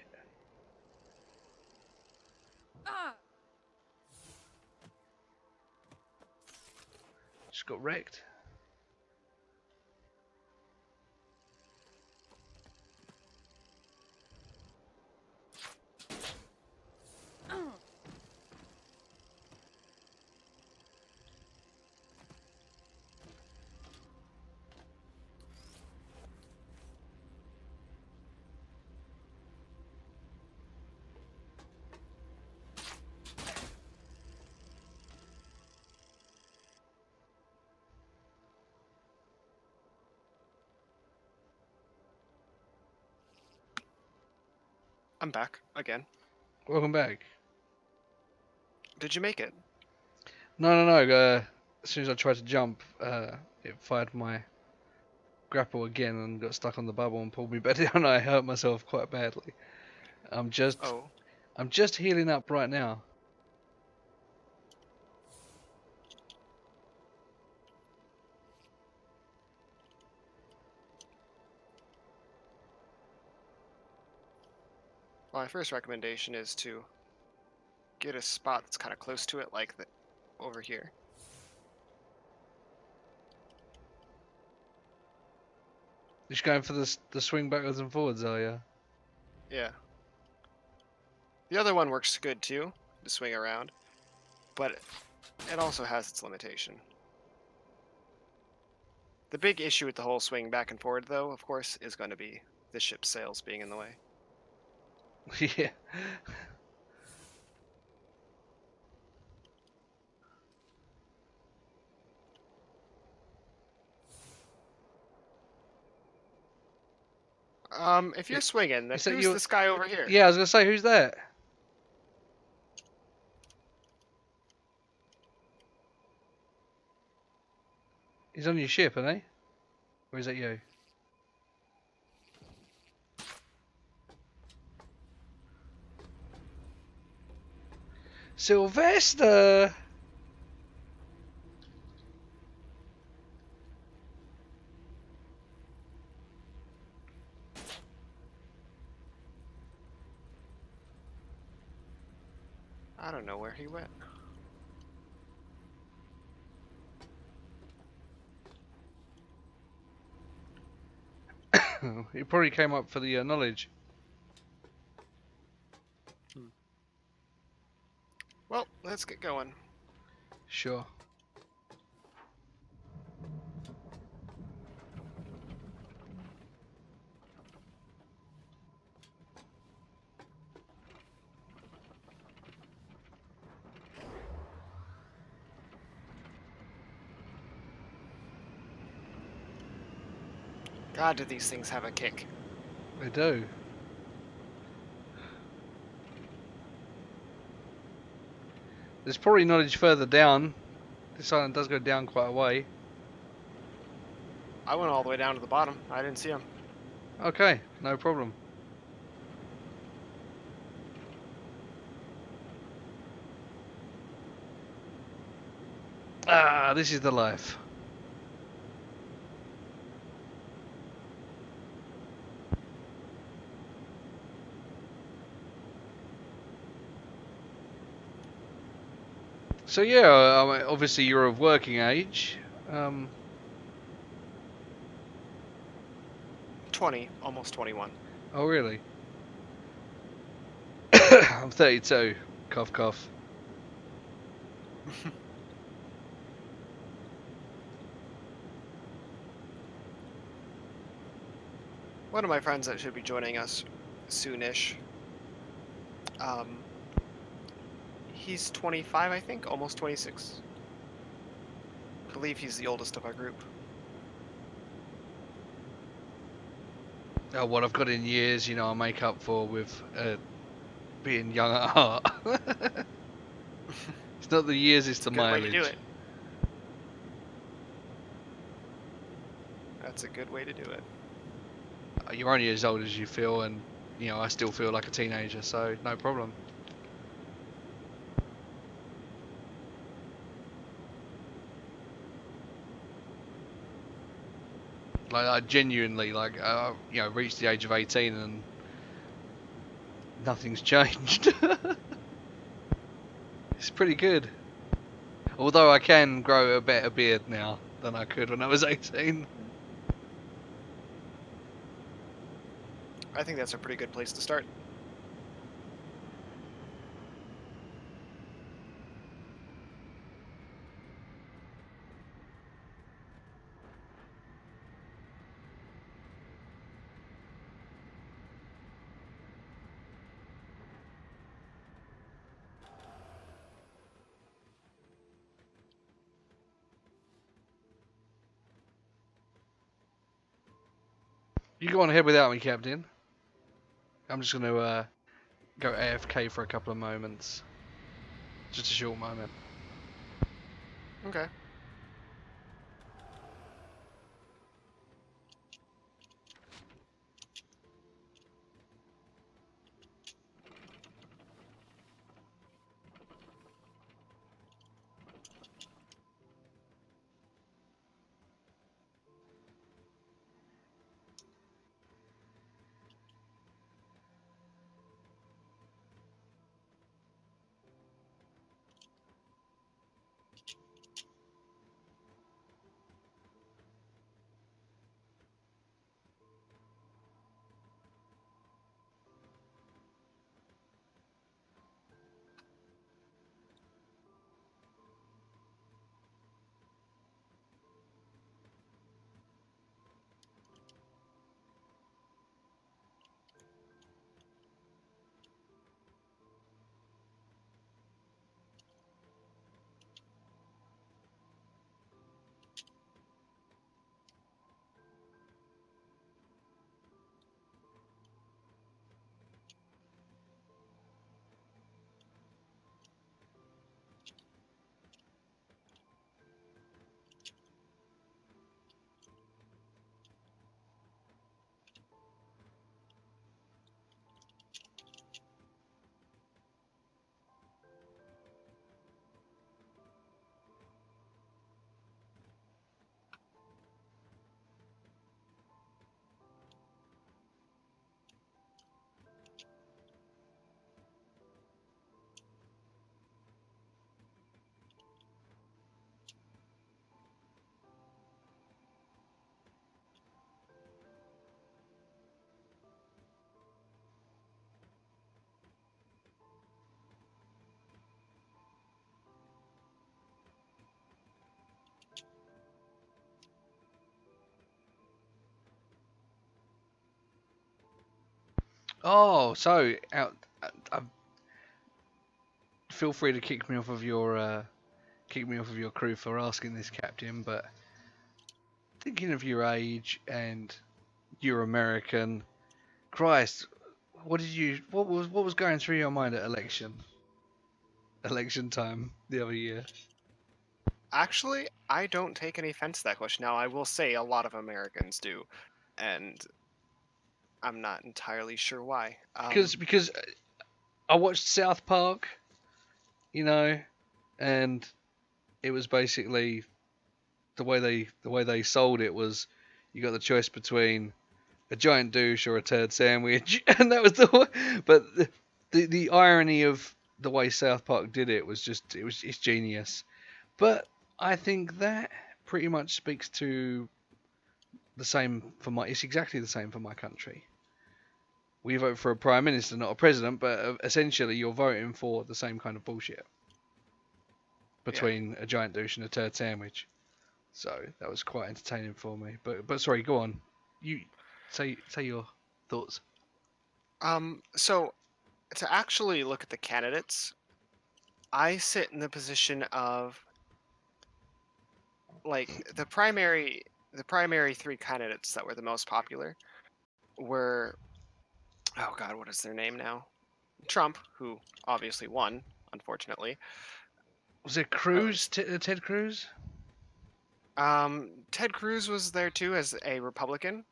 Just got wrecked. I'm back again. Welcome back. Did you make it? No. As soon as I tried to jump, it fired my grapple again and got stuck on the bubble and pulled me back down. I hurt myself quite badly. I'm just Oh, I'm just healing up right now. my first recommendation is to get a spot that's kind of close to it, like over here. You're just going for the swing backwards and forwards, are you? Yeah. The other one works good too, to swing around, but it also has its limitation. The big issue with the whole swing back and forward, though, of course, is going to be the ship's sails being in the way. Yeah. If you're swinging, then is that who's your- this guy over here? Yeah, I was gonna say, who's that? He's on your ship, isn't he? Or is that you? Sylvester! I don't know where he went. He probably came up for the knowledge. Well, let's get going. Sure. God, do these things have a kick? They do. There's probably knowledge further down. This island does go down quite a way. I went all the way down to the bottom. I didn't see them. Okay, no problem. Ah, this is the life. So yeah, I mean, obviously you're of working age. 20, almost 21. Oh really? I'm 32. Cough cough. One of my friends that should be joining us soonish. He's 25, I think, almost 26. I believe he's the oldest of our group. Oh, what I've got in years, you know, I make up for with being young at heart. It's not the years, it's the Good way mileage. to do it. That's a good way to do it. You're only as old as you feel, and you know I still feel like a teenager, so no problem. Like I genuinely, like you know, reached the age of 18 and nothing's changed. It's pretty good. Although I can grow a better beard now than I could when I was 18. I think that's a pretty good place to start. You go on ahead without me, Captain. I'm just going to go AFK for a couple of moments. Just a short moment. Okay. Oh, so feel free to kick me off of your crew for asking this, Captain. But thinking of your age and you're American. Christ, what was going through your mind at election time the other year? Actually, I don't take any offense to that question. Now, I will say a lot of Americans do, and I'm not entirely sure why. Because I watched South Park, and it was basically the way they sold it was you got the choice between a giant douche or a turd sandwich, and that was but the irony of the way South Park did it was it's genius. But I think that pretty much speaks to it's exactly the same for my country. We vote for a prime minister, not a president, but essentially you're voting for the same kind of bullshit between a giant douche and a turd sandwich. So that was quite entertaining for me. But sorry, go on. You say your thoughts. So to actually look at the candidates, I sit in the position of like the primary three candidates that were the most popular were, oh god, what is their name now? Trump, who obviously won, unfortunately. Was it Cruz? Ted Cruz? Ted Cruz was there too as a Republican.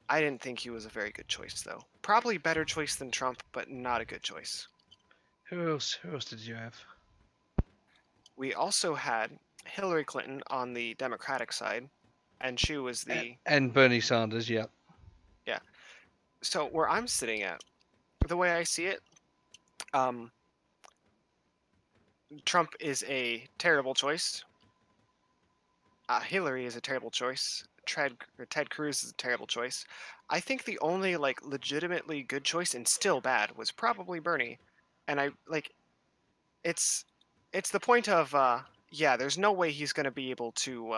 I didn't think he was a very good choice, though. Probably better choice than Trump, but not a good choice. Who else did you have? We also had Hillary Clinton on the Democratic side, and she was the... And Bernie Sanders, yeah. Yeah. So where I'm sitting at, the way I see it, Trump is a terrible choice. Hillary is a terrible choice. Ted Cruz is a terrible choice. I think the only legitimately good choice and still bad was probably Bernie, and it's the point of there's no way he's going to be able to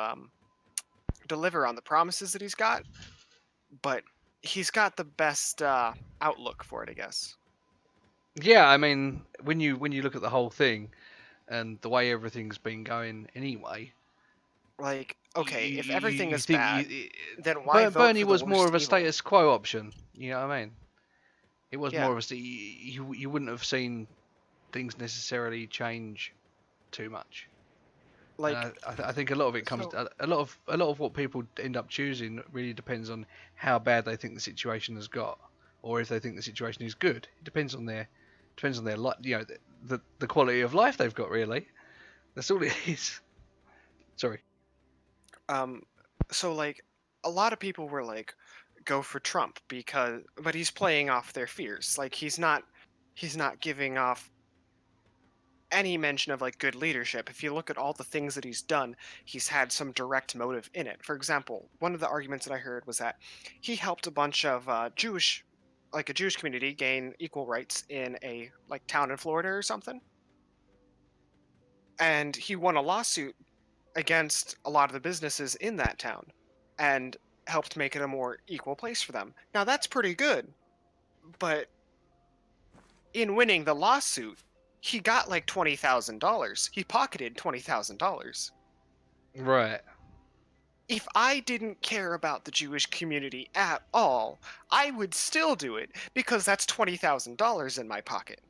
deliver on the promises that he's got, but he's got the best outlook for it, I guess. Yeah, I mean, when you look at the whole thing and the way everything's been going anyway. If everything is bad, then why vote Bernie for the was more of a worst status quo option. You know what I mean? It was Yeah. more of you wouldn't have seen things necessarily change too much. I think a lot of it comes a lot of what people end up choosing really depends on how bad they think the situation has got, or if they think the situation is good. It depends on their the quality of life they've got, really. That's all it is. Sorry. So a lot of people were go for Trump but he's playing off their fears. He's not giving off any mention of good leadership. If you look at all the things that he's done, he's had some direct motive in it. For example, one of the arguments that I heard was that he helped a bunch of a Jewish community gain equal rights in a town in Florida or something. And he won a lawsuit against a lot of the businesses in that town and helped make it a more equal place for them. Now that's pretty good, but in winning the lawsuit, he got $20,000. He pocketed $20,000. Right. If I didn't care about the Jewish community at all, I would still do it because that's $20,000 in my pocket.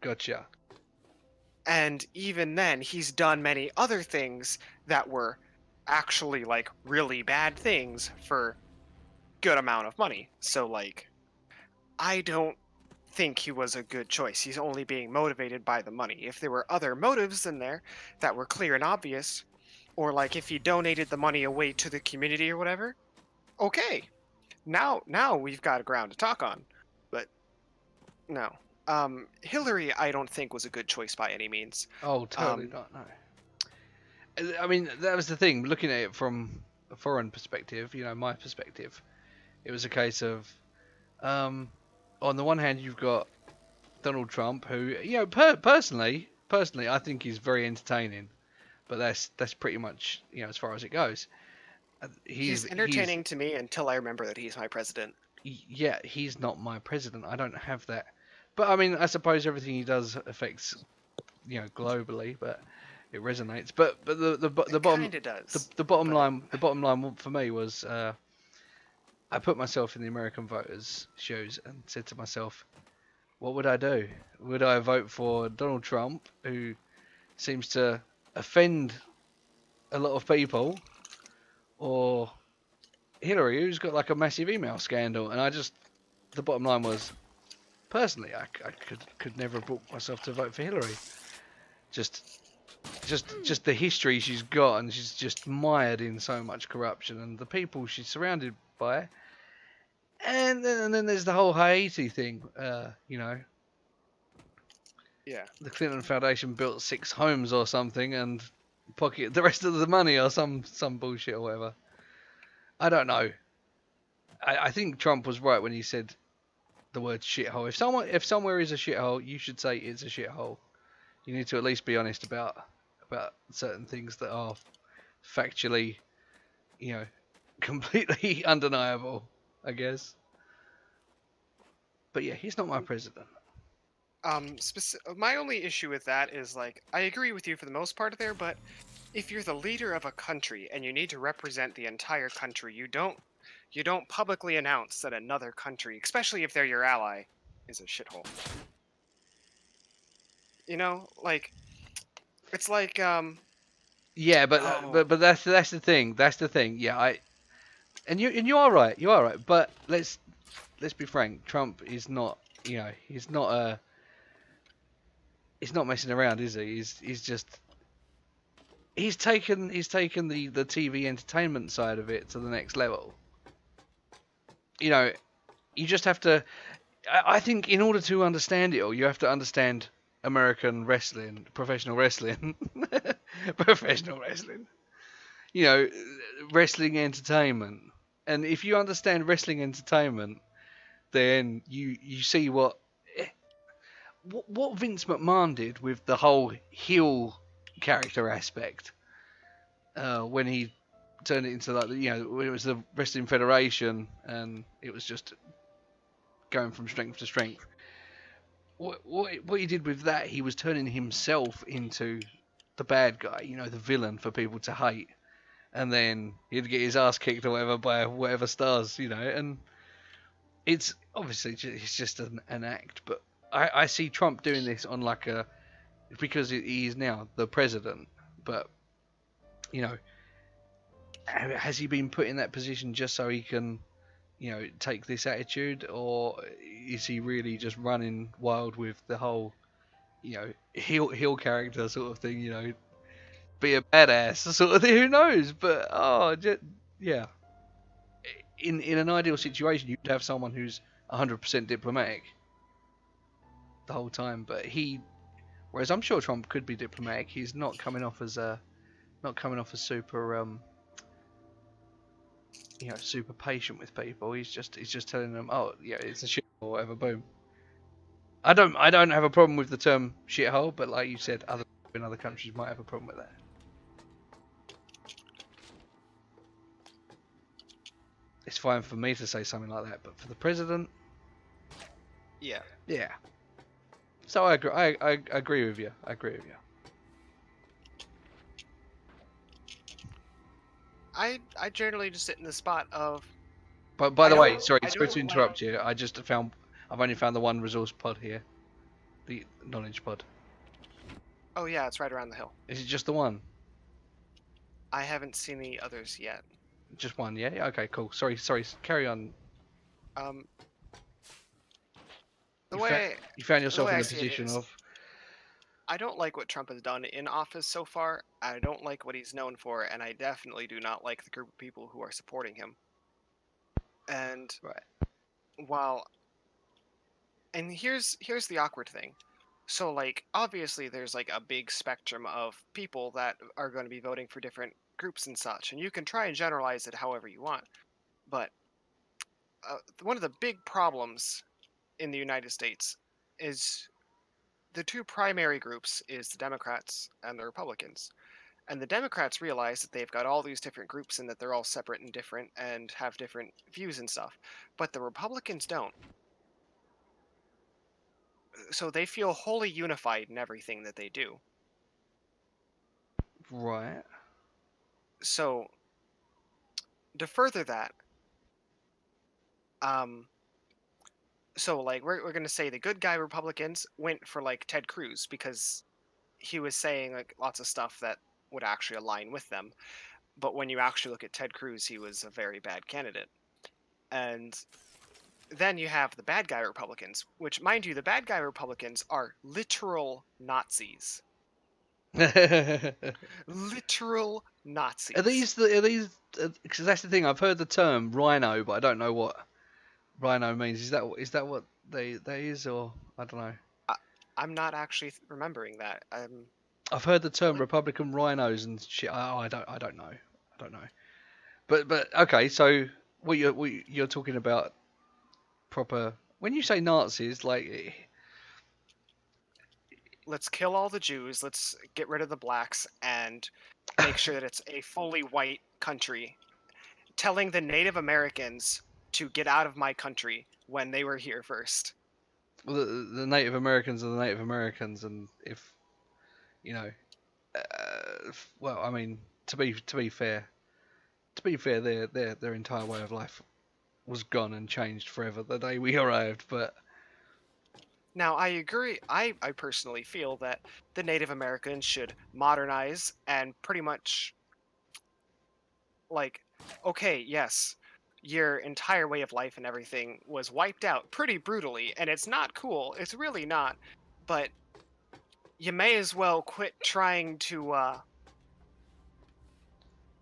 Gotcha. And even then, he's done many other things that were actually really bad things for good amount of money. So I don't think he was a good choice. He's only being motivated by the money. If there were other motives in there that were clear and obvious, or if he donated the money away to the community or whatever, okay. Now we've got a ground to talk on. But no. Hillary, I don't think was a good choice by any means. Oh, totally not. No. I mean, that was the thing. Looking at it from a foreign perspective, my perspective, it was a case of, on the one hand, you've got Donald Trump, who, personally, I think he's very entertaining, but that's pretty much, as far as it goes. He's entertaining to me until I remember that he's my president. Yeah, he's not my president. I don't have that. But I mean, I suppose everything he does affects, globally. But it resonates. But the It bottom kind of does. the bottom but- line for me was I put myself in the American voters' shoes and said to myself, what would I do? Would I vote for Donald Trump, who seems to offend a lot of people, or Hillary, who's got like a massive email scandal? And the bottom line was, personally, I could never have brought myself to vote for Hillary. Just the history she's got, and she's just mired in so much corruption, and the people she's surrounded by. And then there's the whole Haiti thing. Yeah. The Clinton Foundation built 6 homes or something and pocketed the rest of the money or some bullshit or whatever. I don't know. I think Trump was right when he said the word shithole. If somewhere is a shithole, you should say it's a shithole. You need to at least be honest about certain things that are factually, completely undeniable, I guess. But yeah, he's not my president. My only issue with that is like I agree with you for the most part there, but if you're the leader of a country and you need to represent the entire country, you don't publicly announce that another country, especially if they're your ally, is a shithole. You know, like it's like Yeah, but Oh. but that's the thing. That's the thing. Yeah, and you are right. You are right. But let's be frank. Trump is not. He's not he's not messing around, is he? He's just. He's taken the TV entertainment side of it to the next level. You just have to. I think in order to understand it all, you have to understand American wrestling, professional wrestling, professional wrestling. Wrestling entertainment. And if you understand wrestling entertainment, then you see what Vince McMahon did with the whole heel character aspect when he turned it into when it was the Wrestling Federation and it was just going from strength to strength. What he did with that, he was turning himself into the bad guy, the villain for people to hate, and then he'd get his ass kicked or whatever by whatever stars, and it's obviously it's just an act. But I see Trump doing this on because he is now the president, but has he been put in that position just so he can take this attitude, or is he really just running wild with the whole heel character sort of thing, be a badass sort of thing? Who knows? But yeah, in an ideal situation you'd have someone who's 100% diplomatic the whole time, but whereas I'm sure Trump could be diplomatic, he's not coming off as super super patient with people. He's just telling them, oh yeah, it's a shithole or whatever, boom. I don't have a problem with the term shithole, but like you said, other people in other countries might have a problem with that. It's fine for me to say something like that, but for the president, Yeah. yeah. So I agree with you. I agree with you. I generally just sit in the spot of But by the I way, don't- sorry I to don't interrupt you. I've only found the one resource pod here, the knowledge pod. oh yeah, it's right around the hill. Is it just the one? I haven't seen the others yet. Just one, yeah? Yeah, okay, cool. Sorry. Carry on. The You way You found yourself way in I the see it position is- of. I don't like what Trump has done in office so far. I don't like what he's known for, and I definitely do not like the group of people who are supporting him. And Right. and here's the awkward thing. So like obviously there's like a big spectrum of people that are going to be voting for different groups and such, and you can try and generalize it however you want. But one of the big problems in the United States is the two primary groups is the Democrats and the Republicans. And the Democrats realize that they've got all these different groups and that they're all separate and different and have different views and stuff. But the Republicans don't. So they feel wholly unified in everything that they do. Right. So to further that, um, so like we're gonna say the good guy Republicans went for like Ted Cruz because he was saying like lots of stuff that would actually align with them. But when you actually look at Ted Cruz, he was a very bad candidate. And then you have the bad guy Republicans, which, mind you, the bad guy Republicans are literal Nazis. Are Literal Nazis. these? Because that's the thing. I've heard the term rhino, but I don't know what rhino means. Is that what they is, or I don't know. I'm not actually remembering that. I've heard the term What? Republican rhinos and shit. I don't know. I don't know. But okay. So what you're talking about proper? When you say Nazis, like Let's kill all the Jews. Let's get rid of the blacks and make sure that it's a fully white country. Telling the Native Americans to get out of my country when they were here first. well, the Native Americans are the Native Americans, and if you know, well, I mean, to be fair, their entire way of life was gone and changed forever the day we arrived. But Now, I agree. I personally feel that the Native Americans should modernize and pretty much, like, okay, yes, your entire way of life and everything was wiped out pretty brutally, and it's not cool. It's really not. But you may as well quit trying to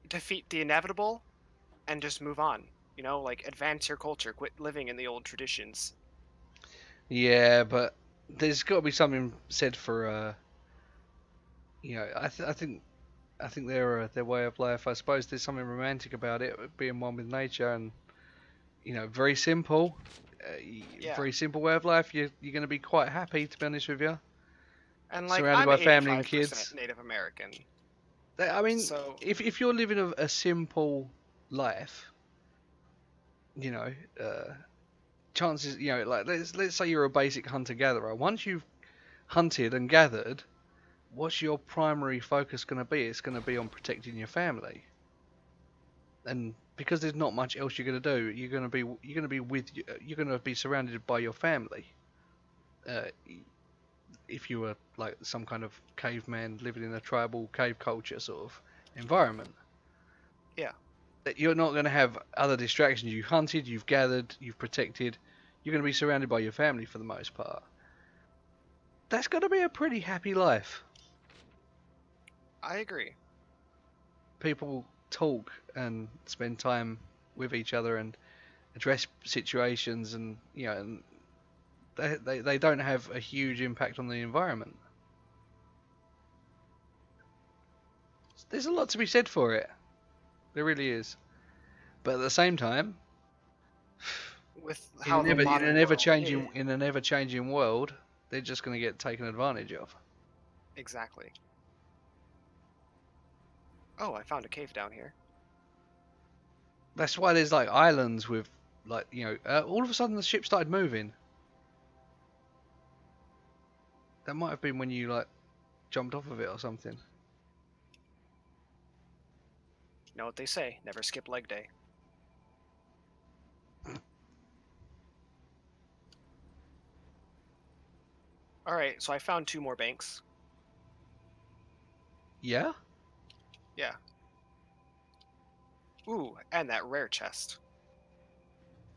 defeat the inevitable and just move on. You know, like, advance your culture. Quit living in the old traditions. yeah, but there's got to be something said for you know, I think their way of life. I suppose there's something romantic about it, being one with nature, and you know, very simple. Yeah. Very simple way of life. You're going to be quite happy, to be honest with you. And, like, Surrounded I'm by family 85% and kids. Native American. I mean, So if you're living a simple life, you know, chances, you know, like let's say you're a basic hunter gatherer. Once you've hunted and gathered, what's your primary focus going to be? It's going to be on protecting your family. And because there's not much else you're going to do, you're going to be surrounded by your family. Uh, if you were like some kind of caveman living in a tribal cave culture sort of environment. Yeah. That you're not going to have other distractions. You've hunted, you've gathered, you've protected. You're going to be surrounded by your family for the most part. That's going to be a pretty happy life. I agree. People talk and spend time with each other and address situations, and you know, and they don't have a huge impact on the environment. There's a lot to be said for it. There really is. But at the same time, With how the modern world is. in an ever changing world, they're just going to get taken advantage of. Exactly. Oh, I found a cave down here. That's why there's like islands with like, you know, all of a sudden the ship started moving. That might have been when you like jumped off of it or something. You know what they say, never skip leg day. Alright, so I found 2 more banks. Yeah? Yeah. Ooh, and that rare chest.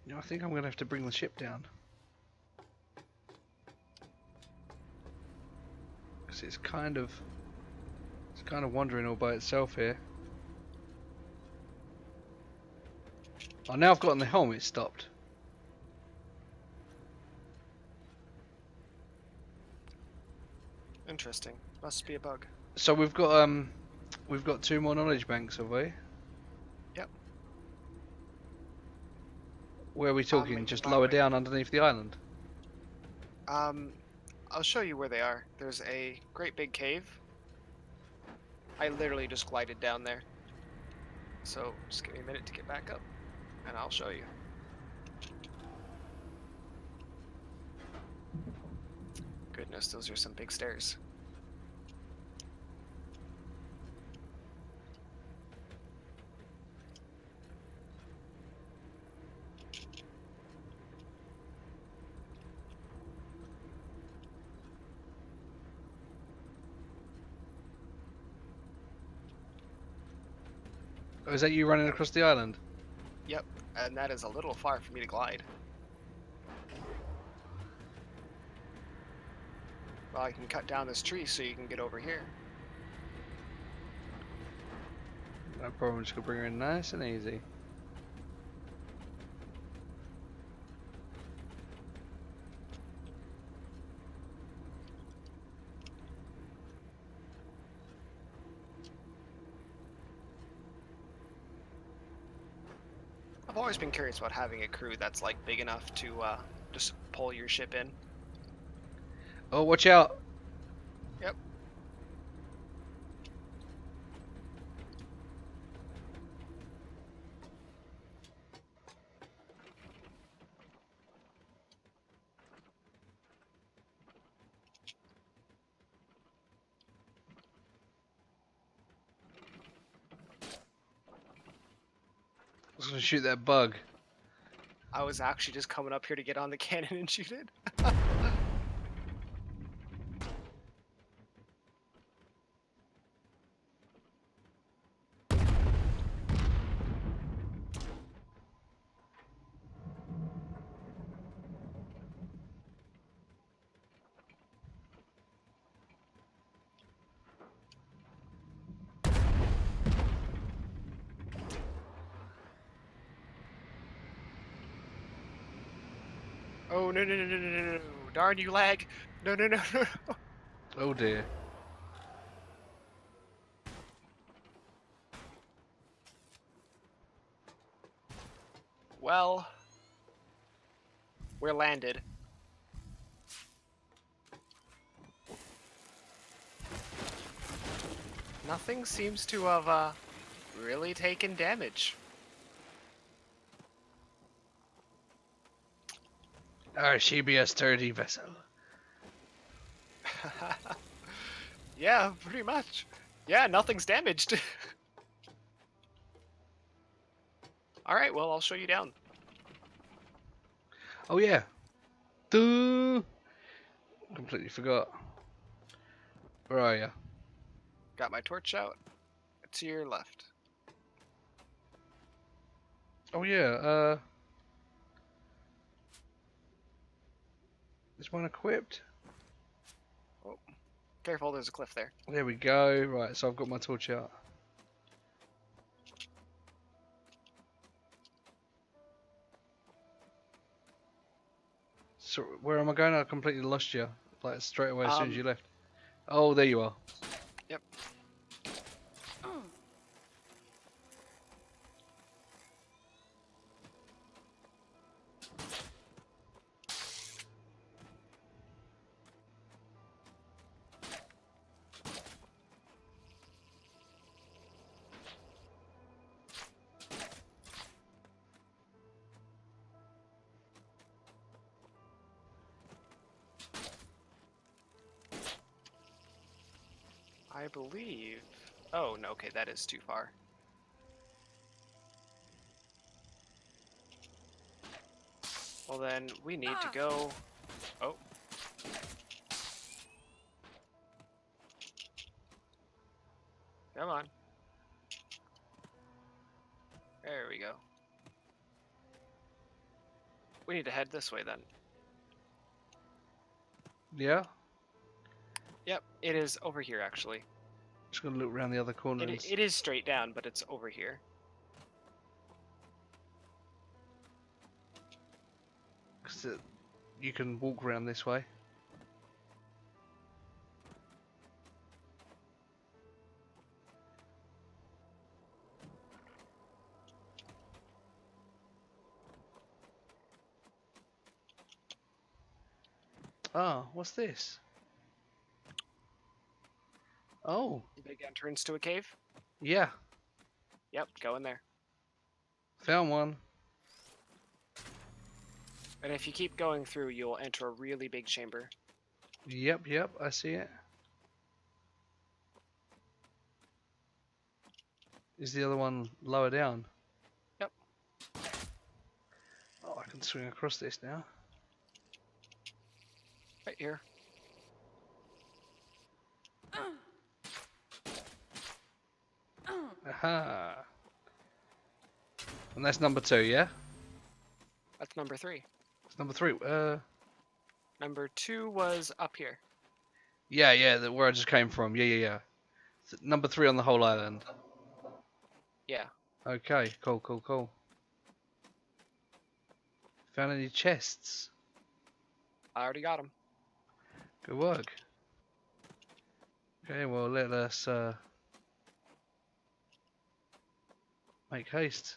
You know, I think I'm going to have to bring the ship down. Because it's kind of wandering all by itself here. Oh, now I've gotten the helmet stopped. Interesting. Must be a bug. So we've got 2 more knowledge banks, have we? Yep. Where are we talking? making Just my lower way. down underneath the island? I'll show you where they are. There's a great big cave. I literally just glided down there. So just give me a minute to get back up, and I'll show you. Goodness, those are some big stairs. Oh, is that you running across the island? Yep, and that is a little far for me to glide. Well, I can cut down this tree so you can get over here. No problem, just gonna bring her in nice and easy. I've always been curious about having a crew that's like big enough to just pull your ship in. Oh, watch out! Yep. I was gonna shoot that bug. I was actually just coming up here to get on the cannon and shoot it. Oh no no no no no no no! Darn you, lag! No no no no! No. Oh dear. Well, we're landed. Nothing seems to have really taken damage. Oh, she be a sturdy vessel. Yeah, pretty much. Yeah, nothing's damaged. Alright, well, I'll show you down. Oh yeah. Duh. Completely forgot. Where are you? Got my torch out. To your left. Oh yeah. Is one equipped? Oh, careful, there's a cliff there. There we go. Right, so I've got my torch out. So where am I going? I completely lost you. Like straight away as soon as you left. Oh, there you are. Yep. I believe... Oh, no, okay, that is too far. Well then, we need to go... Oh. Come on. There we go. We need to head this way then. Yeah. Yep, it is over here actually. Just gonna look around the other corner. It is straight down, but it's over here. Because you can walk around this way. Ah, what's this? Oh, Big entrance to a cave? yeah. Yep, go in there. Found one. And if you keep going through, you'll enter a really big chamber. Yep, yep, I see it. Is the other one lower down? Yep. Oh, I can swing across this now. Right here. Aha! And that's number 2, yeah? That's number 3. It's number 3. Number 2 was up here. Yeah, where I just came from. Yeah. Number 3 on the whole island. Yeah. Okay, cool. Found any chests? I already got them. Good work. Okay, well let us make haste.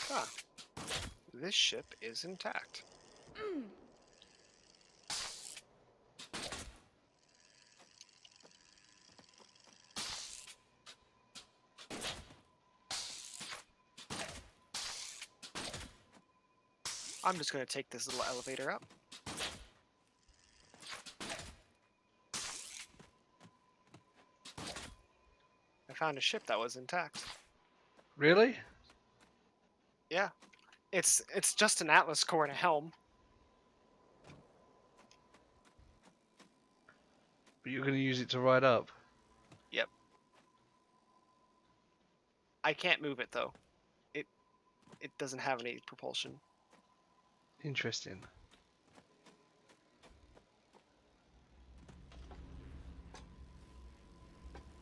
Huh. This ship is intact. I'm just going to take this little elevator up. I found a ship that was intact. Really? Yeah. It's just an Atlas core and a helm. But you're going to use it to ride up? Yep. I can't move it though. It doesn't have any propulsion. Interesting.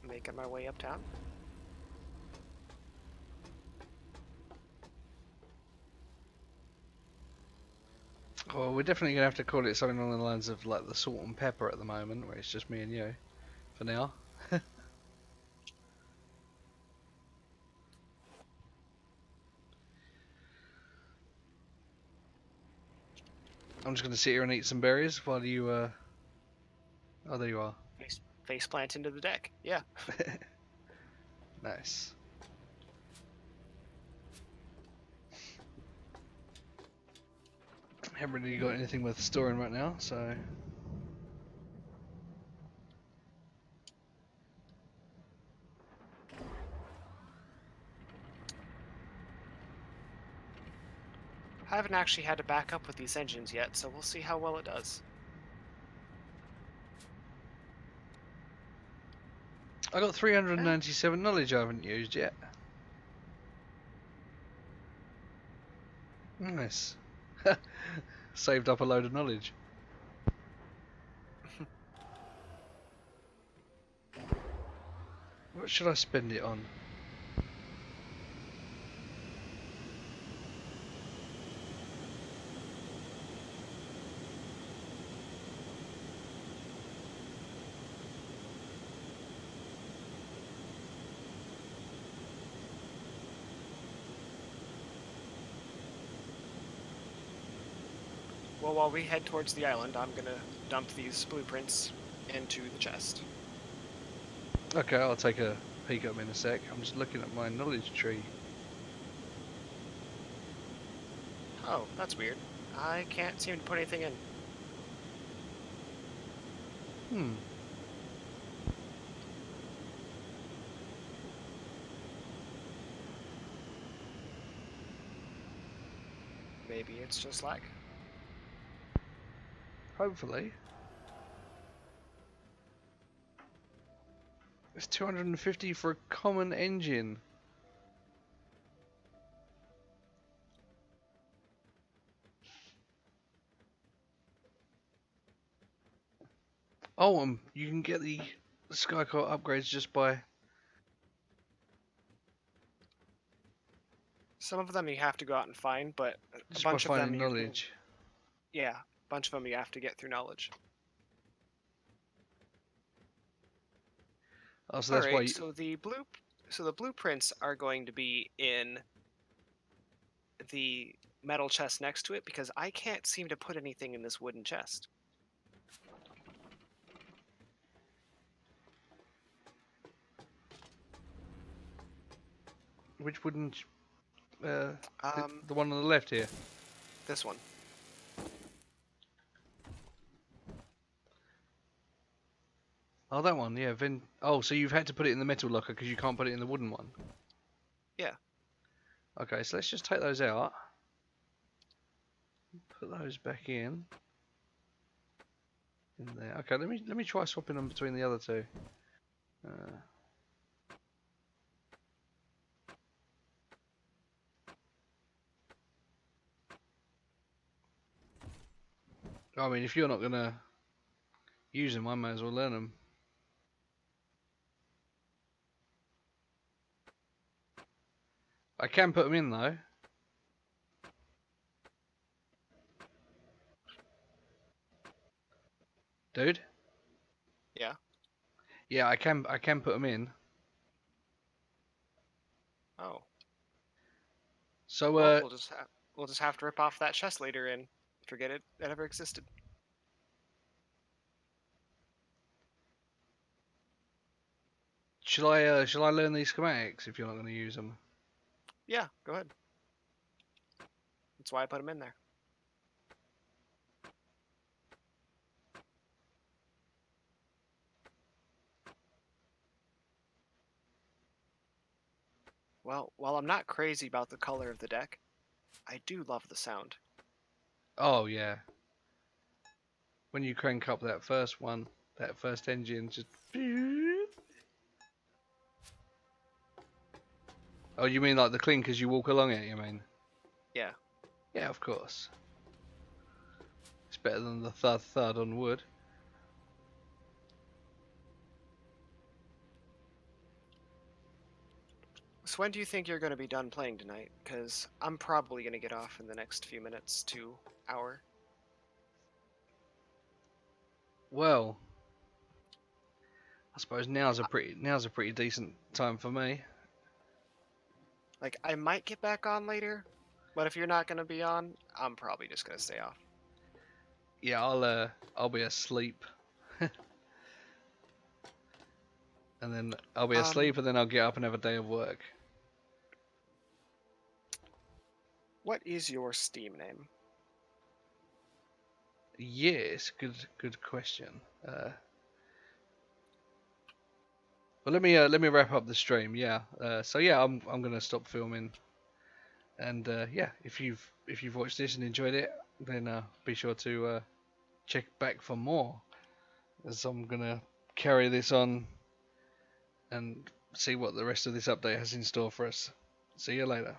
Making my way uptown. Well, we're definitely going to have to call it something along the lines of like the salt and pepper at the moment, where it's just me and you, for now. I'm just going to sit here and eat some berries while you, Oh, there you are. Face plant into the deck. Yeah. Nice. Haven't really got anything worth storing right now, so... I haven't actually had to back up with these engines yet, so we'll see how well it does. I got 397 knowledge I haven't used yet. Nice. Saved up a load of knowledge. What should I spend it on? Well, while we head towards the island, I'm gonna dump these blueprints into the chest. Okay, I'll take a peek at them in a sec. I'm just looking at my knowledge tree. Oh, that's weird. I can't seem to put anything in. Hmm. Maybe it's just lag. Hopefully. It's 250 for a common engine. Oh, you can get the Skycar upgrades just by... Some of them you have to go out and find, but a Just by bunch of them finding you can- knowledge. Yeah, a bunch of them you have to get through knowledge. Oh, so that's why Alright, you... so the blueprints are going to be in the metal chest next to it because I can't seem to put anything in this wooden chest. Which wouldn't... the Um, one on the left here. this one. Oh, that one, yeah. Oh, so you've had to put it in the metal locker because you can't put it in the wooden one. Yeah. Okay, so let's just take those out. Put those back in. In there. Okay, let me try swapping them between the other two. I mean, if you're not gonna use them, I may as well learn them. I can put them in though. Dude? Yeah. Yeah, I can put them in. Oh. So Well, we'll just have to rip off that chest later and forget it ever existed. shall I learn these schematics if you're not gonna use them? Yeah, go ahead. That's why I put them in there. Well, while I'm not crazy about the color of the deck, I do love the sound. Oh yeah. When you crank up that first one, that first engine, just. Oh, you mean like the clink as you walk along it? You mean? Yeah. Yeah, of course. It's better than the thud thud on wood. So when do you think you're going to be done playing tonight? Because I'm probably going to get off in the next few minutes to hour. Well, I suppose now's a pretty decent time for me. Like, I might get back on later, but if you're not going to be on, I'm probably just going to stay off. Yeah, I'll be asleep. And then I'll be asleep, and then I'll get up and have a day of work. What is your Steam name? Yes, good question. Well, let me wrap up the stream. Yeah. So yeah, I'm gonna stop filming. And yeah, if you've watched this and enjoyed it, then be sure to check back for more, as I'm gonna carry this on and see what the rest of this update has in store for us. See you later.